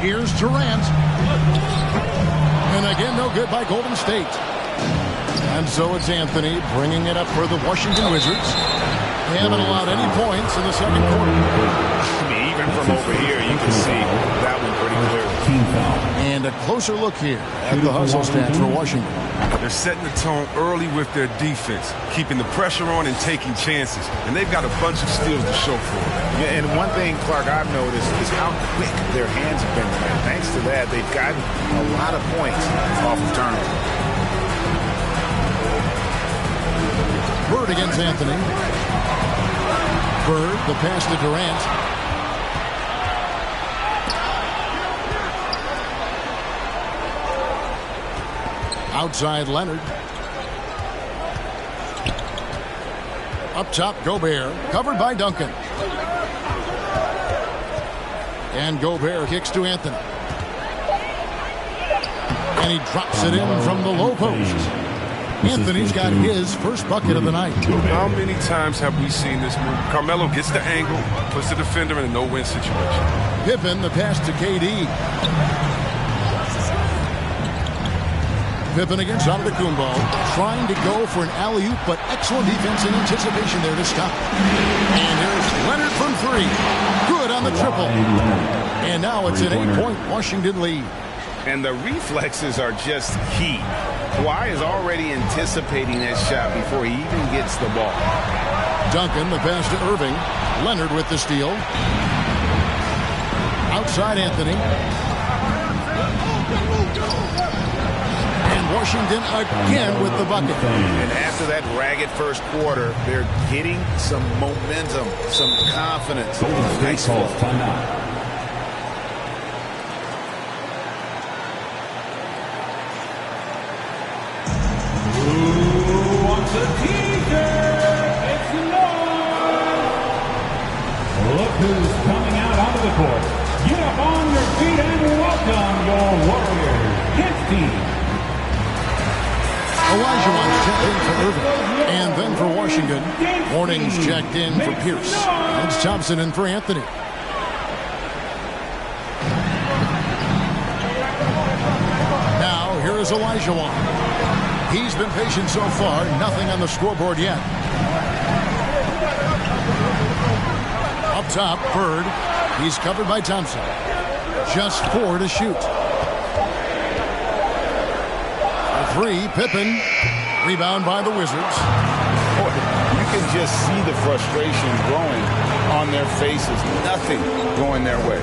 Here's Durant. And again, good by Golden State. And so it's Anthony bringing it up for the Washington Wizards. They haven't allowed any points in the second quarter. I mean, even from over here, you can see that one pretty clearly. And a closer look here at the hustle stats for Washington. They're setting the tone early with their defense, keeping the pressure on and taking chances. And they've got a bunch of steals to show for it. Yeah, and one thing, Clark, I've noticed is how quick their hands have been tonight. Thanks to that, they've gotten a lot of points off of turnover. Bird against Anthony. Bird, the pass to Durant. Outside Leonard. Up top, Gobert. Covered by Duncan. And Gobert kicks to Anthony. And he drops it in from the low post. Anthony's got his first bucket of the night. How many times have we seen this move? Carmelo gets the angle, puts the defender in a no-win situation. Pippen, the pass to KD. Pippen against Antetokounmpo, trying to go for an alley-oop, but excellent defense and anticipation there to stop. And there's Leonard from three. Good on the triple. And now it's an 8-point Washington lead. And the reflexes are just key. Kawhi is already anticipating that shot before he even gets the ball. Duncan, the pass to Irving. Leonard with the steal. Outside Anthony. And Washington again with the bucket. And after that ragged first quarter, they're getting some momentum, some confidence. Nice ball. Look who's coming out onto the court. Get up on your feet and welcome your Warriors. Hits team. Olajuwon's checked in for Irving. And then for Washington, Morning's checked in for Pierce. It's Thompson in for Anthony. Now, here is Olajuwon. He's been patient so far. Nothing on the scoreboard yet. Up top, Bird. He's covered by Thompson. Just 4 to shoot. A 3, Pippen. Rebound by the Wizards. Boy, you can just see the frustration growing on their faces. Nothing going their way.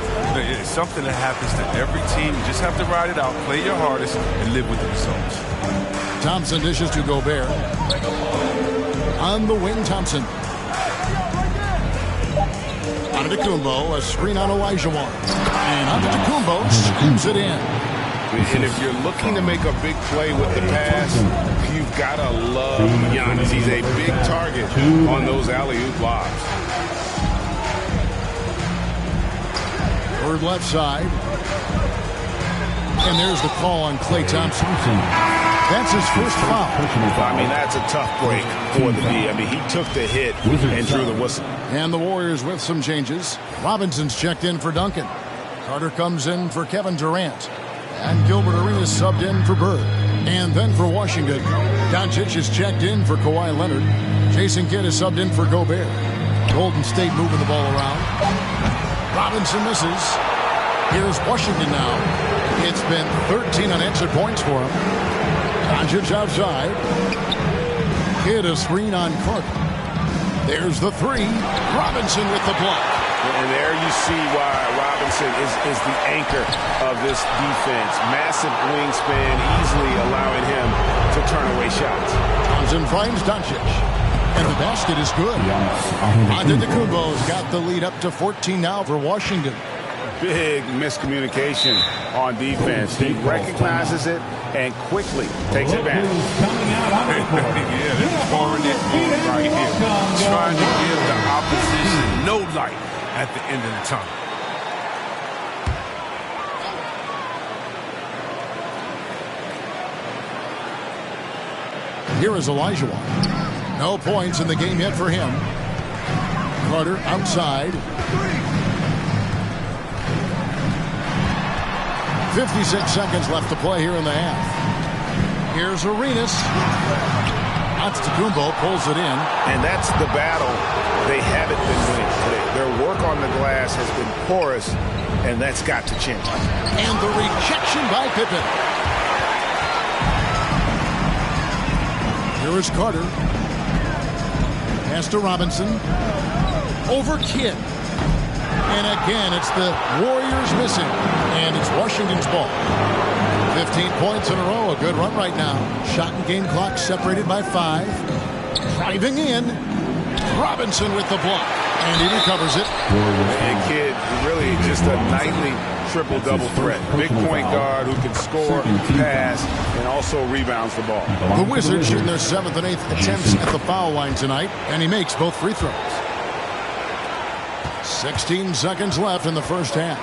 It's something that happens to every team. You just have to ride it out, play your hardest, and live with the results. Thompson dishes to Gobert. On the wing, Thompson. Antetokounmpo, a screen on Olajuwon. And Antetokounmpo slams it in. And if you're looking to make a big play with the pass, you've got to love Giannis. He's a big target on those alley-oop lobs. Bird left side. And there's the call on Klay Thompson. That's his first foul. I mean, that's a tough break for the D. I mean, he took the hit and drew the whistle. And the Warriors with some changes. Robinson's checked in for Duncan. Carter comes in for Kevin Durant. And Gilbert Arenas subbed in for Bird. And then for Washington, Doncic is checked in for Kawhi Leonard. Jason Kidd is subbed in for Gobert. Golden State moving the ball around. Robinson misses. Here's Washington now. It's been 13 unanswered points for him. Doncic outside. Kidd a screen on Carter. There's the 3. Robinson with the block. And there you see why Robinson is the anchor of this defense. Massive wingspan, easily allowing him to turn away shots. Thompson finds Doncic. And the basket is good. Antetokounmpo's got the lead up to 14 now for Washington. Big miscommunication on defense. He recognizes it and quickly takes advantage. Yeah, they're pouring it on right here. Trying to give the opposition no light at the end of the tunnel. Here is Olajuwon. No points in the game yet for him. Carter outside. 56 seconds left to play here in the half. Here's Arenas. Antetokounmpo pulls it in. And that's the battle they haven't been winning today. Their work on the glass has been porous, and that's got to change. And the rejection by Pippen. Here is Carter. Pass to Robinson. Over Kidd. And again, it's the Warriors missing. And it's Washington's ball. 15 points in a row. A good run right now. Shot and game clock separated by 5. Driving in. Robinson with the block. And he recovers it. And Kidd, really just a nightly triple-double threat. Big point guard who can score, pass, and also rebounds the ball. The Wizards shooting their 7th and 8th attempts at the foul line tonight. And he makes both free throws. 16 seconds left in the first half.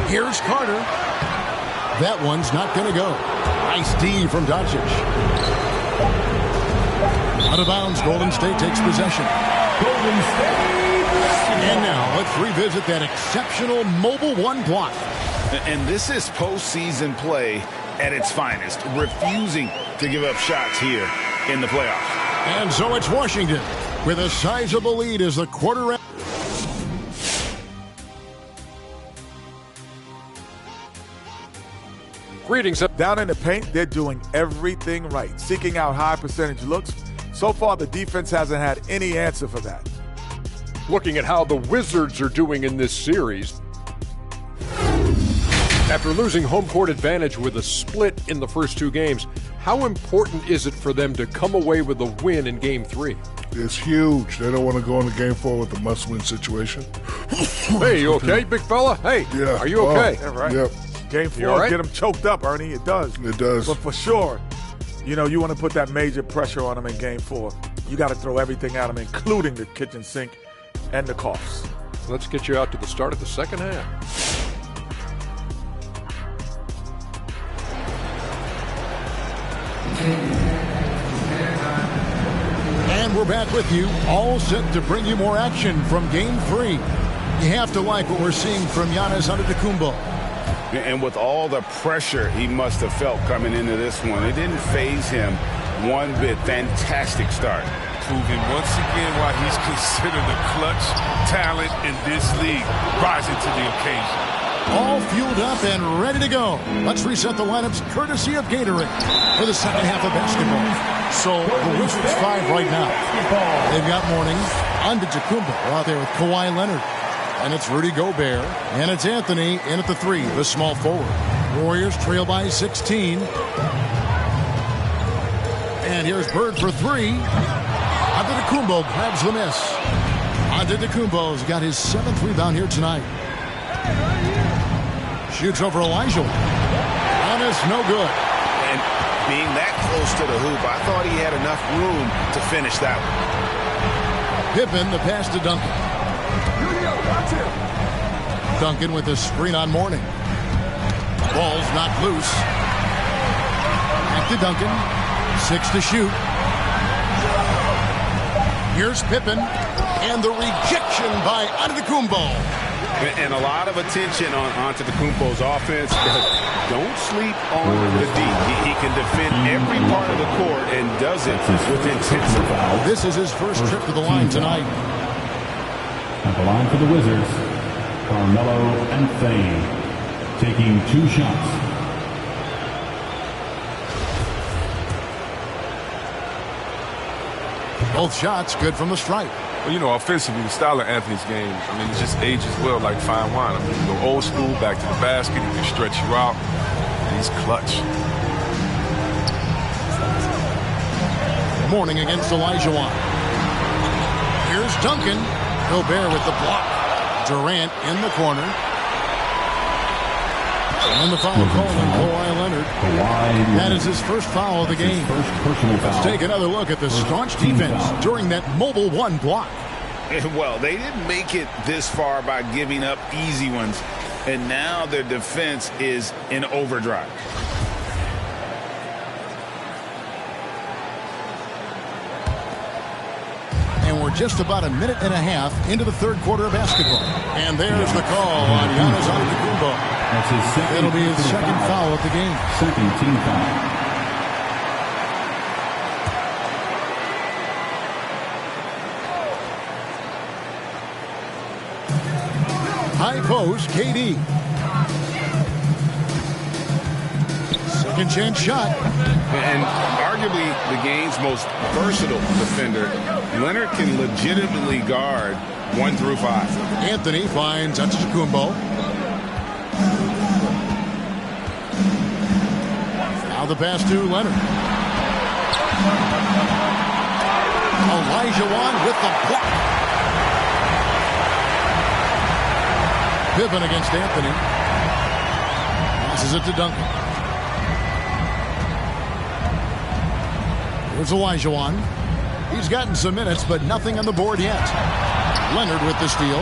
Here's Carter. That one's not going to go. Nice D from Doncic. Out of bounds, Golden State takes possession. Golden State. And now let's revisit that exceptional mobile one block. And this is postseason play at its finest, refusing to give up shots here in the playoffs. And so it's Washington with a sizable lead as the quarter. Greetings. Down in the paint, they're doing everything right, seeking out high percentage looks. So far, the defense hasn't had any answer for that. Looking at how the Wizards are doing in this series. After losing home court advantage with a split in the first 2 games, how important is it for them to come away with a win in Game 3? It's huge. They don't want to go into Game 4 with a must-win situation. Hey, you okay, big fella? Hey, yeah. Are you okay? Yeah, right. Yep. Game 4, right? get them choked up, Ernie. It does. It does. But for sure, you know, you want to put that major pressure on them in Game 4. You got to throw everything at them, including the kitchen sink and the coughs. Let's get you out to the start of the second half. And we're back with you, all set to bring you more action from Game 3. You have to like what we're seeing from Giannis Antetokounmpo. And with all the pressure he must have felt coming into this one, it didn't faze him one bit. Fantastic start. Proving once again why he's considered a clutch talent in this league, rising to the occasion. All fueled up and ready to go. Let's reset the lineups courtesy of Gatorade for the second half of basketball. So the Wizards 5 right now. They've got Mourning, Antetokounmpo out there with Kawhi Leonard. And it's Rudy Gobert. And it's Anthony in at the 3, the small forward. Warriors trail by 16. And here's Bird for 3. Antetokounmpo grabs the miss. Antetokounmpo's got his 7th rebound here tonight. Shoots over Elijah. And it's no good. And being that close to the hoop, I thought he had enough room to finish that one. Pippen, the pass to Duncan. Duncan with a screen on Mourning. Ball's not loose. Back to Duncan. 6 to shoot. Here's Pippen. And the rejection by Antetokounmpo. And a lot of attention on Antetokounmpo's offense. Don't sleep on the D. He can defend every part of the court and does it with intensity. This is his first trip to the line tonight. At the line for the Wizards, Carmelo Anthony taking 2 shots. Both shots good from the stripe. Well, you know, offensively, the style of Anthony's game, I mean, it just ages well like fine wine. I mean, you go old school, back to the basket, he can stretch you out, and he's clutch. Mourning against Olajuwon. Here's Duncan. Gobert with the block. Durant in the corner. And the foul call on Kawhi Leonard. That is his first foul of the game. Let's take another look at the staunch defense during that mobile one block. Well, they didn't make it this far by giving up easy ones, and now their defense is in overdrive. And we're just about a minute and a half into the third quarter of basketball. And there's the call on Giannis Antetokounmpo. That's his second. It'll be his second foul at the game. Second team foul. High post, KD. Second chance shot. And arguably the game's most versatile defender, Leonard can legitimately guard 1 through 5. Anthony finds Antetokounmpo. Now the pass to Leonard. Olajuwon with the block. Pippen against Anthony. Passes it to Duncan. Here's Olajuwon. He's gotten some minutes, but nothing on the board yet. Leonard with the steal.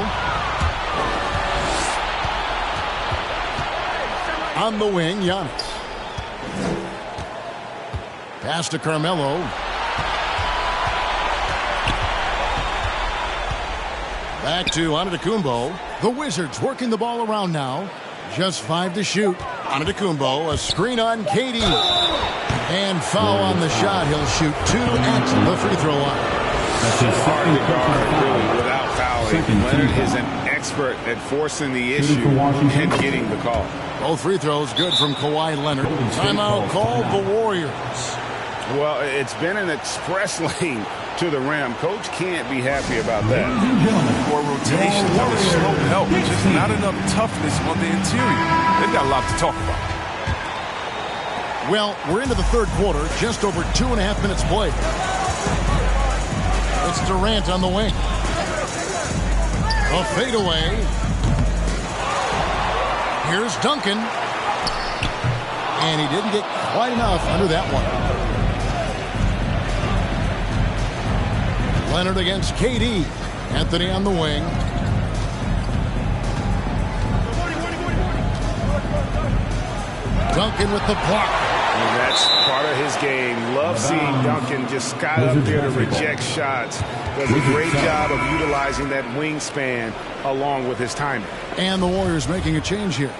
On the wing, Giannis. Pass to Carmelo. Back to Antetokounmpo. The Wizards working the ball around now. Just 5 to shoot. Antetokounmpo, a screen on KD. And foul on the shot. He'll shoot 2 at the free throw line. That's hard to guard, really, without fouling. Leonard is an expert at forcing the issue and getting the call. Both free throws good from Kawhi Leonard. Timeout called the Warriors. Well, it's been an express lane to the rim. Coach can't be happy about that. More rotation, another slow help, just not enough toughness on the interior. They've got a lot to talk about. Well, we're into the third quarter, just over 2.5 minutes played. It's Durant on the wing. A fadeaway. Here's Duncan. And he didn't get quite enough under that one. Leonard against KD. Anthony on the wing. Duncan with the block. And that's part of his game. Love seeing Duncan just sky up there to reject shots. Does a great job of utilizing that wingspan along with his timing. And the Warriors making a change here.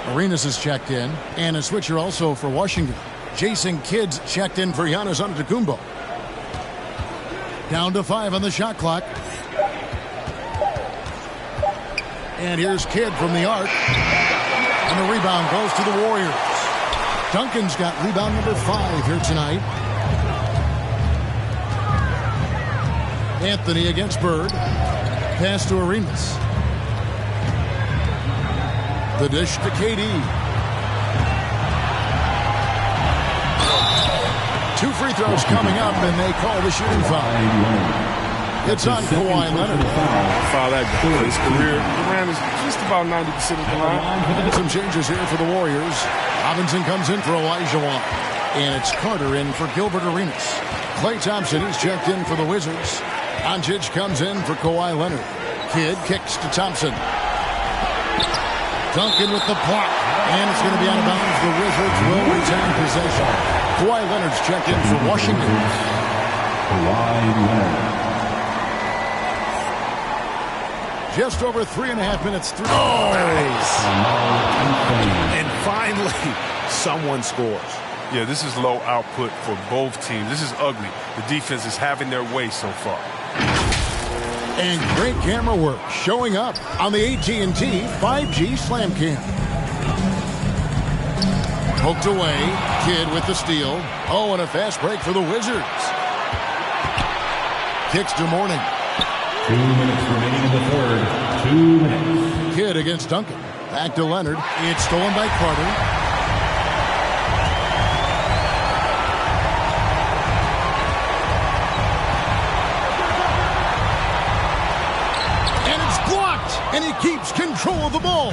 Arenas is checked in. And a switcher also for Washington. Jason Kidd's checked in for Giannis Antetokounmpo. Down to 5 on the shot clock. And here's Kidd from the arc. And the rebound goes to the Warriors. Duncan's got rebound number 5 here tonight. Anthony against Bird. Pass to Arenas. The dish to KD. 2 free throws coming up, and they call the shooting foul. It's on Kawhi Leonard. Foul that guy. His career, Durant is just about 90% of the line. Some changes here for the Warriors. Robinson comes in for Olajuwon. And it's Carter in for Gilbert Arenas. Klay Thompson is checked in for the Wizards. Doncic comes in for Kawhi Leonard. Kidd kicks to Thompson. Duncan with the block. And it's going to be out of bounds. The Wizards will retain possession. Kawhi Leonard's checked in for Washington. Kawhi Leonard. Just over 3.5 minutes through. Oh, nice. And finally, someone scores. Yeah, this is low output for both teams. This is ugly. The defense is having their way so far. And great camera work showing up on the AT&T 5G Slam Cam. Poked away. Kidd with the steal. Oh, and a fast break for the Wizards. Kicks to Mourning. 2 minutes remaining in the third. 2 minutes. Kidd against Duncan. Back to Leonard. It's stolen by Carter. And he keeps control of the ball.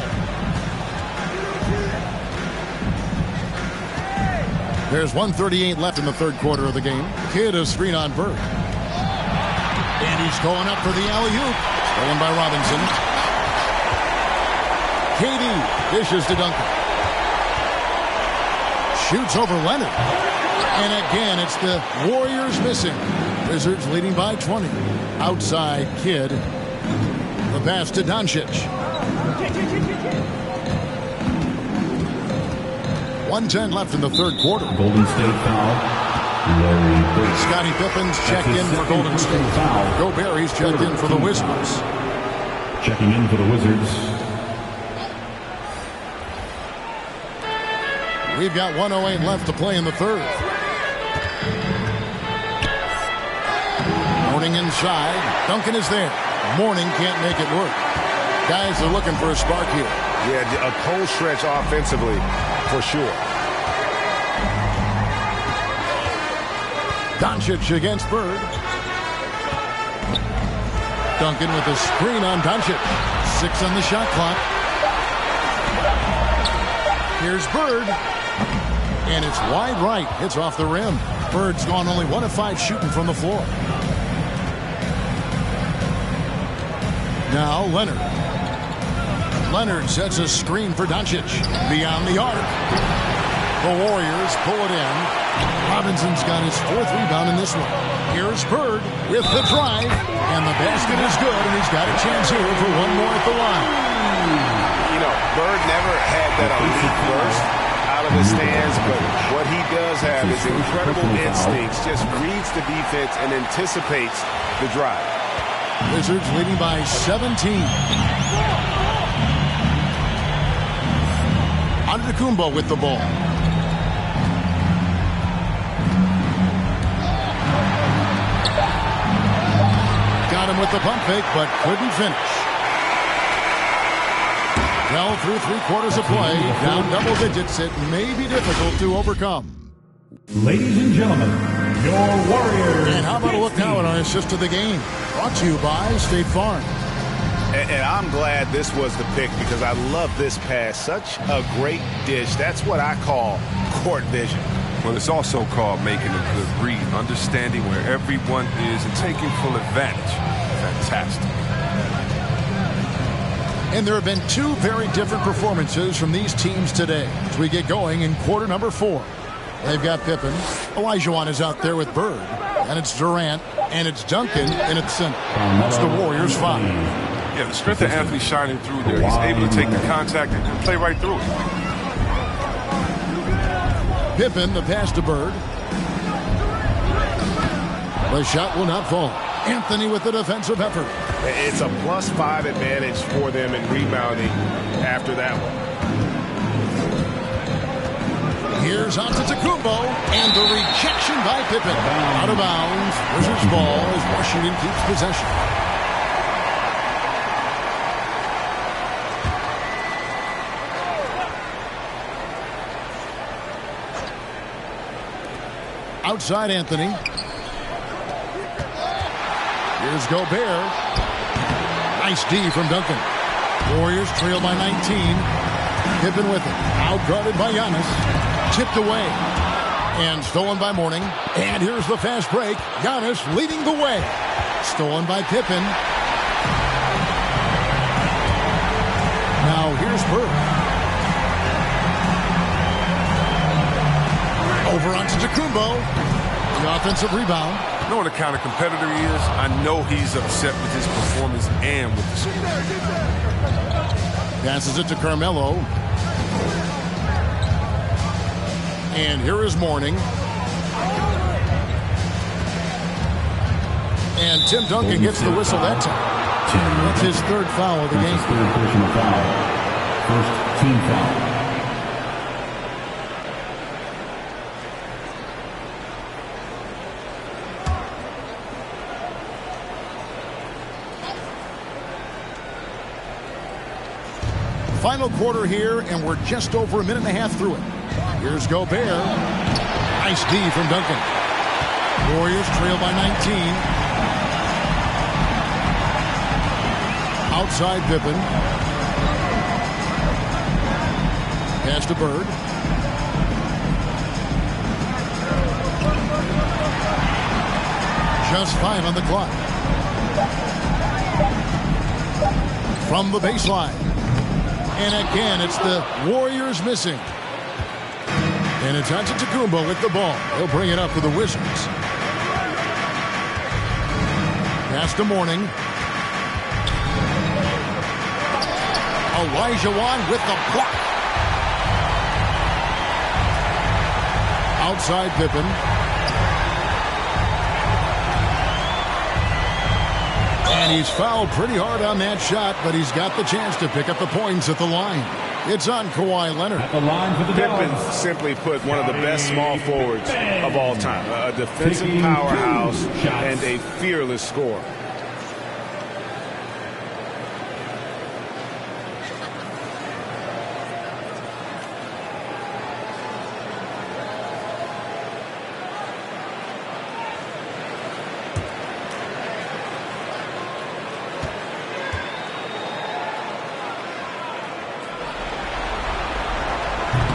There's 1:38 left in the third quarter of the game. Kidd a screen on Bird. And he's going up for the alley-oop. Stolen by Robinson. KD dishes to Duncan. Shoots over Leonard. And again, it's the Warriors missing. Wizards leading by 20. Outside, Kidd. The pass to Doncic. 1:10 left in the third quarter. Golden State foul. Larry Bird. Scottie Pippen's checked in for Golden State. Gobert, he's checked in for the Wizards. Checking in for the Wizards. We've got 1:08 left to play in the third. Mourning inside. Duncan is there. Mourning can't make it work. Guys are looking for a spark here. Yeah, a cold stretch offensively, for sure. Doncic against Bird. Duncan with a screen on Doncic. 6 on the shot clock. Here's Bird. And it's wide right. Hits off the rim. Bird's gone only 1 of 5 shooting from the floor. Now Leonard. Leonard sets a screen for Doncic. Beyond the arc. The Warriors pull it in. Robinson's got his 4th rebound in this one. Here's Bird with the drive. And the basket is good, and he's got a chance here for one more at the line. You know, Bird never had that elite burst out of the stands, but what he does have is incredible instincts, just reads the defense and anticipates the drive. Wizards leading by 17. Antetokounmpo with the ball. Got him with the pump fake, but couldn't finish. Well, through 3 quarters of play, down double digits, it may be difficult to overcome. Ladies and gentlemen, your Warriors. And how about a look now at our assist of the game? Brought to you by State Farm. And I'm glad this was the pick because I love this pass. Such a great dish. That's what I call court vision. Well, it's also called making a good read, understanding where everyone is and taking full advantage. Fantastic. And there have been 2 very different performances from these teams today as we get going in quarter number 4. They've got Pippen. Olajuwon is out there with Bird. And it's Durant. And it's Duncan in its center. That's the Warriors 5. Yeah, the strength of Anthony shining through there. He's able to take the contact and play right through it. Pippen, the pass to Bird. The shot will not fall. Anthony with the defensive effort. It's a +5 advantage for them in rebounding after that one. Here's Antetokounmpo, and the rejection by Pippen. Out of bounds. Wizards ball as Washington keeps possession. Outside Anthony. Here's Gobert. Nice D from Duncan. Warriors trail by 19. Pippen with it. Outguarded by Giannis. Tipped away. And stolen by Mourning. And here's the fast break. Giannis leading the way. Stolen by Pippen. Now here's Bird. Over onto Antetokounmpo. The offensive rebound. Knowing the kind of competitor he is, I know he's upset with his performance and with the score. Passes it to Carmelo. And here is Mourning. And Tim Duncan gets the whistle that time. That's his 3rd foul of the game. Third personal foul. First team foul. Final quarter here, and we're just over a minute and a half through it. Here's Gobert. Nice D from Duncan. Warriors trail by 19. Outside Pippen. Pass to Bird. Just 5 on the clock. From the baseline. And again, it's the Warriors missing. And it's Antetokounmpo with the ball. He'll bring it up for the Wizards. Pass to Mourning. Olajuwon with the block. outside Pippen. And he's fouled pretty hard on that shot, but he's got the chance to pick up the points at the line. It's on Kawhi Leonard. At the line for the Pippen simply put one of the best small forwards of all time. A defensive powerhouse and a fearless scorer.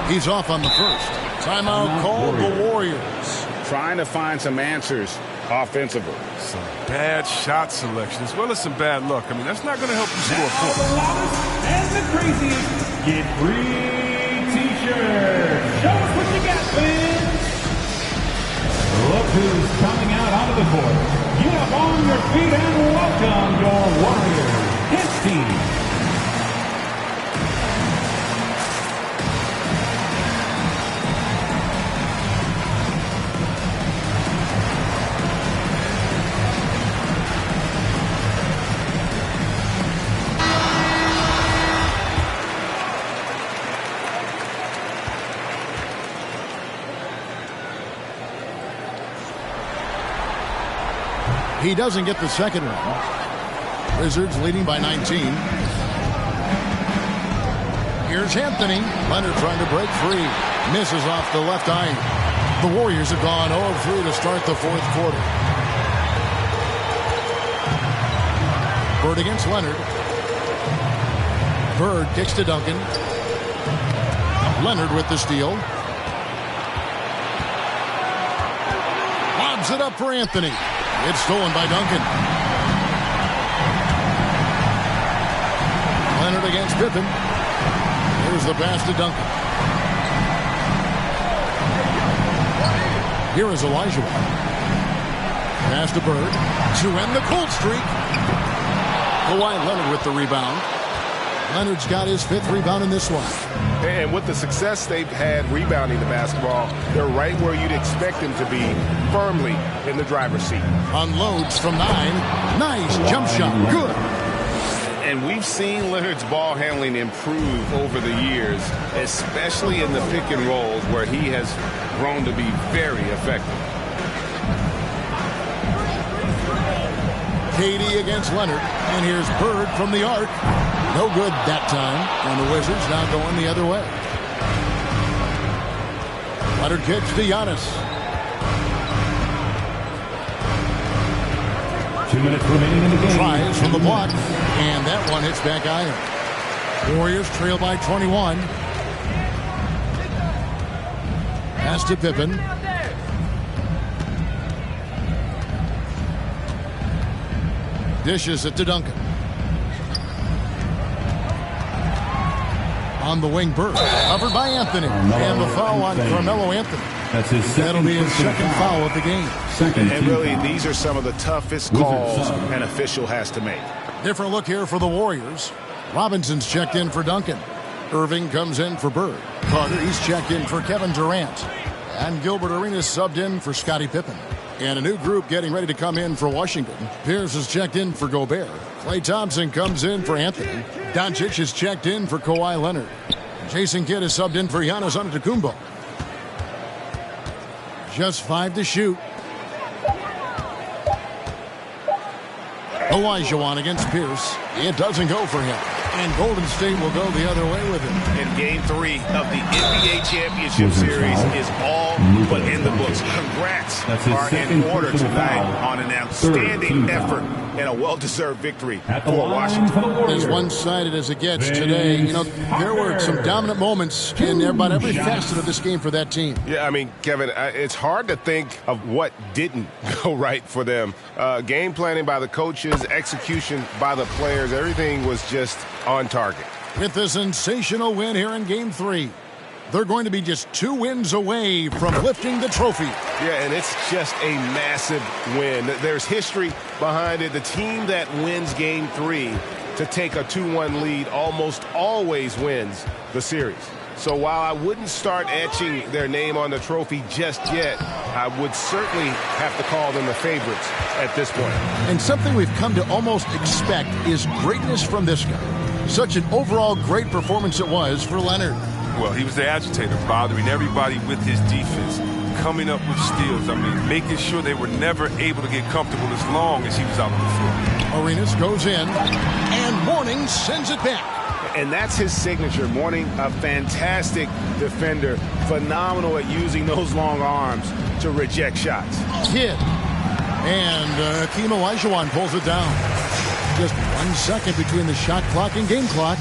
He's off on the first. Timeout called the Warriors. Trying to find some answers offensively. Some bad shot selection as well as some bad luck. I mean, that's not going to help you score points. The loudest and the craziest get free t-shirts. Show us what you got, fans. Look who's coming out onto the court. Get up on your feet and welcome your Warriors, his team. He doesn't get the second one. Wizards leading by 19. Here's Anthony. Leonard trying to break free. Misses off the left eye. The Warriors have gone 0-3 to start the fourth quarter. Bird against Leonard. Bird kicks to Duncan. Leonard with the steal. Lobs it up for Anthony. It's stolen by Duncan. Leonard against Pippen. Here's the pass to Duncan. Here is Elijah. Pass to Bird to end the cold streak. Kawhi Leonard with the rebound. Leonard's got his fifth rebound in this one. And with the success they've had rebounding the basketball, they're right where you'd expect them to be, firmly in the driver's seat. Unloads from 9. Nice jump shot. Good. And we've seen Leonard's ball handling improve over the years, especially in the pick and rolls where he has grown to be very effective. KD against Leonard. And here's Bird from the arc. No good that time. And the Wizards now going the other way. Leonard kicks to Giannis. 2 minutes remaining in the game. Tries from the block. And that one hits back iron. Warriors trail by 21. Pass to Pippen. Dishes it to Duncan. On the wing, Bird. Covered by Anthony. And the foul on Carmelo Anthony. That's his second. That'll be his second foul of the game. And really, these are some of the toughest calls an official has to make. Different look here for the Warriors. Robinson's checked in for Duncan. Irving comes in for Bird. Carter, he's checked in for Kevin Durant. And Gilbert Arenas subbed in for Scottie Pippen. And a new group getting ready to come in for Washington. Pierce is checked in for Gobert. Klay Thompson comes in for Anthony. Doncic is checked in for Kawhi Leonard. Jason Kidd is subbed in for Giannis Antetokounmpo. Just 5 to shoot. Olajuwon against Pierce. It doesn't go for him. And Golden State will go the other way with him. And Game 3 of the NBA Championship Series is all but in the books. Congrats are in order tonight on an outstanding effort and a well-deserved victory for Washington. As one-sided as it gets today, you know, there were some dominant moments in about every facet of this game for that team. Yeah, I mean, Kevin, it's hard to think of what didn't go right for them. Game planning by the coaches, execution by the players, everything was just on target. With a sensational win here in Game 3, they're going to be just 2 wins away from lifting the trophy. Yeah, and it's just a massive win. There's history behind it. The team that wins Game 3 to take a 2-1 lead almost always wins the series. So while I wouldn't start etching their name on the trophy just yet, I would certainly have to call them the favorites at this point. And something we've come to almost expect is greatness from this guy. Such an overall great performance it was for Leonard. Well, he was the agitator, bothering everybody with his defense, coming up with steals. I mean, making sure they were never able to get comfortable as long as he was out on the floor. Arenas goes in, and Mourning sends it back. And that's his signature. Mourning, a fantastic defender, phenomenal at using those long arms to reject shots. Kidd. And Hakeem Olajuwon pulls it down. Just 1 second between the shot clock and game clock.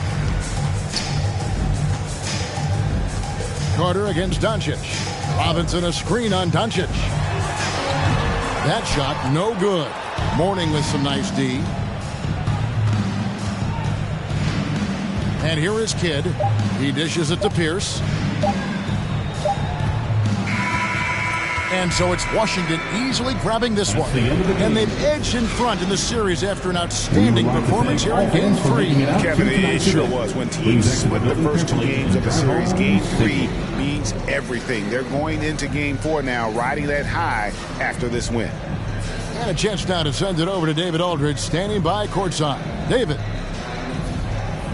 Carter against Doncic. Robinson a screen on Doncic. That shot no good. Mourning with some nice D. And here is Kidd. He dishes it to Pierce. And so it's Washington easily grabbing this one. And they've edged in front in the series after an outstanding performance here in Game 3. Kevin, it sure was. When teams split the first 2 games of the series, Game 3 means everything. They're going into Game 4 now, riding that high after this win. And a chance now to send it over to David Aldridge, standing by courtside. David.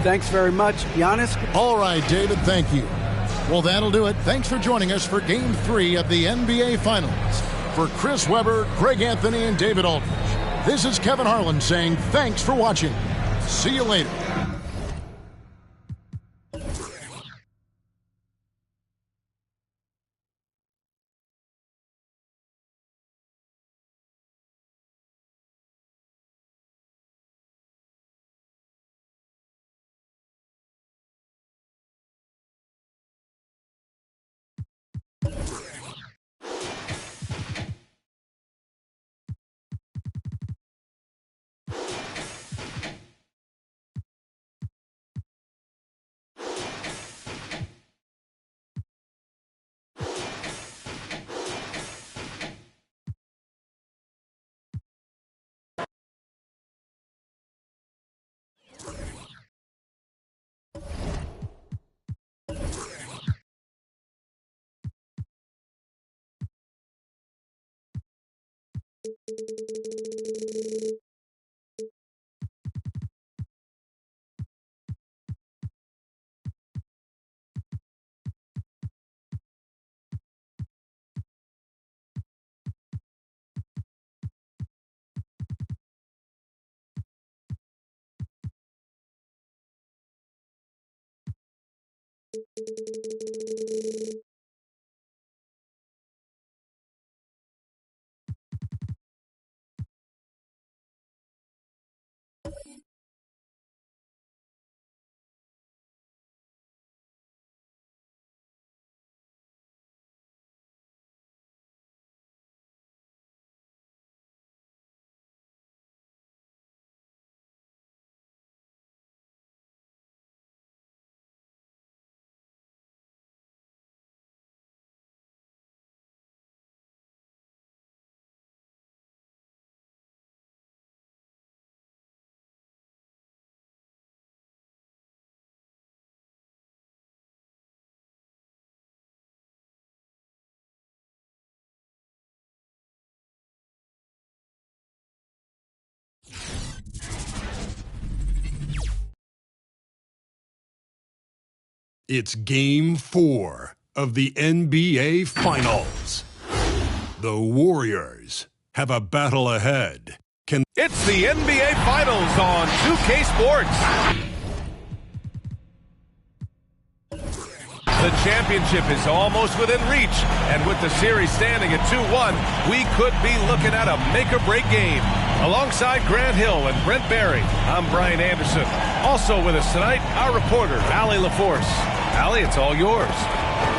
Thanks very much, Giannis. All right, David, thank you. Well, that'll do it. Thanks for joining us for Game 3 of the NBA Finals. For Chris Webber, Greg Anthony, and David Aldridge, this is Kevin Harlan saying thanks for watching. See you later. It's Game 4 of the NBA Finals. The Warriors have a battle ahead. It's the NBA Finals on 2K Sports. The championship is almost within reach, and with the series standing at 2-1, we could be looking at a make-or-break game. Alongside Grant Hill and Brent Barry, I'm Brian Anderson. Also with us tonight, our reporter, Allie LaForce. Allie, it's all yours.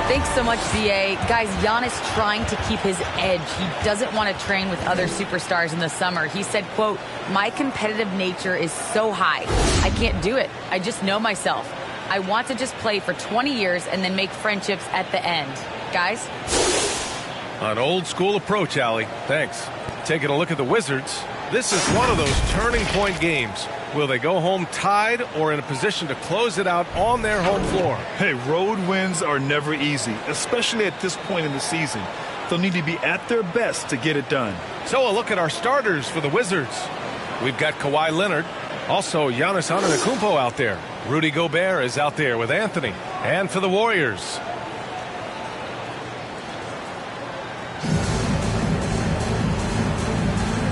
Thanks so much, B.A. Guys, Giannis trying to keep his edge. He doesn't want to train with other superstars in the summer. He said, quote, "My competitive nature is so high. I can't do it. I just know myself. I want to just play for 20 years and then make friendships at the end." Guys? An old school approach, Allie. Thanks. Taking a look at the Wizards. This is one of those turning point games. Will they go home tied or in a position to close it out on their home floor? Hey, road wins are never easy, especially at this point in the season. They'll need to be at their best to get it done. So a look at our starters for the Wizards. We've got Kawhi Leonard. Also, Giannis Antetokounmpo out there. Rudy Gobert is out there with Anthony. And for the Warriors,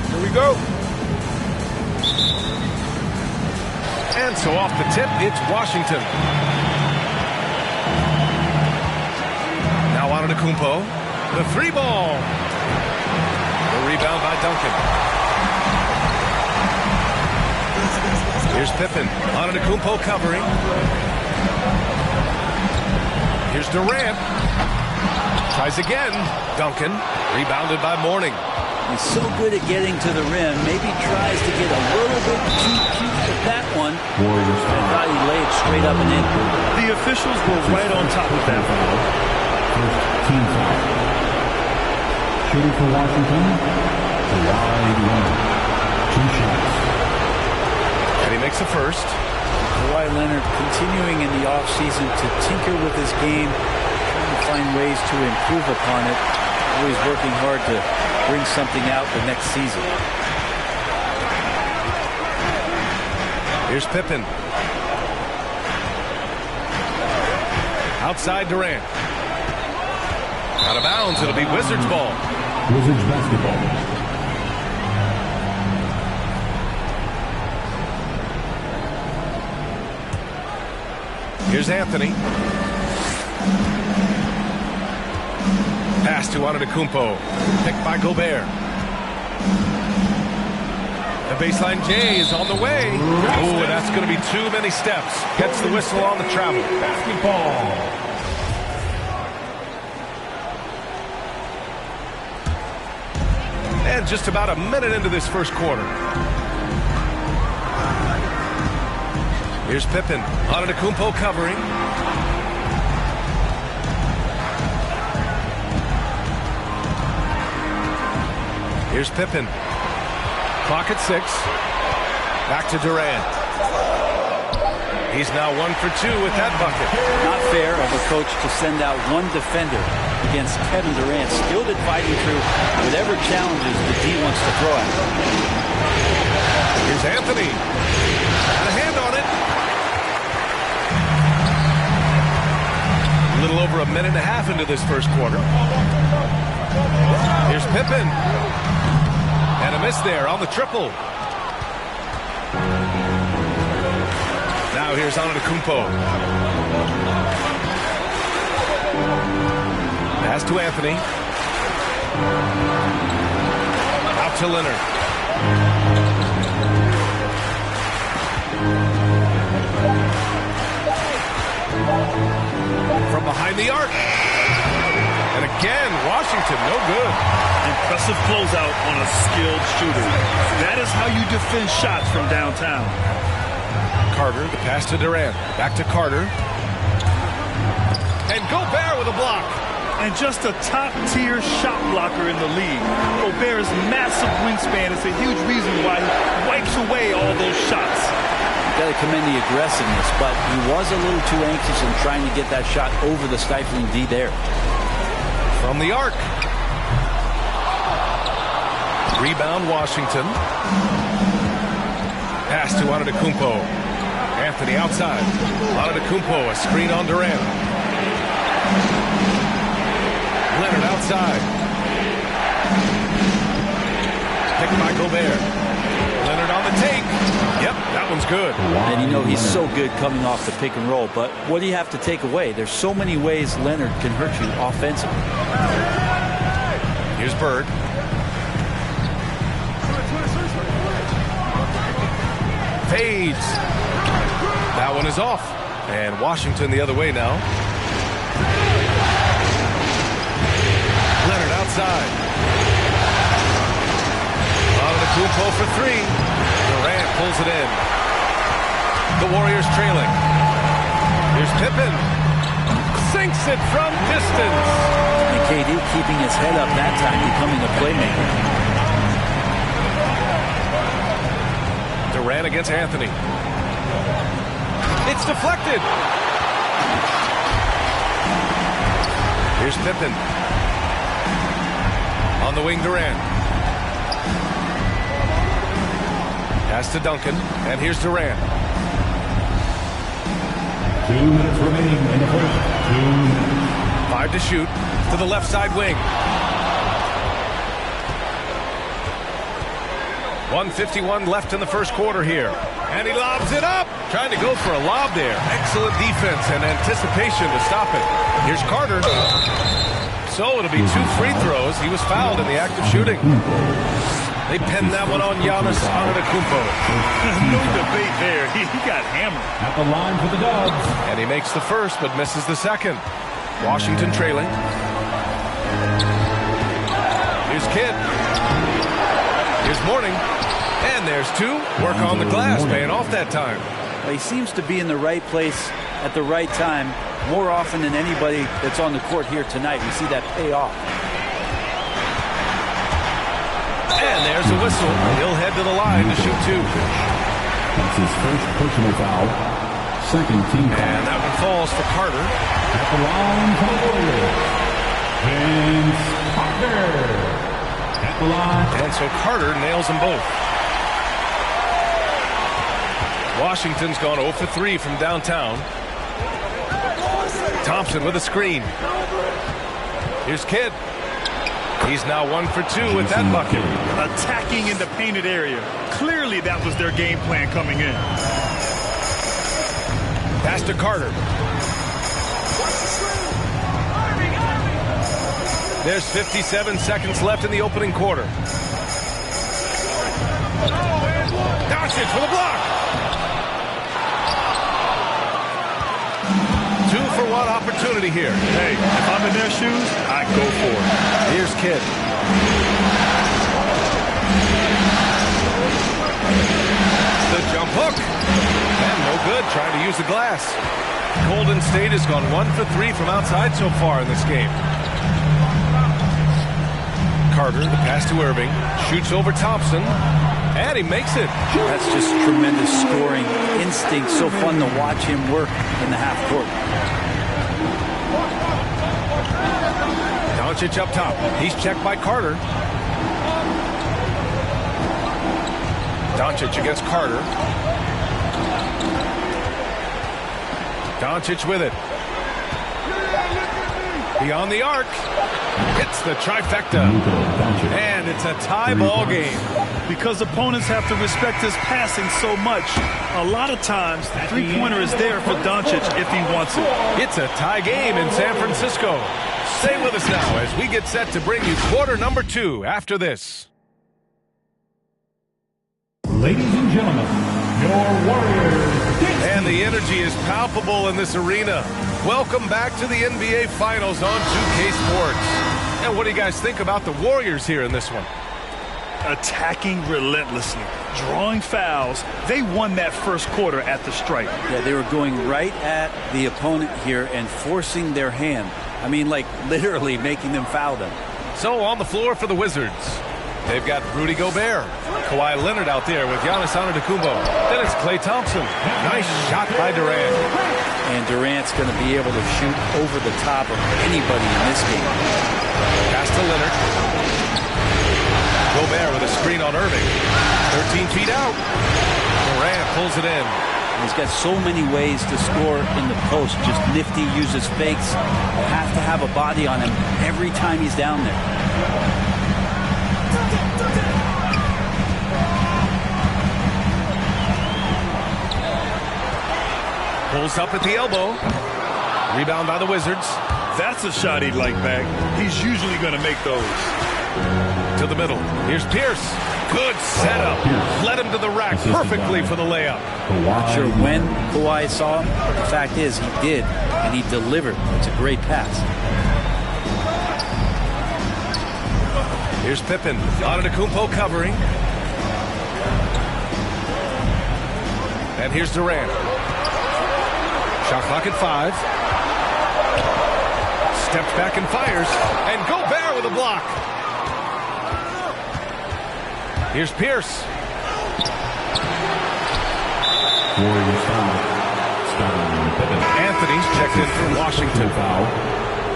here we go. And so off the tip, it's Washington. Now Antetokounmpo. The three ball. The rebound by Duncan. Here's Pippen. Antetokounmpo covering. Here's Durant. Tries again. Duncan. Rebounded by Mourning. He's so good at getting to the rim. Maybe tries to get a little bit too cute with that one. Warriors. I thought he laid it straight up and in. The officials were right on top of that. First team foul. Shooting for Washington, Kawhi Leonard. 2 shots. And he makes the first. Kawhi Leonard continuing in the offseason to tinker with his game, trying to find ways to improve upon it. Always working hard to bring something out the next season. Here's Pippen. Outside Durant. Out of bounds. It'll be Wizards ball. Wizards basketball. Here's Anthony. Pass to Antetokounmpo. Picked by Gobert. The baseline J is on the way. Oh, that's going to be too many steps. Gets the whistle on the travel. Basketball. And just about a minute into this first quarter. Here's Pippen. Antetokounmpo covering. Here's Pippen. Clock at 6. Back to Durant. He's now 1 for 2 with that bucket. Not fair of a coach to send out one defender against Kevin Durant, skilled at fighting through whatever challenges the D wants to throw at him. Here's Anthony. Got a hand on it. A little over a minute and a half into this first quarter. Here's Pippen. And a miss there on the triple. Now here's Antetokounmpo. Pass to Anthony. Out to Leonard. From behind the arc. And again, Washington, no good. Impressive closeout on a skilled shooter. That is how you defend shots from downtown. Carter, the pass to Durant. Back to Carter. And Gobert with a block. And just a top-tier shot blocker in the league. Gobert's massive wingspan is a huge reason why he wipes away all those shots. Got to commend the aggressiveness, but he was a little too anxious in trying to get that shot over the stifling D there. From the arc. Rebound Washington. Pass to Antetokounmpo. Anthony outside. Antetokounmpo, a screen on Durant. Leonard outside. Picked by Gobert. Leonard on the take. Yep, that one's good. And you know he's so good coming off the pick and roll, but what do you have to take away? There's so many ways Leonard can hurt you offensively. Here's Bird. Fades. That one is off. And Washington the other way now. Leonard outside. Antetokounmpo for 3. Durant pulls it in. The Warriors trailing. Here's Pippen. Sinks it from distance. And KD keeping his head up that time, becoming a playmaker. Durant against Anthony. It's deflected. Here's Pippen. On the wing, Durant. Pass to Duncan, and here's Durant. 2 minutes remaining in the first. 2 minutes. 5 to shoot to the left side wing. 1:51 left in the first quarter here. And he lobs it up. Trying to go for a lob there. Excellent defense and anticipation to stop it. Here's Carter. So it'll be 2 free throws. He was fouled in the act of shooting. They pinned that one on Giannis Antetokounmpo. No debate there. He got hammered. At the line for the Dubs. And he makes the first but misses the second. Washington trailing. Here's Kidd. Here's Mourning. And there's 2. Work on the glass, paying off that time. Well, he seems to be in the right place at the right time more often than anybody that's on the court here tonight. We see that pay off. And there's a whistle. He'll head to the line to shoot 2. That's his first personal foul. Second team foul. And that one falls for Carter. At the line for the Warriors. Vince Carter. At the line. And so Carter nails them both. Washington's gone 0 for 3 from downtown. Thompson with a screen. Here's Kidd. He's now 1 for 2 with that bucket. Attacking in the painted area. Clearly that was their game plan coming in. Pass to Carter. There's 57 seconds left in the opening quarter. Doncic for the block. 2-for-1 opportunity here. Hey, if I'm in their shoes, I go for it. Here's Kidd. The jump hook. And no good, trying to use the glass. Golden State has gone 1 for 3 from outside so far in this game. Carter, the pass to Irving. Shoots over Thompson. And he makes it. That's just tremendous scoring instinct. So fun to watch him work in the half court. Doncic up top. He's checked by Carter. Doncic against Carter. Doncic with it. Beyond the arc. Hits the trifecta. And it's a tie ball game. Because opponents have to respect his passing so much, a lot of times the three-pointer is there for Doncic if he wants it. It's a tie game in San Francisco. Stay with us now as we get set to bring you quarter number 2 after this. Ladies and gentlemen, your Warriors. And the energy is palpable in this arena. Welcome back to the NBA Finals on 2K Sports. And what do you guys think about the Warriors here in this one? Attacking relentlessly, drawing fouls. They won that first quarter at the stripe. Yeah, they were going right at the opponent here and forcing their hand. I mean, like literally making them foul them. So on the floor for the Wizards, they've got Rudy Gobert, Kawhi Leonard out there with Giannis Antetokounmpo. Then it's Klay Thompson. Nice shot by Durant. And Durant's going to be able to shoot over the top of anybody in this game. Pass to Leonard. Gobert with a screen on Irving. 13 feet out. Durant pulls it in. He's got so many ways to score in the post. Just nifty, uses fakes. You have to have a body on him every time he's down there. Pulls up at the elbow. Rebound by the Wizards. That's a shot he'd like back. He's usually going to make those. To the middle. Here's Pierce. Good setup. Led him to the rack perfectly for the layup. Not sure when Kawhi saw him, but the fact is he did, and he delivered. It's a great pass. Here's Pippen. Antetokounmpo covering. And here's Durant. Shot clock at 5. Steps back and fires. And Gobert with a block. Here's Pierce. Warriors foul. Starting Pippen. Anthony's checked in for Washington. Foul.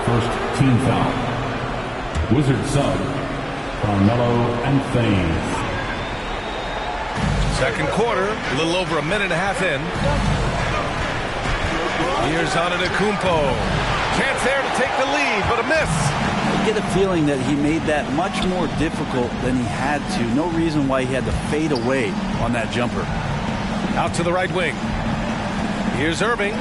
First team foul. Wizards sub. Carmelo Anthony. Second quarter, a little over a minute and a half in. Here's Antetokounmpo. Chance there to take the lead, but a miss. I get a feeling that he made that much more difficult than he had to. No reason why he had to fade away on that jumper. Out to the right wing. Here's Irving.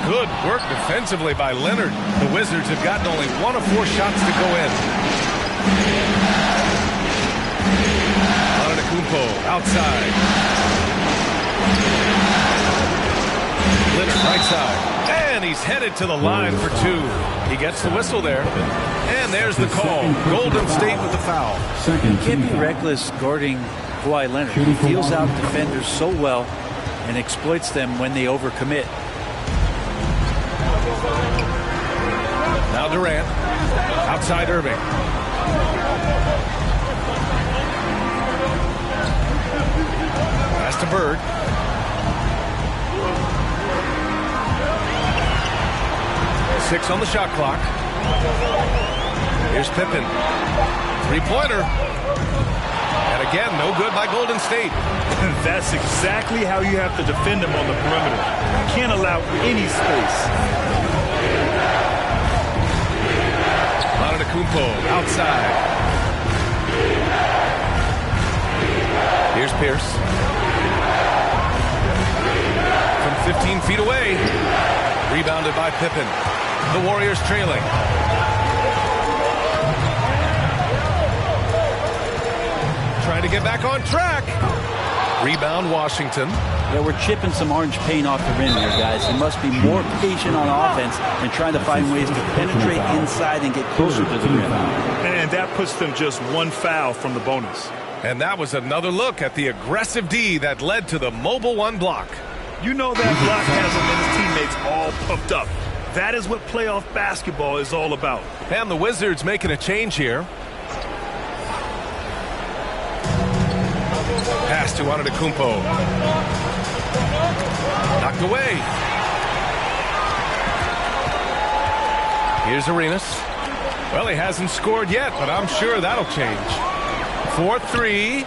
Good work defensively by Leonard. The Wizards have gotten only 1 of 4 shots to go in. Antetokounmpo outside. Leonard right side. And he's headed to the line for 2. He gets the whistle there. And there's the call. Golden State with the foul. You can't be reckless guarding Kawhi Leonard. He feels out defenders so well and exploits them when they overcommit. Now Durant. Outside Irving. Pass to Bird. Six on the shot clock. Here's Pippen. Three-pointer. And again, no good by Golden State. That's exactly how you have to defend them on the perimeter. You can't allow any space. Antetokounmpo outside. Here's Pierce. From 15 feet away. Rebounded by Pippen. The Warriors trailing. Trying to get back on track. Rebound Washington. Yeah, we're chipping some orange paint off the rim here, guys. He must be more patient on offense and trying to find ways to penetrate inside and get closer to the rim. And that puts them just 1 foul from the bonus. And that was another look at the aggressive D that led to the mobile 1 block. You know that block has him and his teammates all pumped up. That is what playoff basketball is all about. And the Wizards making a change here. Pass to Antetokounmpo. Knocked away. Here's Arenas. Well, he hasn't scored yet, but I'm sure that'll change. 4-3.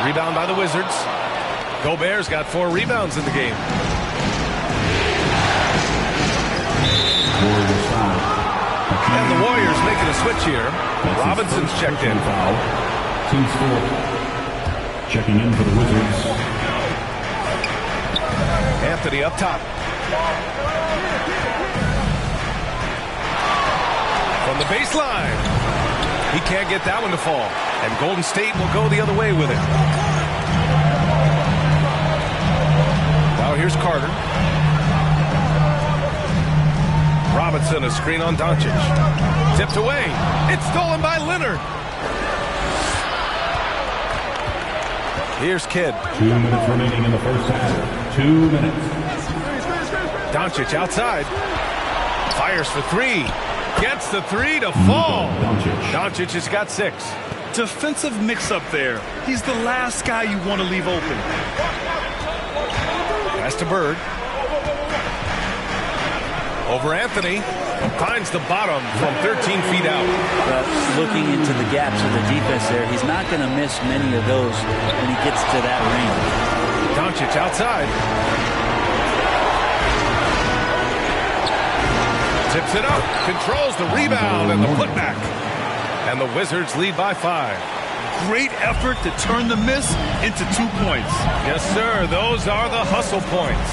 Rebound by the Wizards. Gobert's got 4 rebounds in the game. And the Warriors making a switch here. Robinson's checked in. Team score. Checking in for the Wizards. Anthony up top. From the baseline. He can't get that one to fall. And Golden State will go the other way with it. Now here's Carter. Robinson, a screen on Doncic. Tipped away. It's stolen by Leonard. Here's Kidd. 2 minutes remaining in the first half. 2 minutes. Doncic outside. Fires for 3. Gets the 3 to fall. Doncic has got 6. Defensive mix-up there. He's the last guy you want to leave open. Pass to Bird. Over Anthony. Finds the bottom from 13 feet out. Looking into the gaps of the defense there, he's not going to miss many of those when he gets to that range. Doncic outside. Tips it up. Controls the rebound and the putback. And the Wizards lead by 5. Great effort to turn the miss into 2 points. Yes, sir. Those are the hustle points.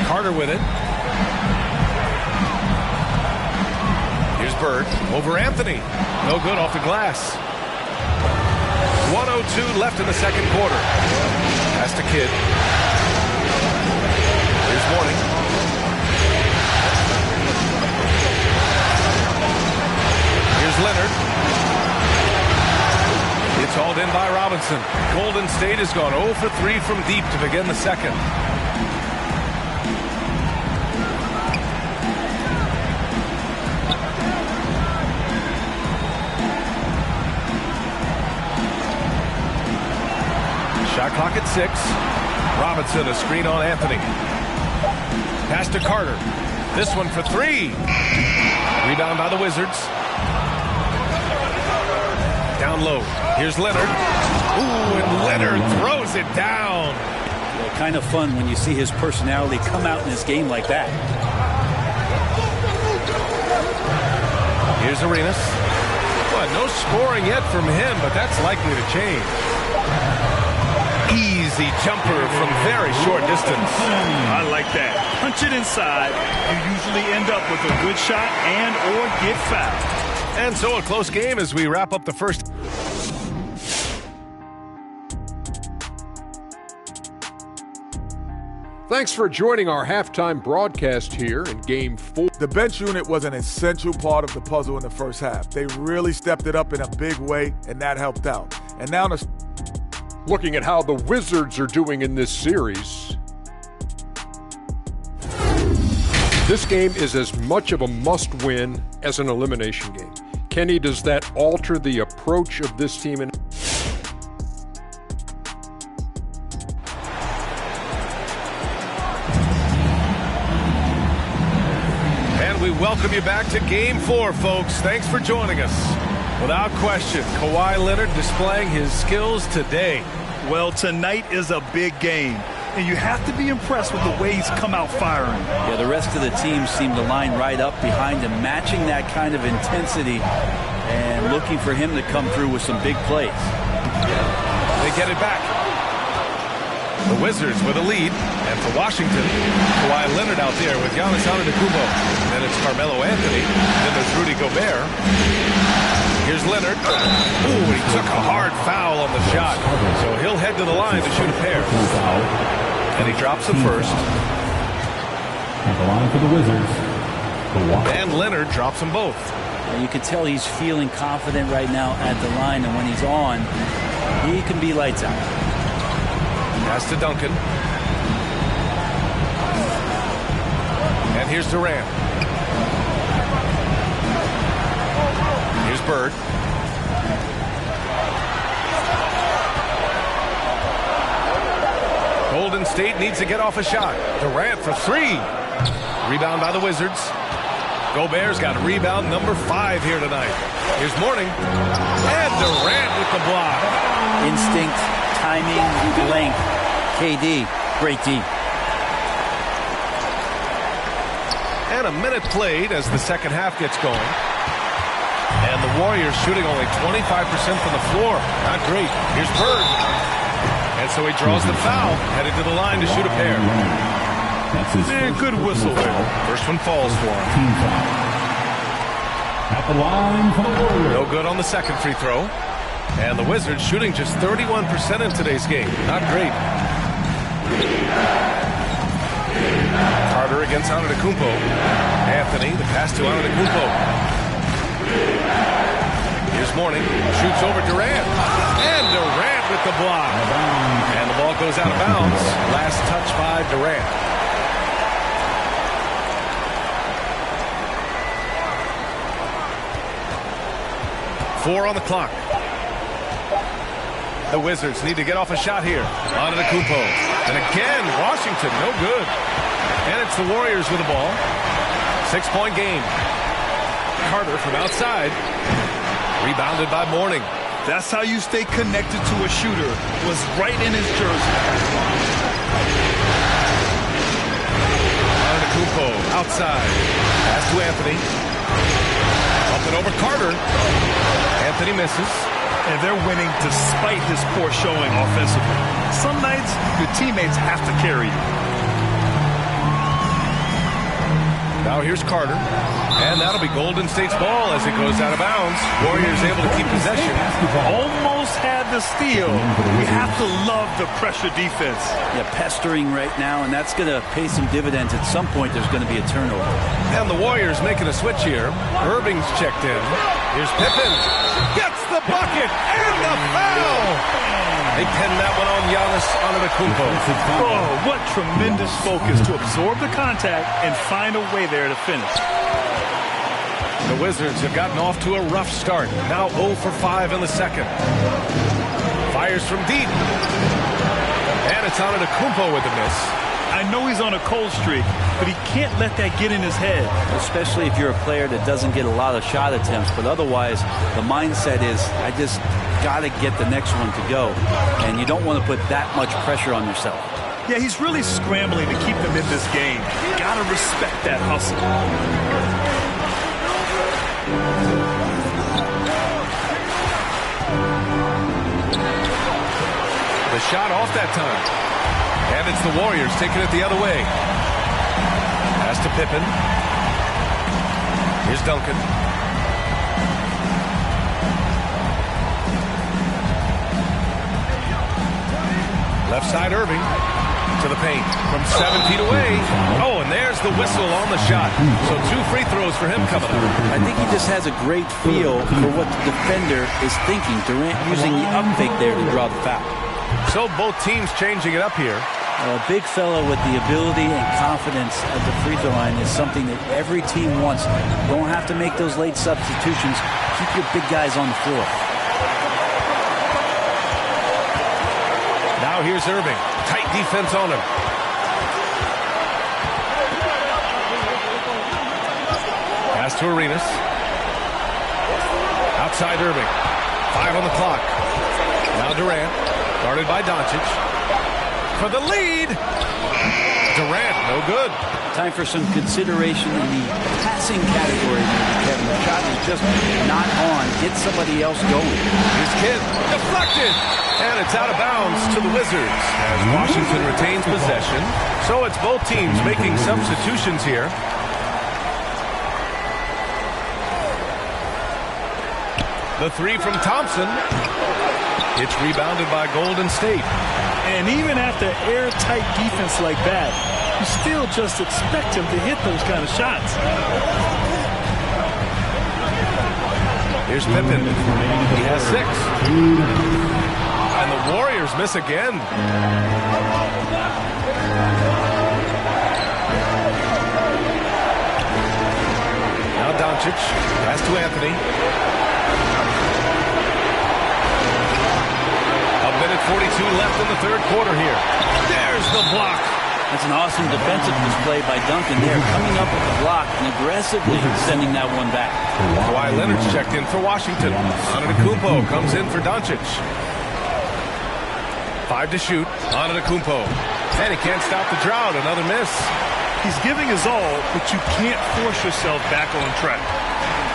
Carter with it. Here's Bird over Anthony. No good off the glass. 1:02 left in the second quarter. Pass to Kidd. Here's Mourning. Here's Leonard. It's hauled in by Robinson. Golden State has gone 0 for 3 from deep to begin the second. at 6. Robinson, a screen on Anthony. Pass to Carter. This one for 3. Rebound by the Wizards. Down low. Here's Leonard. Ooh, and Leonard throws it down. Yeah, kind of fun when you see his personality come out in this game like that. Here's Arenas. Well, no scoring yet from him, but that's likely to change. Easy jumper from very short distance. I like that. Punch it inside. You usually end up with a good shot and or get fouled. And so a close game as we wrap up the first. Thanks for joining our halftime broadcast here in Game 4. The bench unit was an essential part of the puzzle in the first half. They really stepped it up in a big way, and that helped out. And now looking at how the Wizards are doing in this series. This game is as much of a must-win as an elimination game. Kenny, does that alter the approach of this team? And we welcome you back to Game 4, folks. Thanks for joining us. Without question, Kawhi Leonard displaying his skills today. Well, tonight is a big game, and you have to be impressed with the way he's come out firing. Yeah, the rest of the team seem to line right up behind him, matching that kind of intensity and looking for him to come through with some big plays. They get it back. The Wizards with a lead, and for Washington, Kawhi Leonard out there with Giannis Antetokounmpo. Then it's Carmelo Anthony. Then there's Rudy Gobert. Here's Leonard. Ooh, he took a hard foul on the shot. So he'll head to the line to shoot a pair. And he drops the first. At the line for the Wizards. And Leonard drops them both. And you can tell he's feeling confident right now at the line, and when he's on, he can be lights out. Pass to Duncan. And here's Durant. Here's Bird. Golden State needs to get off a shot. Durant for 3. Rebound by the Wizards. Gobert's got rebound number 5 here tonight. Here's Mourning. And Durant with the block. Instinct, timing, length. KD, great D. And a minute played as the second half gets going. And the Warriors shooting only 25% from the floor. Not great. Here's Bird. And so he draws the foul, headed to the line to shoot a pair. Good whistle there. First one falls for him. At the line for the Warriors. No good on the second free throw. And the Wizards shooting just 31% in today's game. Not great. Carter against Antetokounmpo. Anthony, the pass to Antetokounmpo. Here's Mourning. Shoots over Durant. And Durant with the block. And the ball goes out of bounds. Last touch by Durant. Four on the clock. The Wizards need to get off a shot here. Antetokounmpo. And again, Washington, no good. And it's the Warriors with the ball. 6-point game. Carter from outside. Rebounded by Mourning. That's how you stay connected to a shooter. Was right in his jersey. Antetokounmpo outside. Pass to Anthony. Up and over Carter. Anthony misses. And they're winning despite his poor showing offensively. Some nights, your teammates have to carry you. Now here's Carter. And that'll be Golden State's ball as it goes out of bounds. Warriors able to keep possession. Almost had the steal. You have to love the pressure defense. Yeah, pestering right now, and that's going to pay some dividends. At some point, there's going to be a turnover. And the Warriors making a switch here. Irving's checked in. Here's Pippen. Gets the bucket and the foul. They pinned that one on Giannis Antetokounmpo. Oh, what tremendous focus to absorb the contact and find a way there to finish. The Wizards have gotten off to a rough start. Now 0 for 5 in the second. Fires from deep. Giannis Antetokounmpo with the miss. I know he's on a cold streak, but he can't let that get in his head. Especially if you're a player that doesn't get a lot of shot attempts, but otherwise the mindset is, I just got to get the next one to go. And you don't want to put that much pressure on yourself. Yeah, he's really scrambling to keep them in this game. Got to respect that hustle. The shot off that time. And it's the Warriors taking it the other way. Pass to Pippen. Here's Duncan. Left side Irving to the paint from 7 feet away. Oh, and there's the whistle on the shot. So 2 free throws for him coming up. I think he just has a great feel for what the defender is thinking. Durant using the up fake there to draw the foul. So both teams changing it up here. A big fellow with the ability and confidence at the free throw line is something that every team wants. You don't have to make those late substitutions. Keep your big guys on the floor. Now here's Irving. Tight defense on him. Pass to Arenas. Outside Irving. 5 on the clock. Now Durant. Guarded by Doncic. For the lead. Durant, no good. Time for some consideration in the passing category, maybe, Kevin. The shot is just not on. Get somebody else going. Here's Kidd. Deflected. And it's out of bounds to the Wizards as Washington retains possession. So it's both teams making substitutions here. The 3 from Thompson. It's rebounded by Golden State. And even after airtight defense like that, you still just expect him to hit those kind of shots. Here's Pippen. He has 6. And the Warriors miss again. Now Doncic. Pass to Anthony. A minute 42 left in the third quarter here. There's the block. That's an awesome defensive display by Duncan there, coming up with the block and aggressively sending that one back. Kawhi Leonard's checked in for Washington. Antetokounmpo comes in for Doncic. 5 to shoot. Antetokounmpo. And he can't stop the drought. Another miss. He's giving his all, but you can't force yourself back on track.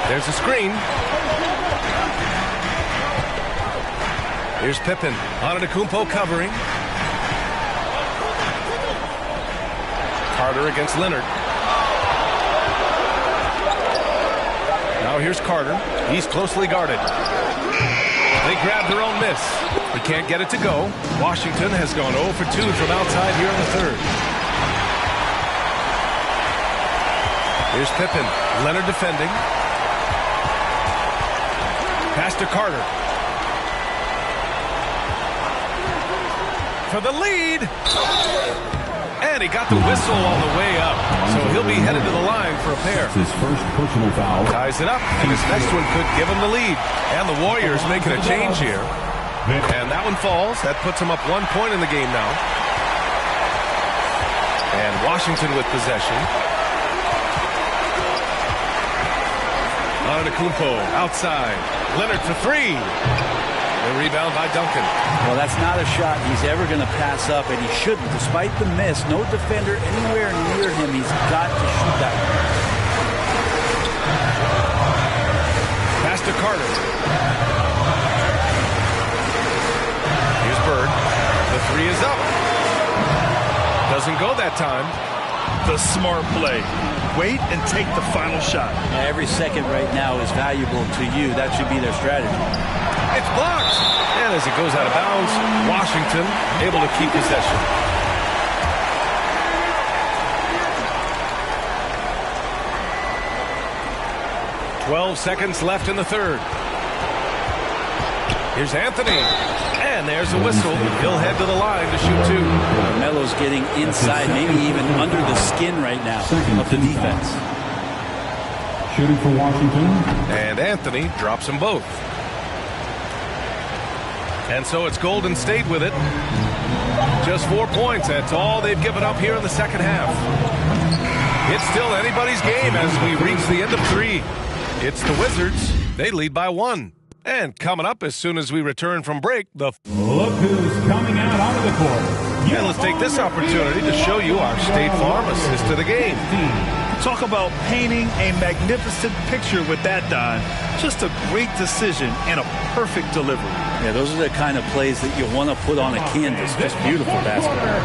There's a screen. Here's Pippen. Antetokounmpo covering. Carter against Leonard. Now here's Carter. He's closely guarded. They grab their own miss. He can't get it to go. Washington has gone 0 for 2 from outside here in the third. Here's Pippen. Leonard defending. Pass to Carter. For the lead. And he got the whistle on the way up. So he'll be headed to the line for a pair. His first personal foul. Ties it up, and his next one could give him the lead. And the Warriors making a change here. And that one falls. That puts him up 1 point in the game now. And Washington with possession. Antetokounmpo outside. Leonard for 3. The rebound by Duncan. Well, that's not a shot he's ever going to pass up, and he shouldn't. Despite the miss, no defender anywhere near him. He's got to shoot that one. Pass to Carter. Here's Bird. The 3 is up. Doesn't go that time. The smart play. Wait and take the final shot. Every second right now is valuable to you. That should be their strategy. It's blocked. And as it goes out of bounds, Washington able to keep possession. "12 seconds left in the third. Here's Anthony. And there's a whistle. He'll head to the line to shoot 2. Melo's getting inside, maybe even under the skin right now of the defense. Shooting for Washington. And Anthony drops them both. And so it's Golden State with it. Just 4 points. That's all they've given up here in the second half. It's still anybody's game as we reach the end of 3. It's the Wizards. They lead by 1. And coming up as soon as we return from break, Look who's coming out onto the court. And let's take this opportunity to show you our State Farm assist to the game. Talk about painting a magnificent picture with that, Don. Just a great decision and a perfect delivery. Yeah, those are the kind of plays that you want to put on a canvas. Just beautiful basketball.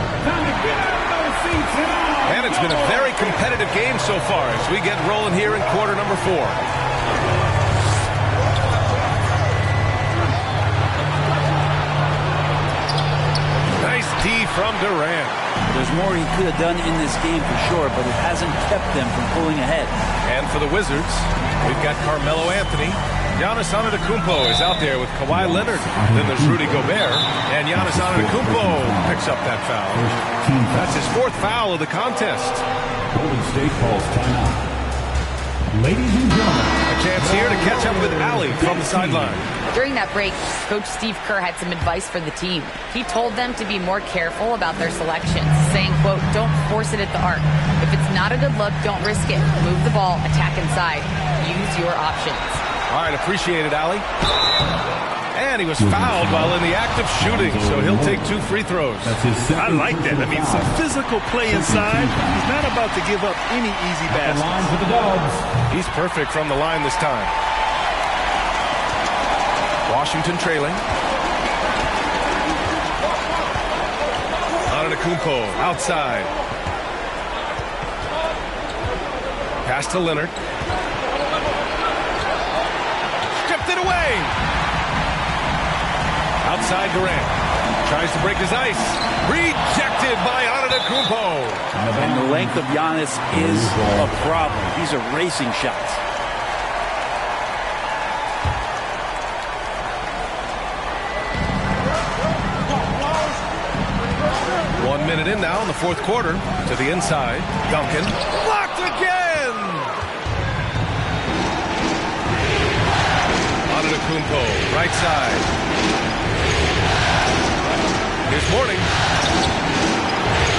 And it's been a very competitive game so far as we get rolling here in quarter number 4. Nice D from Durant. There's more he could have done in this game for sure, but it hasn't kept them from pulling ahead. And for the Wizards, we've got Carmelo Anthony. Giannis Antetokounmpo is out there with Kawhi Leonard. Then there's Rudy Gobert. And Giannis Antetokounmpo picks up that foul. That's his 4th foul of the contest. Golden State calls timeout. Ladies and gentlemen, a chance here to catch up with Allie from the sideline. During that break, Coach Steve Kerr had some advice for the team. He told them to be more careful about their selections, saying, quote, don't force it at the arc. If it's not a good look, don't risk it. Move the ball, attack inside. Use your options. All right, appreciate it, Allie. And he was fouled while in the act of shooting, so he'll take 2 free throws. I like that. I mean, some physical play inside. He's not about to give up any easy baskets. line for the Dogs. He's perfect from the line this time. Washington trailing. Antetokounmpo outside. Pass to Leonard. Stripped it away. Outside Durant. Tries to break his ice. Rejected by Antetokounmpo. And the length of Giannis is a problem. These are racing shots. Minute in now in the 4th quarter. To the inside. Duncan. Blocked again! Antetokounmpo. Right side. Here's Mourning.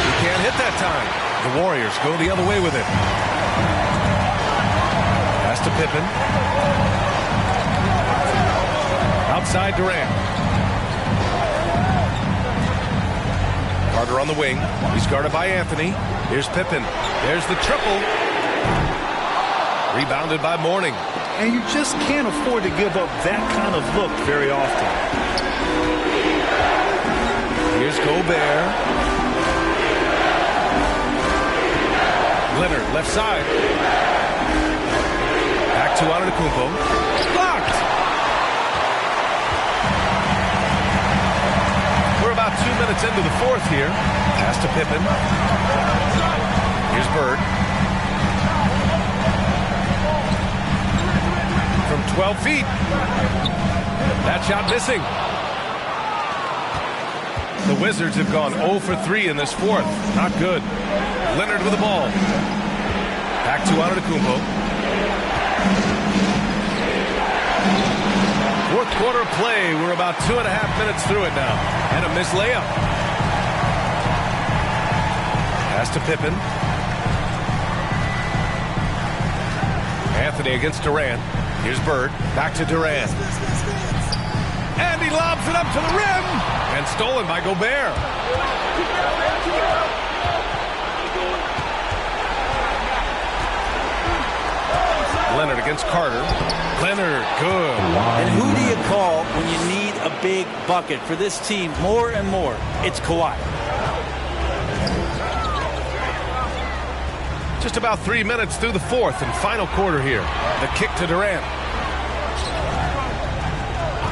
He can't hit that time. The Warriors go the other way with it. Pass to Pippen. Outside Durant. Carter on the wing. He's guarded by Anthony. Here's Pippen. There's the triple. Rebounded by Mourning. And you just can't afford to give up that kind of look very often. Here's Gobert. Leonard, left side. Back to Antetokounmpo. Blocked! We're about 2 minutes into the 4th here. Pass to Pippen. Here's Bird. From 12 feet. That shot missing. The Wizards have gone 0 for 3 in this 4th. Not good. Leonard with the ball. Back to Antetokounmpo. 4th quarter play. We're about 2.5 minutes through it now. And a missed layup. Pass to Pippen. Anthony against Durant. Here's Bird. Back to Durant. And he lobs it up to the rim. And stolen by Gobert. Leonard against Carter. Leonard, good. And who do you call when you need a big bucket? For this team, more and more, it's Kawhi. Just about 3 minutes through the 4th and final quarter here. The kick to Durant.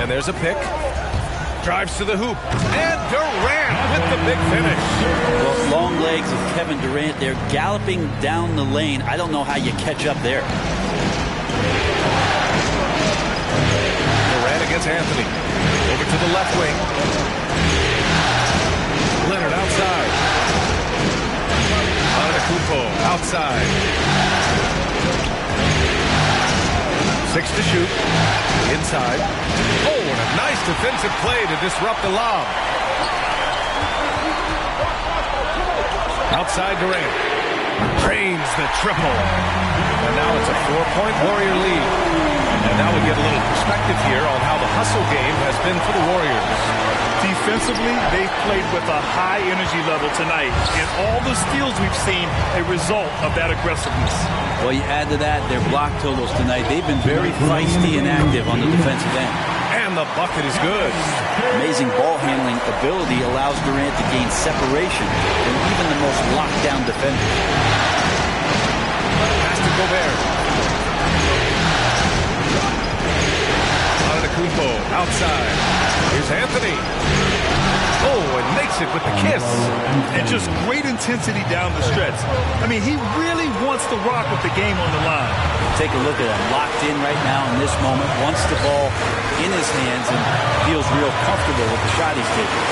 And there's a pick. Drives to the hoop. And Durant with the big finish. Well, long legs of Kevin Durant. They're galloping down the lane. I don't know how you catch up there. Durant against Anthony. Over to the left wing. Leonard outside. Antetokounmpo outside. 6 to shoot. Inside. Oh, and a nice defensive play to disrupt the lob. Outside Durant. Drains the triple. And now it's a 4-point Warrior lead. And now we get a little perspective here on how the hustle game has been for the Warriors. Defensively, they've played with a high energy level tonight. And all the steals we've seen, a result of that aggressiveness. Well, you add to that their block totals tonight. They've been very feisty and active on the defensive end. And the bucket is good. Amazing ball handling ability allows Durant to gain separation from even the most locked down defender. Pass to Gobert. Antetokounmpo outside. Here's Anthony. Oh, and makes it with the kiss. And just great intensity down the stretch. I mean, he really wants to rock with the game on the line. Take a look at him, locked in right now in this moment, wants the ball in his hands and feels real comfortable with the shot he's taking.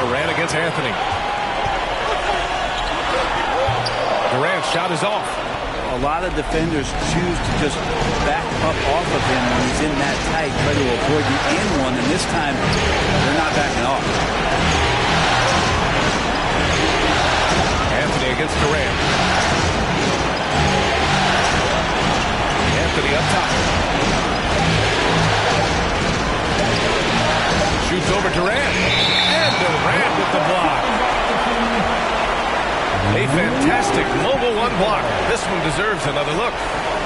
Durant against Anthony. Durant's shot is off. A lot of defenders choose to just back up off of him when he's in that tight, try to avoid the in one, and this time they're not backing off. Anthony against Durant. Anthony up top. Shoots over Durant. And Durant with the block. A fantastic mobile one block. This one deserves another look.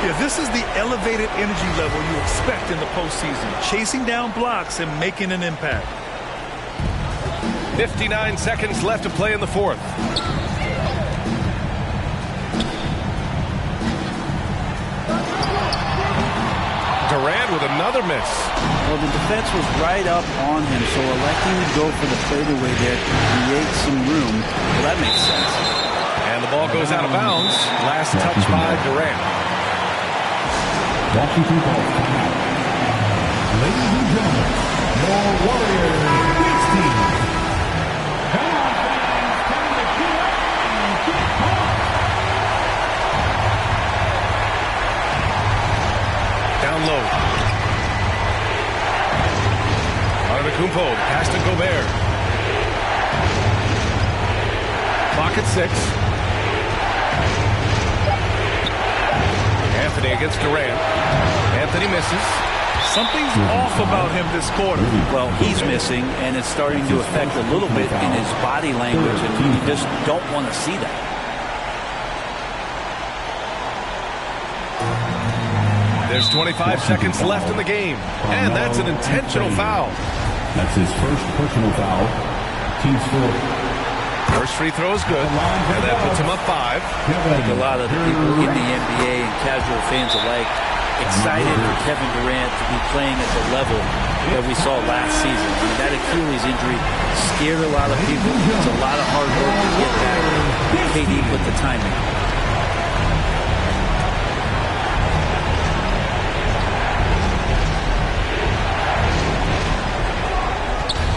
Yeah, this is the elevated energy level you expect in the postseason. Chasing down blocks and making an impact. 59 seconds left to play in the fourth. Durant with another miss. Well, the defense was right up on him, so electing to go for the fadeaway there creates some room. Well, that makes sense. And the ball goes out of bounds. Last touch by Durant. Washington ball. Ladies and gentlemen, your Warriors team. Down low. Antetokounmpo, pass to Gobert. Clock at 6. Anthony against Durant. Anthony misses. Something's off about him this quarter. Well, he's missing, and it's starting to affect a little bit in his body language, and you just don't want to see that. There's 25 seconds left in the game, and that's an intentional foul. That's his first personal foul. Team score. First free throw is good, and that puts him up 5. I think a lot of the people in the NBA and casual fans alike excited for Kevin Durant to be playing at the level that we saw last season. I mean, that Achilles injury scared a lot of people. It's a lot of hard work to get back. KD put the time in.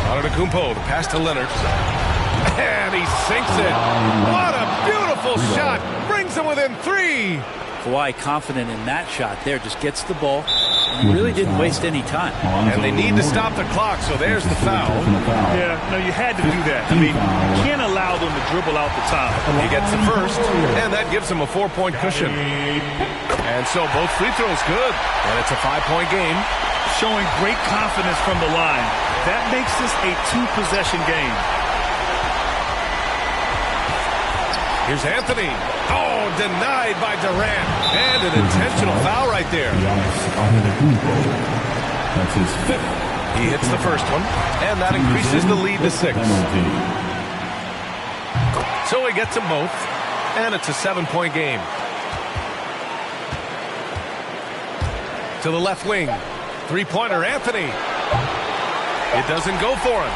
Antetokounmpo, the pass to Leonard. And he sinks it. What a beautiful shot. Brings him within 3. Kawhi confident in that shot there. Just gets the ball. And he really didn't waste any time. And they need to stop the clock, so there's the foul. Yeah, no, you had to do that. I mean, you can't allow them to dribble out the time. He gets the first, and that gives him a 4-point cushion. And so both free throws good. And it's a 5-point game. Showing great confidence from the line. That makes this a 2-possession game. Here's Anthony. Oh, denied by Durant. And an intentional foul right there. That's his 5th. He hits the first one, and that increases the lead to 6. So he gets them both, and it's a 7-point game. To the left wing. Three-pointer, Anthony. It doesn't go for him.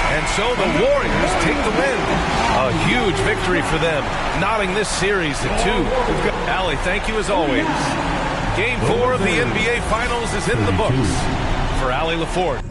And so the Warriors take the win. A huge victory for them, knotting this series at 2. Allie, thank you as always. Game 4 of the NBA Finals is in the books. For Allie LaForte.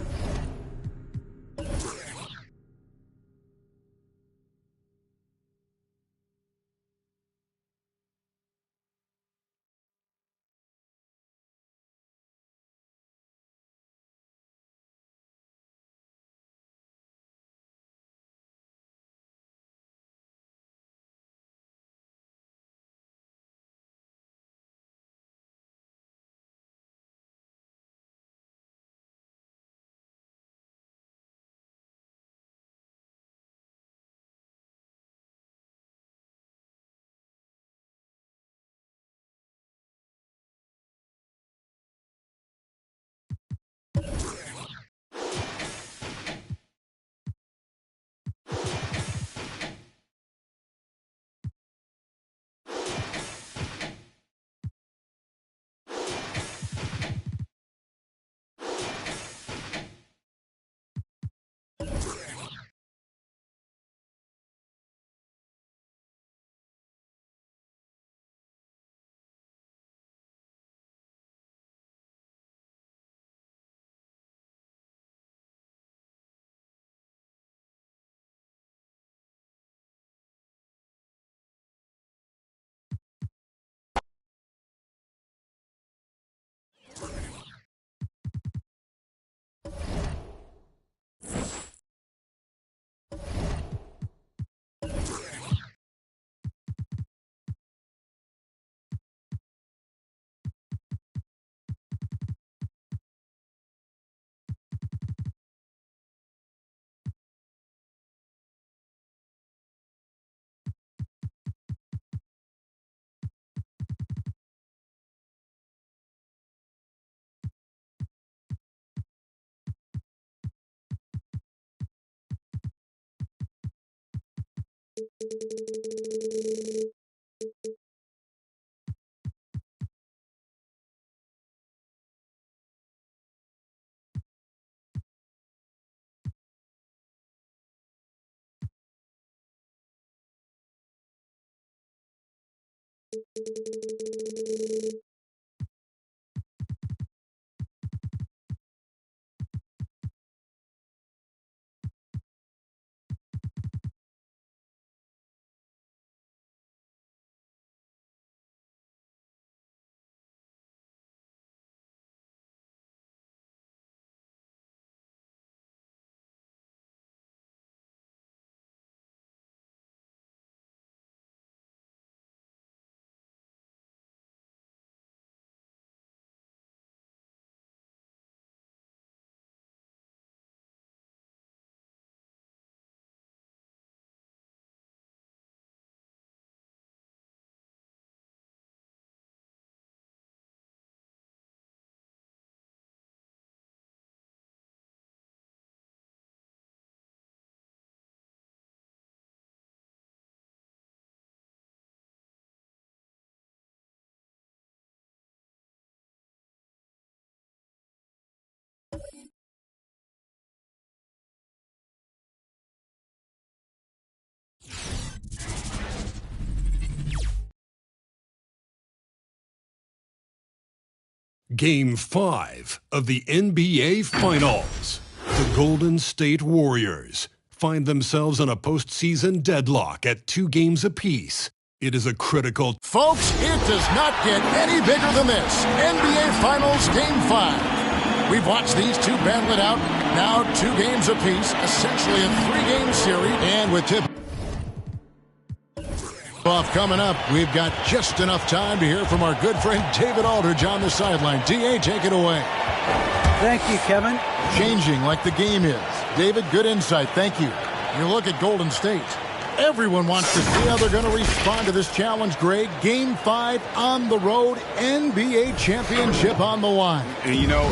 Game 5 of the NBA Finals. The Golden State Warriors find themselves in a postseason deadlock at 2 games apiece. It is a critical... Folks, it does not get any bigger than this. NBA Finals Game 5. We've watched these two battle it out. Now 2 games apiece, essentially a 3-game series. And with tip-off coming up, we've got just enough time to hear from our good friend David Aldridge on the sideline. D.A., take it away. Thank you, Kevin. Changing like the game is. David, good insight. Thank you. You look at Golden State. Everyone wants to see how they're going to respond to this challenge, Greg. Game 5 on the road, NBA championship on the line. And, you know,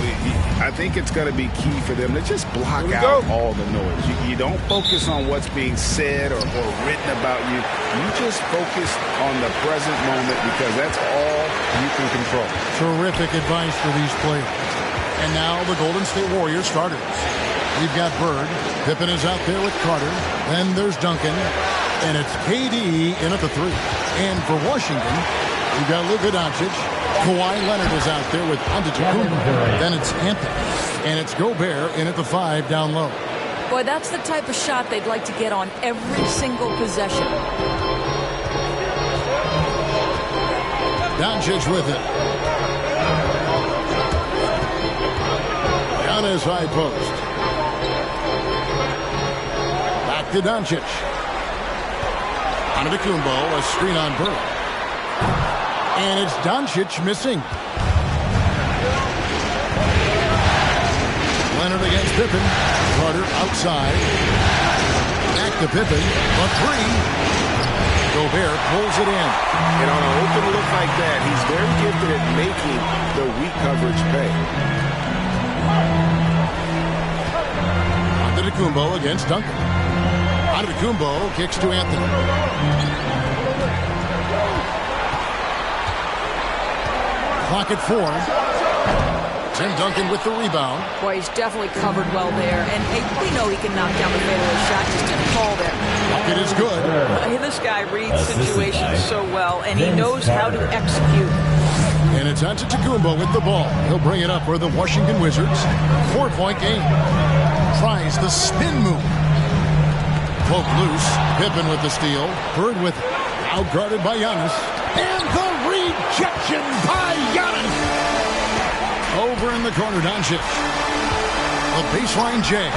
I think it's going to be key for them to just block out all the noise. You don't focus on what's being said or written about you. You just focus on the present moment because that's all you can control. Terrific advice for these players. And now the Golden State Warriors starters. We've got Bird. Pippen is out there with Carter. Then there's Duncan. And it's KD in at the 3. And for Washington, we've got Luka Doncic. Kawhi Leonard is out there with Antetokounmpo. Then it's Anthony. And it's Gobert in at the 5 down low. Boy, that's the type of shot they'd like to get on every single possession. Doncic with it. On his high post. Back to Doncic. Antetokounmpo, a screen on Bird. And it's Doncic missing. Leonard against Pippen. Carter outside. Back to Pippen. A 3. Gobert pulls it in. And on an open look like that, he's very gifted at making the weak coverage pay. Antetokounmpo against Duncan. Antetokounmpo kicks to Anthony. Clock at 4. Tim Duncan with the rebound. Boy, he's definitely covered well there. And hey, we know he can knock down the fadeaway shot. Just didn't fall there. It is good. This guy reads situations so well, and he knows how to execute. And it's Antetokounmpo with the ball. He'll bring it up for the Washington Wizards. 4-point game. Tries the spin move. Poke loose. Pippen with the steal. Bird with it. Outguarded by Giannis. And the rejection by Giannis. Over in the corner, Doncic. A baseline J.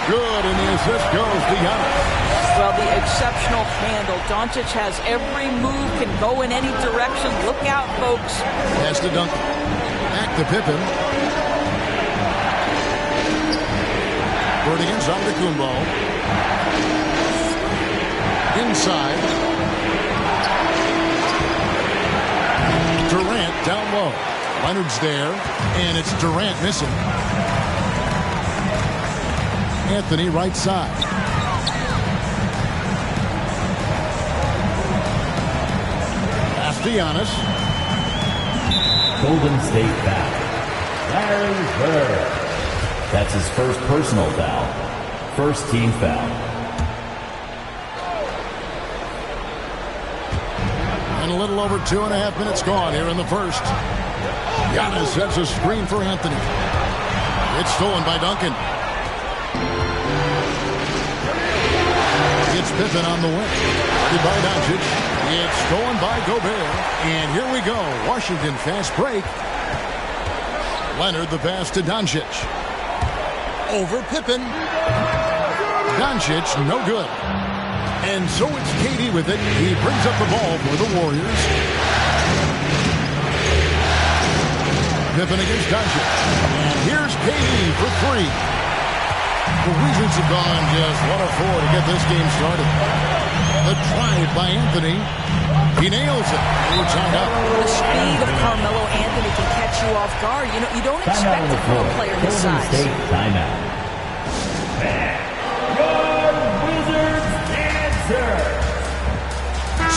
Good, and the assist goes to Giannis. Well, the exceptional handle. Doncic has every move, can go in any direction. Look out, folks. Pass to Duncan. Back to Pippen. Bird against Antetokounmpo. Inside. Durant down low. Leonard's there, and it's Durant missing. Anthony right side. to Giannis. Golden State foul. Larry Bird. That's his first personal foul. First team foul. And a little over 2.5 minutes gone here in the first. Giannis sets a screen for Anthony. It's stolen by Duncan. It's Pippen on the wing. Guarded by Doncic. It's stolen by Gobert. And here we go. Washington fast break. Leonard the pass to Doncic. Over Pippen. Doncic no good. And so it's KD with it. He brings up the ball for the Warriors. Pippen against Doncic. And here's KD for three. The Wizards have gone just 1 of 4 to get this game started. The drive by Anthony. He nails it. We're tied up. The speed of Carmelo Anthony can catch you off guard. You don't expect it from a player his size. Timeout.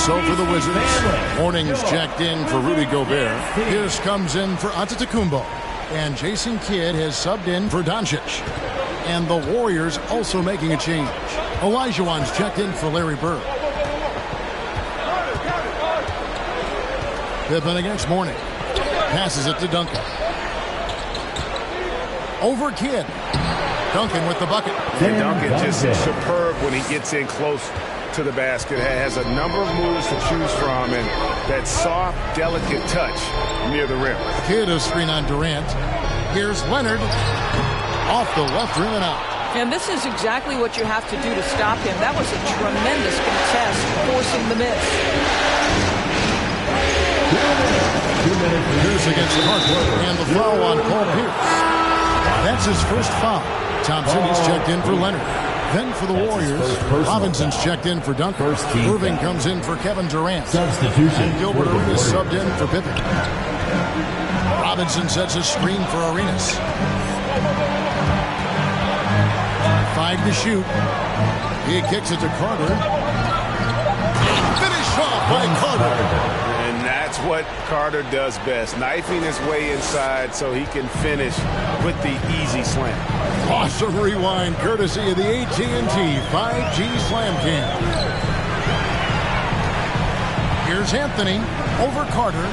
So for the Wizards, Morning's checked in for Rudy Gobert. Pierce comes in for Antetokounmpo. And Jason Kidd has subbed in for Doncic. And the Warriors also making a change. Olajuwon's checked in for Larry Bird. Pippen against Morning. Passes it to Duncan. Over Kidd. Duncan with the bucket. And Duncan just superb when he gets in close to the basket. Has a number of moves to choose from, and that soft, delicate touch near the rim. Kidd a screen on Durant. Here's Leonard. Off the left rim and out. And this is exactly what you have to do to stop him. That was a tremendous contest, forcing the miss. Pierce against Carter, and the foul on Paul Pierce. That's his first foul. Thompson is checked in for Leonard. Then for the Warriors, Robinson's checked in for Duncan. Irving comes in for Kevin Durant. Substitution. And Gilbert Arenas subbed in for Pippen. Robinson sets a screen for Arenas. 5 to shoot. He kicks it to Carter. Finished off by Carter. And that's what Carter does best, knifing his way inside so he can finish with the easy slam. Awesome rewind courtesy of the AT&T 5G Slam Cam. Here's Anthony over Carter.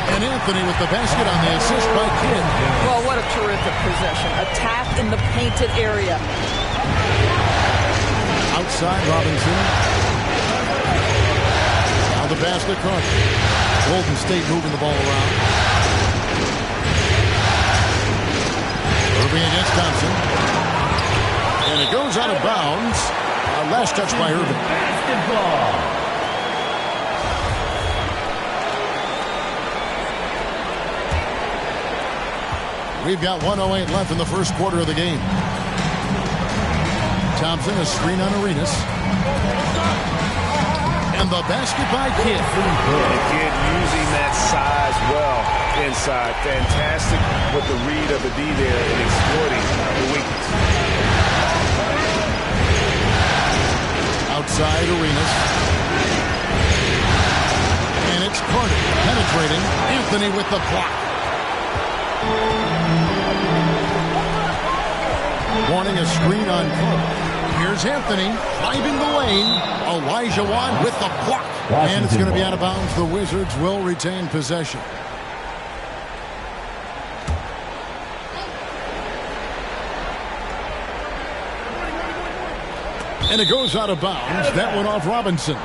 And Anthony with the basket on the assist by Kidd. Well, what a terrific possession. Attack in the painted area. Outside Robinson. Now the pass to Carter. Golden State moving the ball around. Irving against Thompson. And it goes out of bounds. Last touch by Irving. Basketball. We've got 1:08 left in the first quarter of the game. Thompson, a screen on Arenas. And the basket by Kidd. And Kidd using that size well inside. Fantastic with the read of the D there and exploiting the weakness. Outside Arenas. And it's Carter penetrating. Anthony with the block. Warning a screen on Carter. Here's Anthony driving the lane. Olajuwon with the block. And it's going to be out of bounds. The Wizards will retain possession. And it goes out of bounds. That one off Robinson.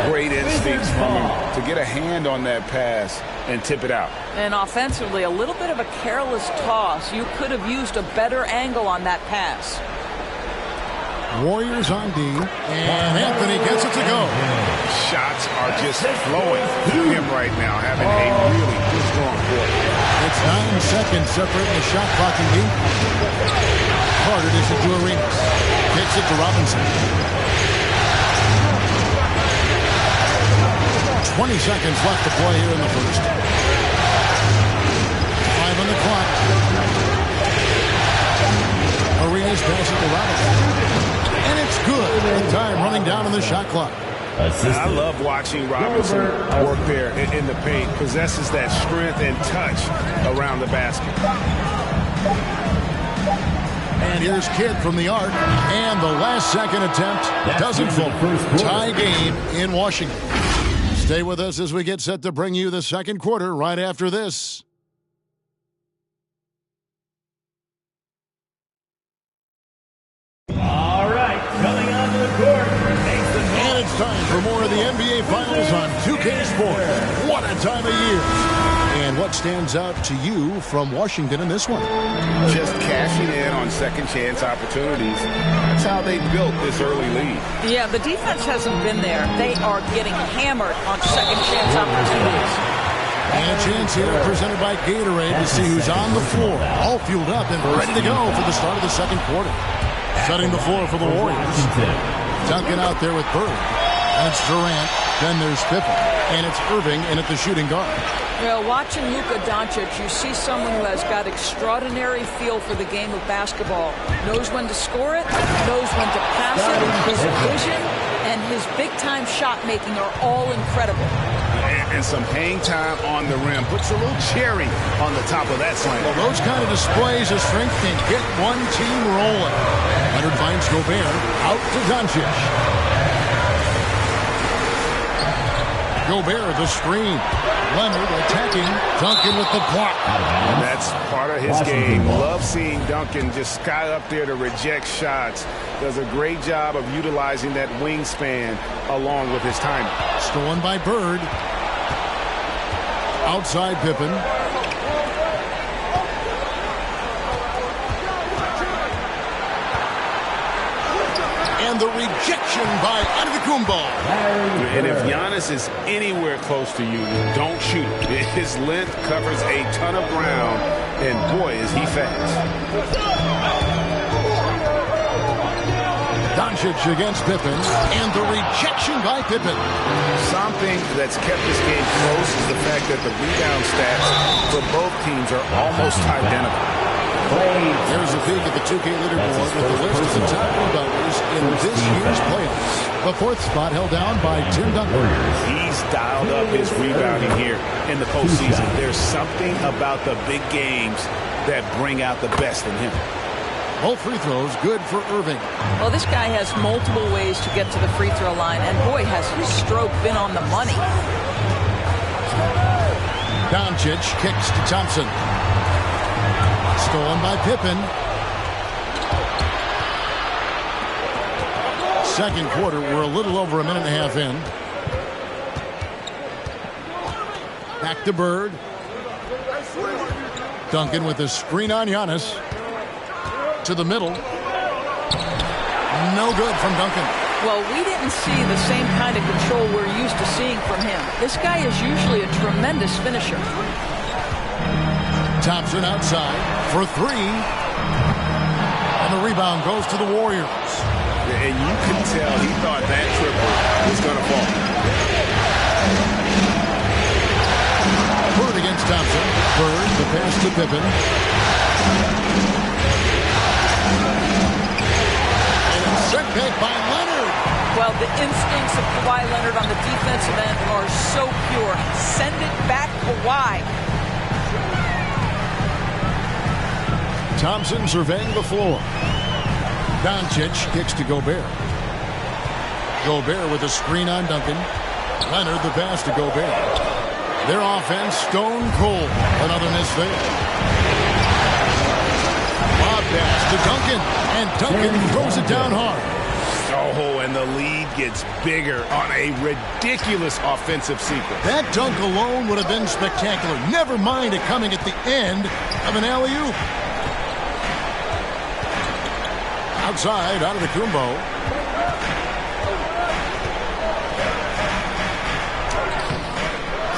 Great instincts from him to get a hand on that pass and tip it out. And offensively, a little bit of a careless toss. You could have used a better angle on that pass. Warriors on D, and Anthony gets it to go. Shots are just flowing through him right now, having a really good strong quarter. It's 9 seconds separating the shot clock and game. Carter dishes it to Arenas. Kicks it to Robinson. 20 seconds left to play here in the first. 5 on the clock. Arenas passes to Robinson. And it's good. And time running down on the shot clock. assisted. I love watching Robinson work there in the paint. Possesses that strength and touch around the basket. And here's Kidd from the arc. And the last second attempt doesn't fall. Tie game in Washington. Stay with us as we get set to bring you the second quarter right after this. All right, coming onto the court. And it's time for more of the NBA Finals on 2K Sports. What a time of year. And what stands out to you from Washington in this one? Just cashing in on second chance opportunities. That's how they built this early lead. Yeah, the defense hasn't been there. They are getting hammered on second chance opportunities. And a chance here presented by Gatorade to see who's on the floor. All fueled up and ready to go for the start of the second quarter. Setting the floor for the Warriors. Duncan out there with Bird. And it's Durant. Then there's Pippen. And it's Irving in at the shooting guard. Well, watching Luka Doncic, you see someone who has got extraordinary feel for the game of basketball. Knows when to score it, knows when to pass it. His vision and his big-time shot-making are all incredible. And some hang time on the rim. Puts a little cherry on the top of that slam. Well, those kind of displays of strength can get one team rolling. Leonard finds Gobert out to Doncic. Gobert the screen. Leonard attacking. Duncan with the block. And that's part of his game. Love seeing Duncan just sky up there to reject shots. Does a great job of utilizing that wingspan along with his timing. Stolen by Bird. Outside Pippen. And the rejection by Antetokounmpo. And if Giannis is anywhere close to you, don't shoot. His length covers a ton of ground, and boy, is he fast. Doncic against Pippen, and the rejection by Pippen. Something that's kept this game close is the fact that the rebound stats for both teams are almost identical. There's a peek at the 2K leaderboard with the list of the top rebounders in this year's playoffs. The fourth spot held down by Tim Duncan. He's dialed up his rebounding here in the postseason. There's something about the big games that bring out the best in him. Both free throws good for Irving. Well, this guy has multiple ways to get to the free throw line, and boy, has his stroke been on the money. Doncic kicks to Thompson. Stolen by Pippen. Second quarter, we're a little over a minute and a half in. Back to Bird. Duncan with a screen on Giannis. To the middle. No good from Duncan. Well, we didn't see the same kind of control we're used to seeing from him. This guy is usually a tremendous finisher. Thompson outside for three. And the rebound goes to the Warriors. And you can tell he thought that triple was going to fall. Bird against Thompson. Bird, the pass to Pippen. And it's sent back by Leonard. Well, the instincts of Kawhi Leonard on the defensive end are so pure. Send it back, Kawhi. Thompson surveying the floor. Doncic kicks to Gobert. Gobert with a screen on Duncan. Leonard the pass to Gobert. Their offense stone cold. Another miss there. Lob pass to Duncan. And Duncan throws it down hard. Oh, and the lead gets bigger on a ridiculous offensive sequence. That dunk alone would have been spectacular. Never mind it coming at the end of an alley-oop. Outside, Antetokounmpo.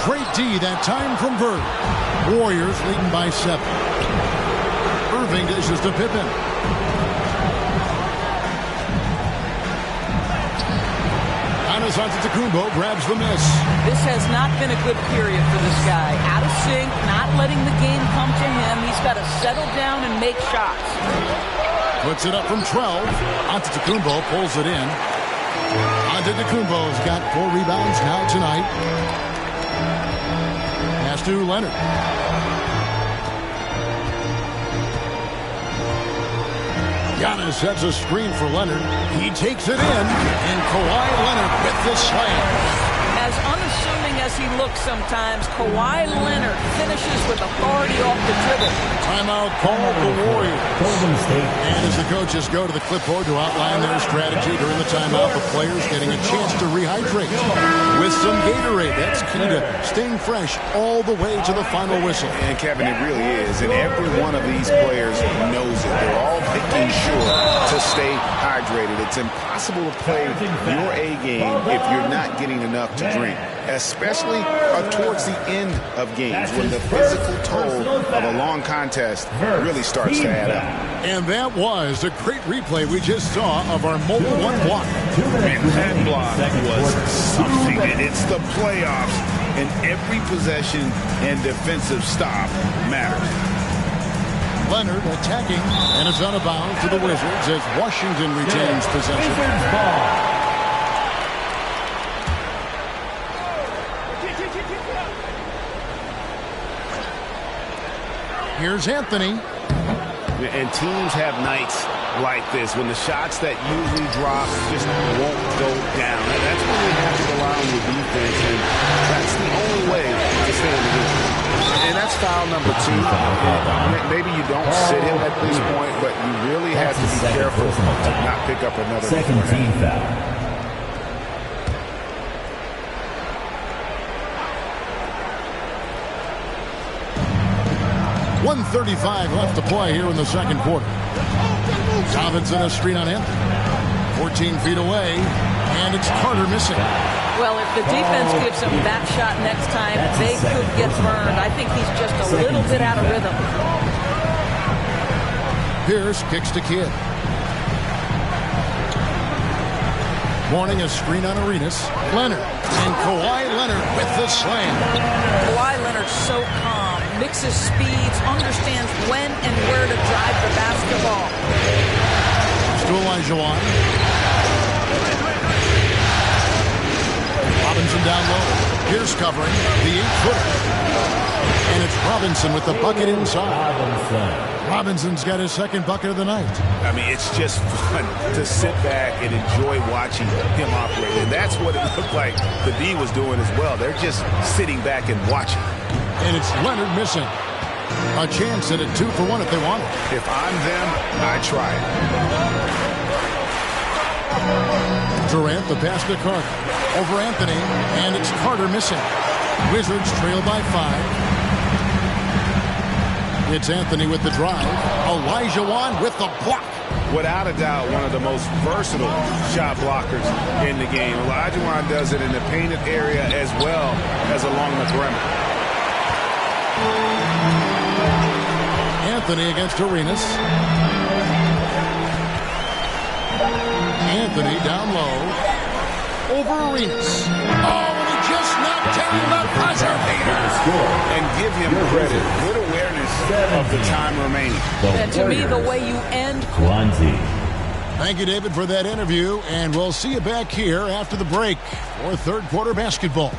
Great D that time from Bird. Warriors leading by 7. Irving dishes to Pippen. Giannis Antetokounmpo grabs the miss. This has not been a good period for this guy. Out of sync, not letting the game come to him. He's got to settle down and make shots. Puts it up from 12. Antetokounmpo pulls it in. Antetokounmpo's got 4 rebounds now tonight. Pass to Leonard. Giannis sets a screen for Leonard. He takes it in, and Kawhi Leonard with the slam. As unassuming as he looks sometimes, Kawhi Leonard finishes with authority off the dribble. Timeout called the Warriors. And as the coaches go to the clipboard to outline their strategy during the timeout, the players getting a chance to rehydrate with some Gatorade. That's key to staying fresh all the way to the final whistle. And Kevin, it really is. And every one of these players knows it. They're all making sure to stay hydrated. It's impossible to play your A game if you're not getting enough to drink, especially towards the end of games when the physical toll of a long contest really starts to add up. And that was a great replay we just saw of our Mobile One block. And that block was something. It's the playoffs, and every possession and defensive stop matters. Leonard attacking, and it's out of bounds to the Wizards as Washington retains possession. Here's Anthony. And teams have nights like this when the shots that usually drop just won't go down. That's when they have to rely on the defense, and that's the only way to stay in the game. And that's foul number 2. Maybe you don't sit him at this point, but you really have to be careful to not pick up another second team foul. 1:35 left to play here in the second quarter. Robinson a screen on Anthony. 14 feet away, and it's Carter missing. Well, if the defense gives him that shot next time, they could get burned. I think he's just a little bit out of rhythm. Pierce kicks to Kidd. Morning a screen on Arenas. Leonard, and Kawhi Leonard with the slam. Kawhi Leonard's so calm, mixes speeds, understands when and where to drive the basketball. To Olajuwon. Robinson down low. Pierce covering the 8-footer. And it's Robinson with the bucket inside. Robinson's got his second bucket of the night. I mean, it's just fun to sit back and enjoy watching him operate. And that's what it looked like the D was doing as well. They're just sitting back and watching. And it's Leonard missing. A chance at a 2-for-1 if they want it. If I'm them, I try it. Durant, the pass to Carter. Over Anthony, and it's Carter missing. Wizards trail by 5. It's Anthony with the drive. Olajuwon with the block. Without a doubt, one of the most versatile shot blockers in the game. Olajuwon does it in the painted area as well as along the perimeter. Anthony against Arenas. Anthony down low. Over Arenas. Oh, and he just knocked down the buzzer beater. And give him credit. Good awareness of the time remaining. And to me, the way you end. Thank you, David, for that interview. And we'll see you back here after the break for third quarter basketball.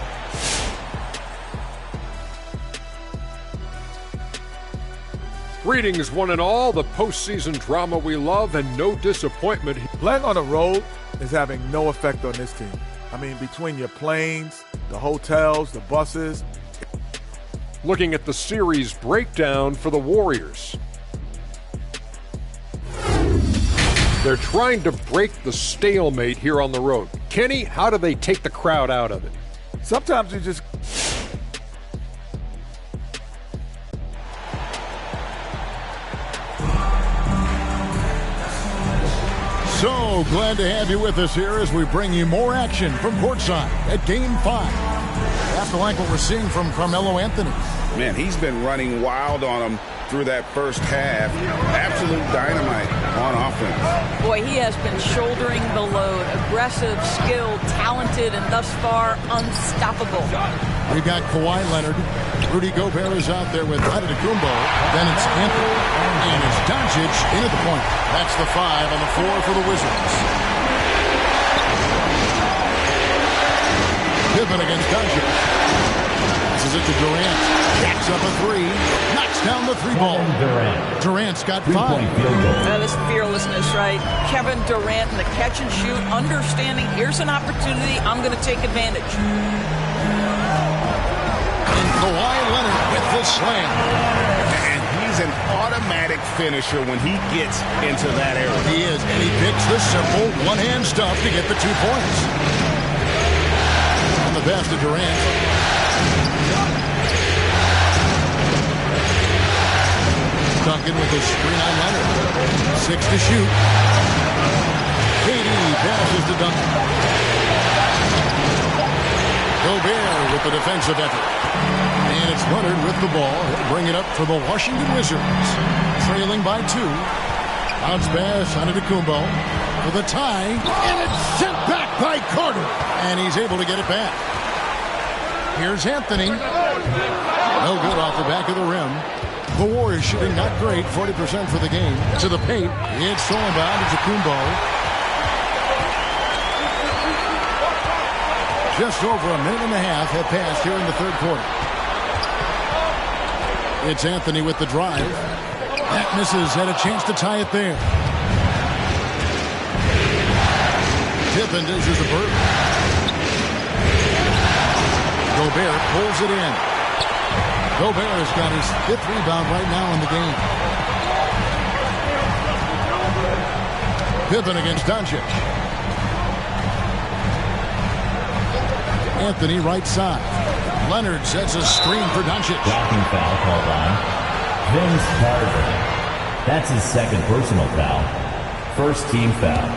Greetings, one and all. The postseason drama we love and no disappointment. Playing on the road is having no effect on this team. I mean, between your planes, the hotels, the buses. Looking at the series breakdown for the Warriors. They're trying to break the stalemate here on the road. Kenny, how do they take the crowd out of it? Sometimes you just... So glad to have you with us here as we bring you more action from courtside at Game 5. After like what we're seeing from Carmelo Anthony. Man, he's been running wild on him through that first half. Absolute dynamite on offense. Boy, he has been shouldering the load. Aggressive, skilled, talented, and thus far unstoppable. We've got Kawhi Leonard. Rudy Gobert is out there with Antetokounmpo. Then it's Anthony. And it's Doncic in at the point. That's the 5 on the floor for the Wizards. Pippen against Doncic. This is it to Durant. Jacks up a three. Knocks down the three ball. Durant's got 5. That is fearlessness, right? Kevin Durant in the catch and shoot, understanding here's an opportunity, I'm going to take advantage. And Kawhi Leonard with the slam. And he's an automatic finisher when he gets into that area. He is, and he picks the simple one-hand stuff to get the 2 points. On the pass to Durant. Duncan with a screen on Leonard. 6 to shoot. KD passes to Duncan. Gobert with the defensive effort. And it's Leonard with the ball. He'll bring it up for the Washington Wizards. Trailing by 2. Bounce pass Antetokounmpo for the tie. And it's sent back by Carter. And he's able to get it back. Here's Anthony. No good off the back of the rim. The Warriors shooting not great, 40% for the game. To the paint, it's stolen by Antetokounmpo. Just over a minute and a half have passed here in the third quarter. It's Anthony with the drive. That misses, had a chance to tie it there. Pippen dishes the Bird. Gobert pulls it in. Gobert has got his 5th rebound right now in the game. Pippen against Doncic. Anthony right side. Leonard sets a screen for Doncic. Blocking foul called on Vince Carter. That's his 2nd personal foul. 1st team foul.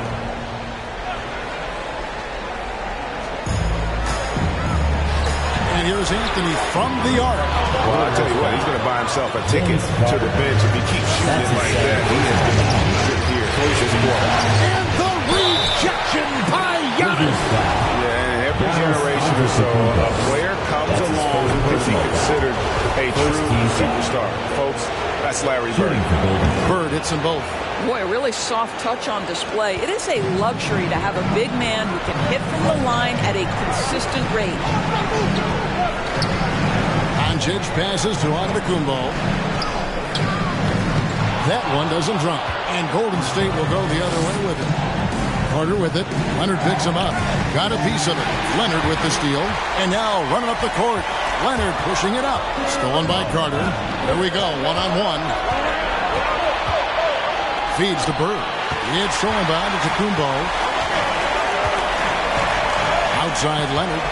And here's Anthony from the arc. Well, I'll tell you what, he's going to buy himself a ticket to the bench if he keeps shooting it like that. He is going to be here. Close his quarter. And the rejection by Giannis. Yeah, and every generation or so, a player comes along who can be considered a true superstar. Folks, that's Larry Bird. Bird hits them both. Boy, a really soft touch on display. It is a luxury to have a big man who can hit from the line at a consistent rate. Doncic passes to Antetokounmpo. That one doesn't drop. And Golden State will go the other way with it. Carter with it. Leonard picks him up. Got a piece of it. Leonard with the steal. And now running up the court. Leonard pushing it up. Stolen by Carter. Here we go. One-on-one. Feeds to Bird. It's stolen by Antetokounmpo. Outside Leonard.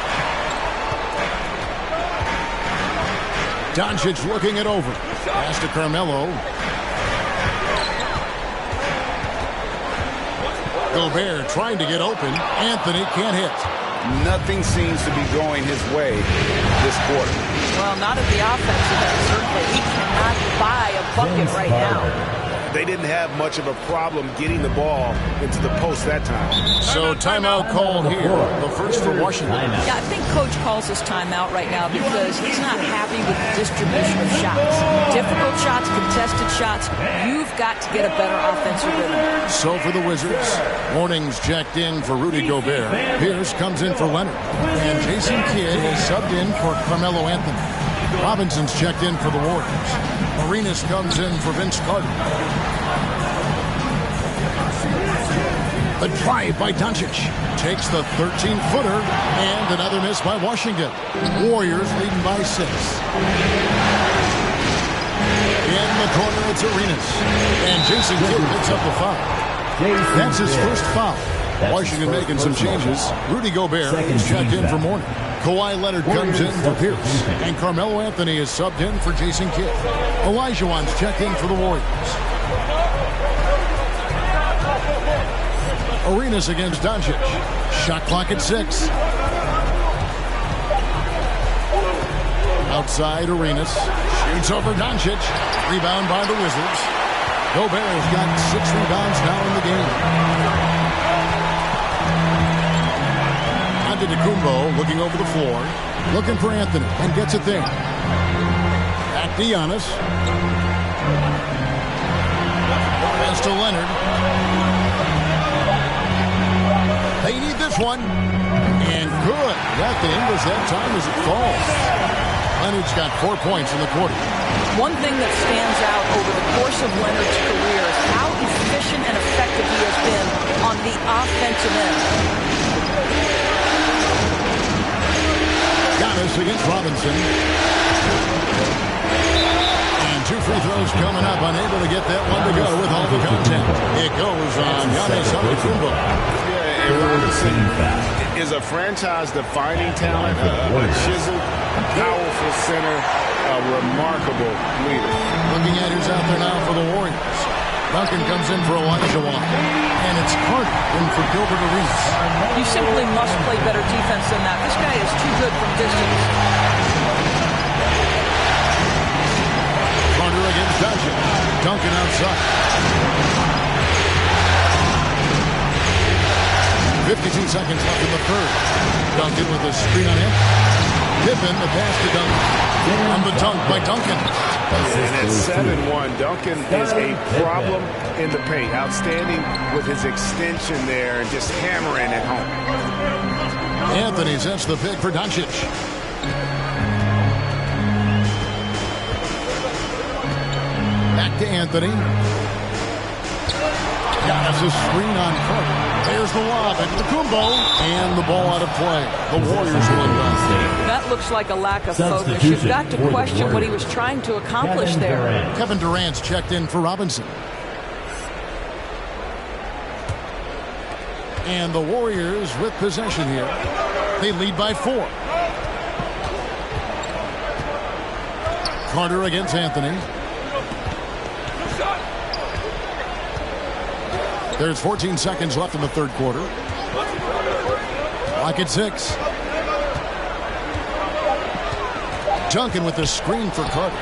Doncic looking it over. Pass to Carmelo. Gobert trying to get open. Anthony can't hit. Nothing seems to be going his way this quarter. Well, not at the offensive end, certainly. He cannot buy a bucket right now. They didn't have much of a problem getting the ball into the post that time. So timeout called here. The first for Washington. Yeah, I think Coach calls his timeout right now because he's not happy with the distribution of shots. Difficult shots, contested shots. You've got to get a better offensive rhythm. So for the Wizards, Morning's checked in for Rudy Gobert. Pierce comes in for Leonard. And Jason Kidd has subbed in for Carmelo Anthony. Robinson's checked in for the Warriors. Arenas comes in for Vince Carter. The drive by Doncic takes the 13-footer and another miss by Washington. Warriors leading by 6. In the corner, it's Arenas. And Jason Kidd picks up the foul. That's his first foul. Washington making some changes. Rudy Gobert is checked in for Morning. Kawhi Leonard comes in for Pierce. And Carmelo Anthony is subbed in for Jason Kidd. Olajuwon's checked in for the Warriors. Arenas against Doncic. Shot clock at 6. Outside Arenas. Shoots over Doncic. Rebound by the Wizards. Gobert has got 6 rebounds now in the game. Antetokounmpo looking over the floor. Looking for Anthony and gets it there. Back to Giannis. Pass to Leonard. They need this one. And And good. Got the English that time as it falls. Leonard's got 4 points in the quarter. One thing that stands out over the course of Leonard's career is how efficient and effective he has been on the offensive end. Giannis against Robinson. And 2 free throws coming up. Unable to get that one to go with all the content. It goes on Giannis Antetokounmpo. Yeah, and Robinson is a franchise-defining talent, a chiseled, powerful center, a remarkable leader. Looking at who's out there now for the Warriors. Duncan comes in for Olajuwon. And it's Carter in for Gilbert Arenas. You simply must play better defense than that. This guy is too good from distance. Carter against Doncic. Duncan outside. 52 seconds left in the third. Duncan with a screen on him. Pippen, the pass to Duncan. And the dunk by Duncan. And at 7-1, Duncan is a problem in the paint. Outstanding with his extension there and just hammering it home. Anthony sets the pick for Doncic. Back to Anthony. Giannis a screen on Carter. There's the lob at Kumbo, and the ball out of play. The Warriors won last. That looks like a lack of focus. You've got to question what he was trying to accomplish there. Kevin Durant's checked in for Robinson. And the Warriors with possession here. They lead by 4. Carter against Anthony. There's 14 seconds left in the third quarter. Clock at 6. Duncan with the screen for Carter.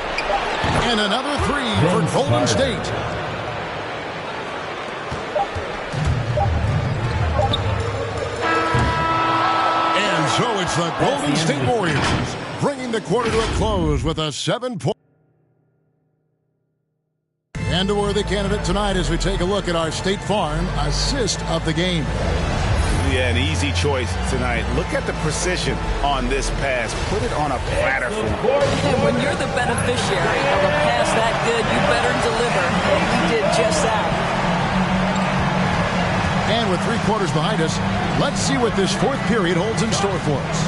And another 3 for Golden State. And so it's the Golden State Warriors bringing the quarter to a close with a 7-point. And a worthy candidate tonight as we take a look at our State Farm assist of the game. Yeah, an easy choice tonight. Look at the precision on this pass. Put it on a platter for him. And when you're the beneficiary of a pass that good, you better deliver. And he did just that. And with 3 quarters behind us, let's see what this fourth period holds in store for us.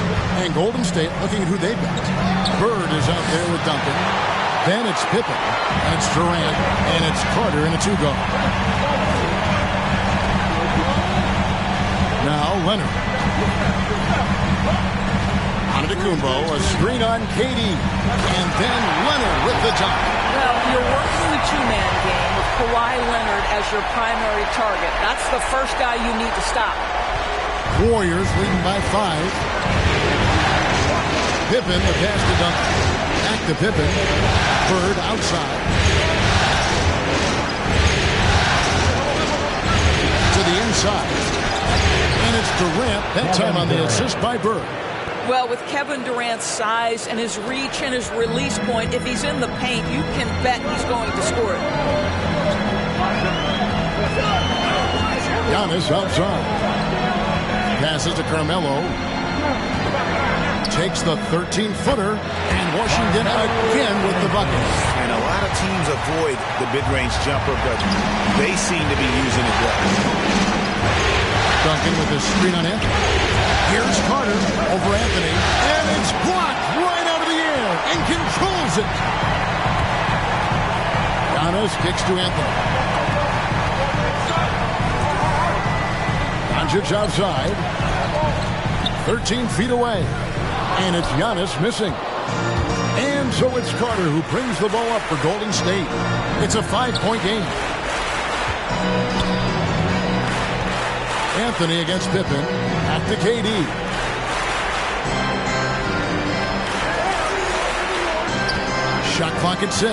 And Golden State looking at who they've got. Bird is out there with Duncan. Then it's Pippen, and it's Durant, and it's Carter in a 2-guard. Now Leonard. Antetokounmpo, a screen on KD, and then Leonard with the dunk. Well, you're working the 2-man game with Kawhi Leonard as your primary target. That's the first guy you need to stop. Warriors leading by 5. Pippen, the pass to Duncan. Back to Pippen. Bird outside. To the inside. And it's Durant, that time on the assist by Bird. Well, with Kevin Durant's size and his reach and his release point, if he's in the paint, you can bet he's going to score it. Giannis outside. Passes to Carmelo. Takes the 13-footer, and Washington again with the bucket. And a lot of teams avoid the mid-range jumper, but they seem to be using it well. Duncan with the screen on him. Here's Carter over Anthony, and it's blocked right out of the air and controls it. Giannis kicks to Anthony. Doncic outside. 13 feet away. And it's Giannis missing. And so it's Carter who brings the ball up for Golden State. It's a 5-point game. Anthony against Pippen. Back to KD. Shot clock at 6.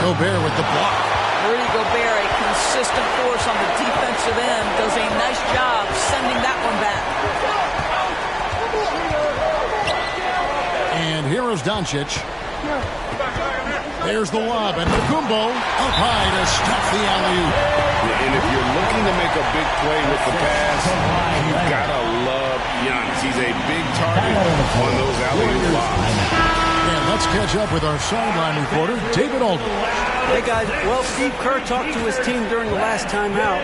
Gobert with the block. Rudy Gobert, a consistent force on the defensive end, does a nice job sending that one back. And here is Doncic. There's the lob, and Kumbo up high to stuff the alley-oop. And if you're looking to make a big play with the pass, you've got to Giannis. He's a big target on those alley-oop lobs. And let's catch up with our sideline reporter, David Aldridge. Hey, guys. Well, Steve Kerr talked to his team during the last timeout.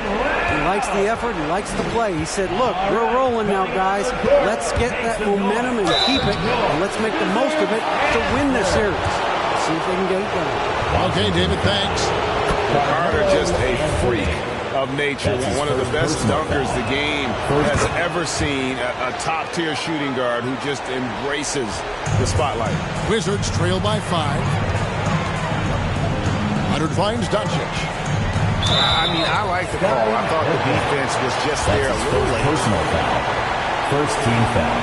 He likes the effort. He likes the play. He said, look, we're rolling now, guys. Let's get that momentum and keep it, and let's make the most of it to win this series. See if they can get it done. Okay, David, thanks. Carter, just a freak of nature. One of the best dunkers the game has ever seen. A top-tier shooting guard who just embraces the spotlight. Wizards trail by 5. Leonard finds Doncic. I mean, I like the call. I thought the defense was just there a little late. Personal foul. First team foul.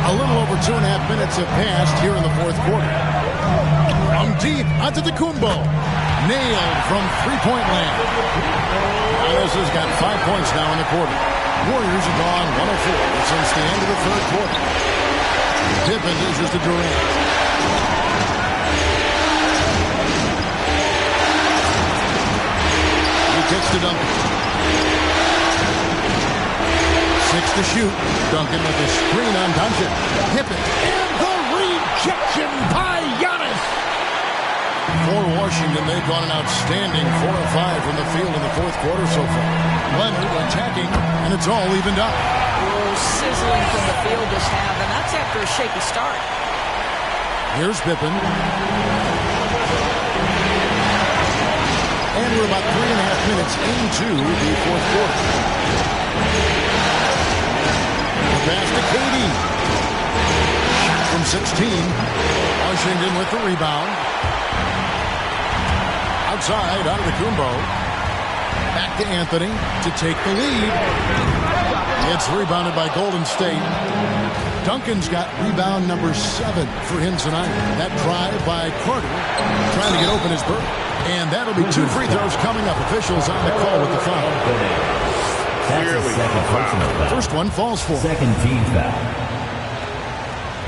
A little over 2.5 minutes have passed here in the fourth quarter. From deep, Antetokounmpo. Nailed from three-point land. Giannis has got 5 points now in the quarter. Warriors have gone 104 since the end of the third quarter. Pippen loses to Durant. He kicks to Duncan. 6 to shoot. Duncan with a screen on Doncic. Pippen. And the rejection by Giannis. For Washington, they've gone an outstanding 4 of 5 from the field in the fourth quarter so far. Leonard attacking, and it's all evened up. Oh, sizzling from the field this half, and that's after a shaky start. Here's Pippen. And we're about 3.5 minutes into the fourth quarter. The pass to KD. Shot from 16. Washington with the rebound. Outside, Antetokounmpo. Back to Anthony to take the lead. It's rebounded by Golden State. Duncan's got rebound number 7 for him tonight. That drive by Carter, trying to get open his berth. And that'll be 2 free throws coming up. Officials on the call with the foul. Clearly, second personal foul. First one falls for. Second team foul.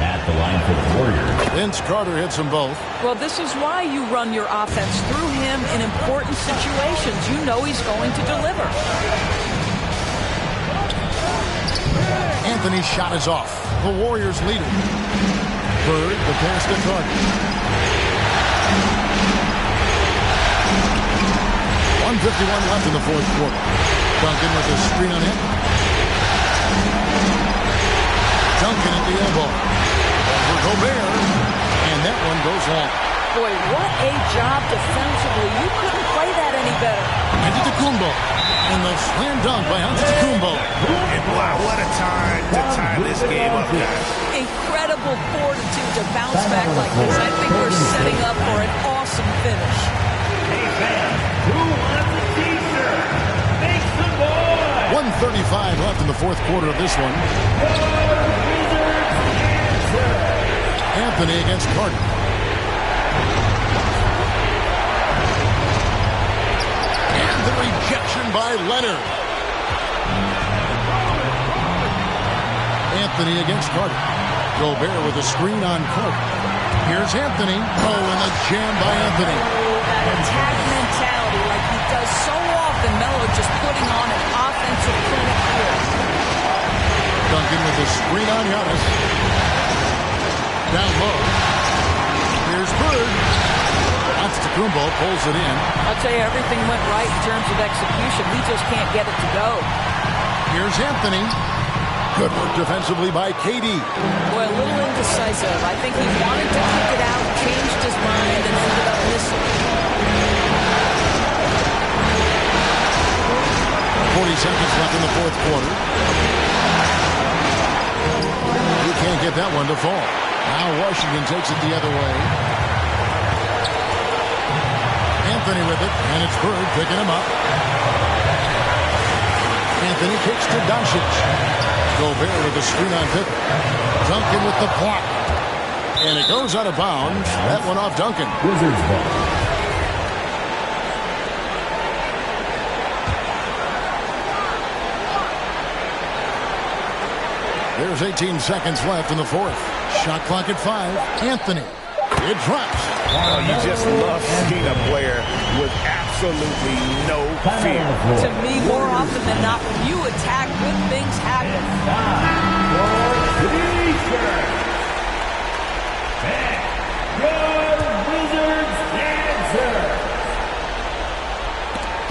At the line for the Warriors. Vince Carter hits them both. Well, this is why you run your offense through him in important situations. You know he's going to deliver. Anthony's shot is off. The Warriors lead it. Bird, the pass to Carter. 1:51 left in the fourth quarter. Duncan with a screen on him. Duncan at the elbow. Over Gobert. And that one goes long. Boy, what a job defensively. You couldn't play that any better. Antetokounmpo. And the slam dunk by Antetokounmpo. And wow, what a time to tie this game up, guys. Incredible fortitude to bounce back like this. I think we're setting up for an awesome finish. Hey, fans, who wants a t-shirt? Make some noise! 1:35 left in the fourth quarter of this one. Anthony against Carter. And the rejection by Leonard. Anthony against Carter. Gobert with a screen on Carter. Here's Anthony. Oh, and a jam by Anthony. That attack mentality like he does so often. Melo just putting on an offensive clinic here. Duncan with a screen on Giannis. Down low. Here's Bird. Antetokounmpo pulls it in. I'll tell you, everything went right in terms of execution. We just can't get it to go. Here's Anthony. Good work defensively by KD. Boy, a little indecisive. I think he wanted to kick it out, changed his mind, and ended up missing. 40 seconds left in the fourth quarter. You can't get that one to fall. Now Washington takes it the other way. Anthony with it, and it's Bird picking him up. Anthony kicks to Doncic. Gobert with the screen on Pippen. Duncan with the block. And it goes out of bounds. That one off Duncan. Wizards ball. There's 18 seconds left in the fourth. Shot clock at 5. Anthony. It drops. Oh, you just love seeing a player with absolute absolutely no fear. To me, more often than not, when you attack, good things happen.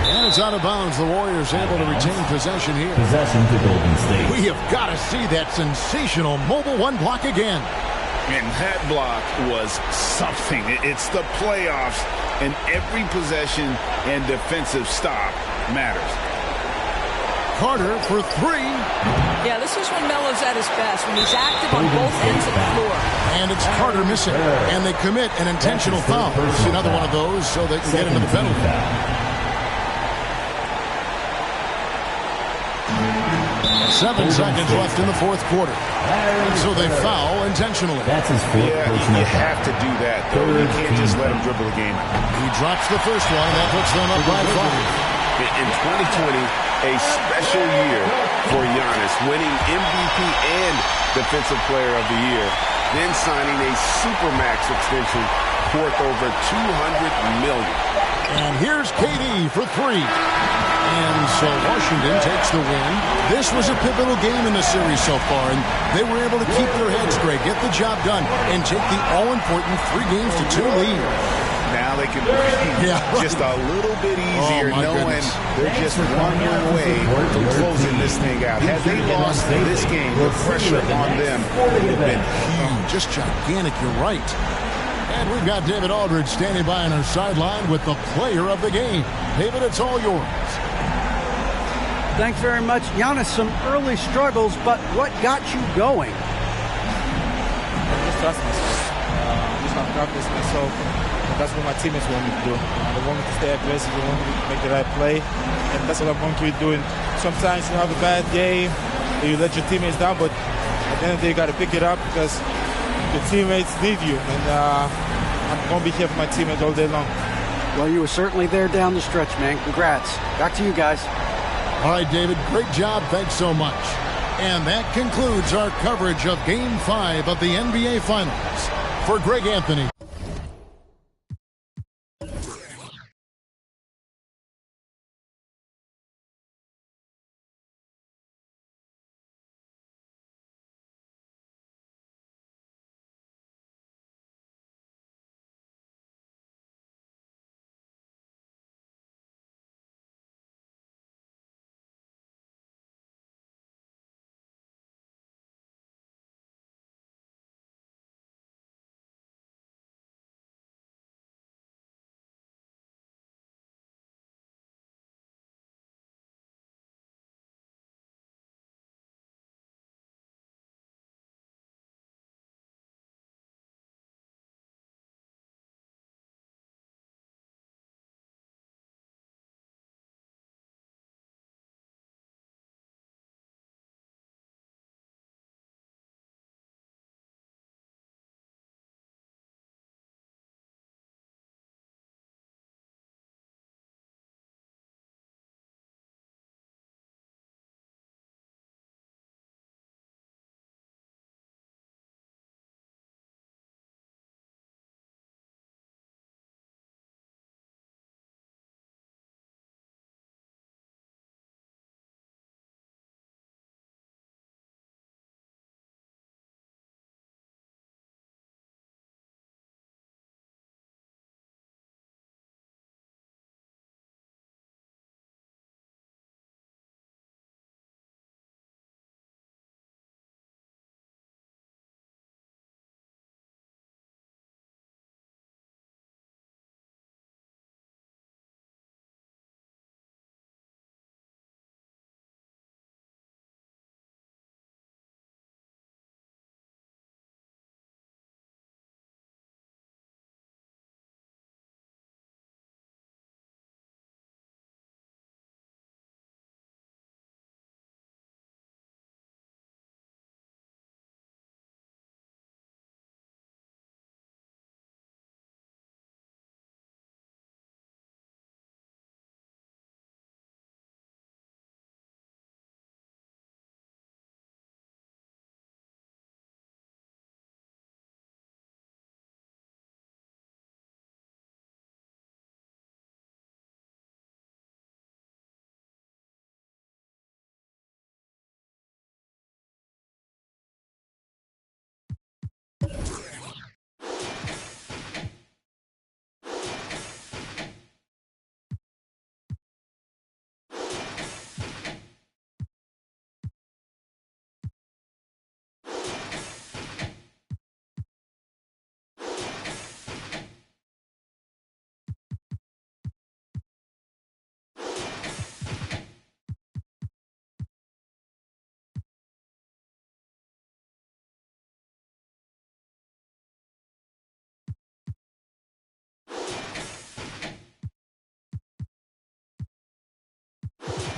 And it's out of bounds. The Warriors able to retain possession here. Possession to Golden State. We have got to see that sensational mobile one block again. And that block was something. It's the playoffs, and every possession and defensive stop matters. Carter for three. Yeah, this is when Melo's at his best, when he's active on both ends of the floor. And it's Carter missing. And they commit an intentional foul. It's another one of those so they can get into the penalty. 7 seconds left in the fourth quarter. And so they foul intentionally. That's his fourth personal You have to do that, though. You can't just let him dribble the game. He drops the first one, and that puts them up by 5. In 2020, a special year for Giannis, winning MVP and Defensive Player of the Year, then signing a Supermax extension worth over $200 million. And here's KD for three. And so Washington takes the win. This was a pivotal game in the series so far, and they were able to keep their heads straight, get the job done, and take the all-important 3-2 lead. Now they can breathe just a little bit easier, knowing they're just one win away from closing this thing out. Had they lost this game, the pressure on them would have been huge. Just gigantic, you're right. And we've got David Aldridge standing by on our sideline with the player of the game. David, it's all yours. Thanks very much. Giannis, some early struggles, but what got you going? Just trust myself. Just not confidence in myself. That's what my teammates want me to do. They want me to stay aggressive. They want me to make the right play. And that's what I'm going to be doing. Sometimes you have a bad game, you let your teammates down, but at the end of the day, you got to pick it up because your teammates need you. And I'm going to be here for my teammates all day long. Well, you were certainly there down the stretch, man. Congrats. Back to you guys. All right, David, great job. Thanks so much. And that concludes our coverage of Game 5 of the NBA Finals. For Greg Anthony. it.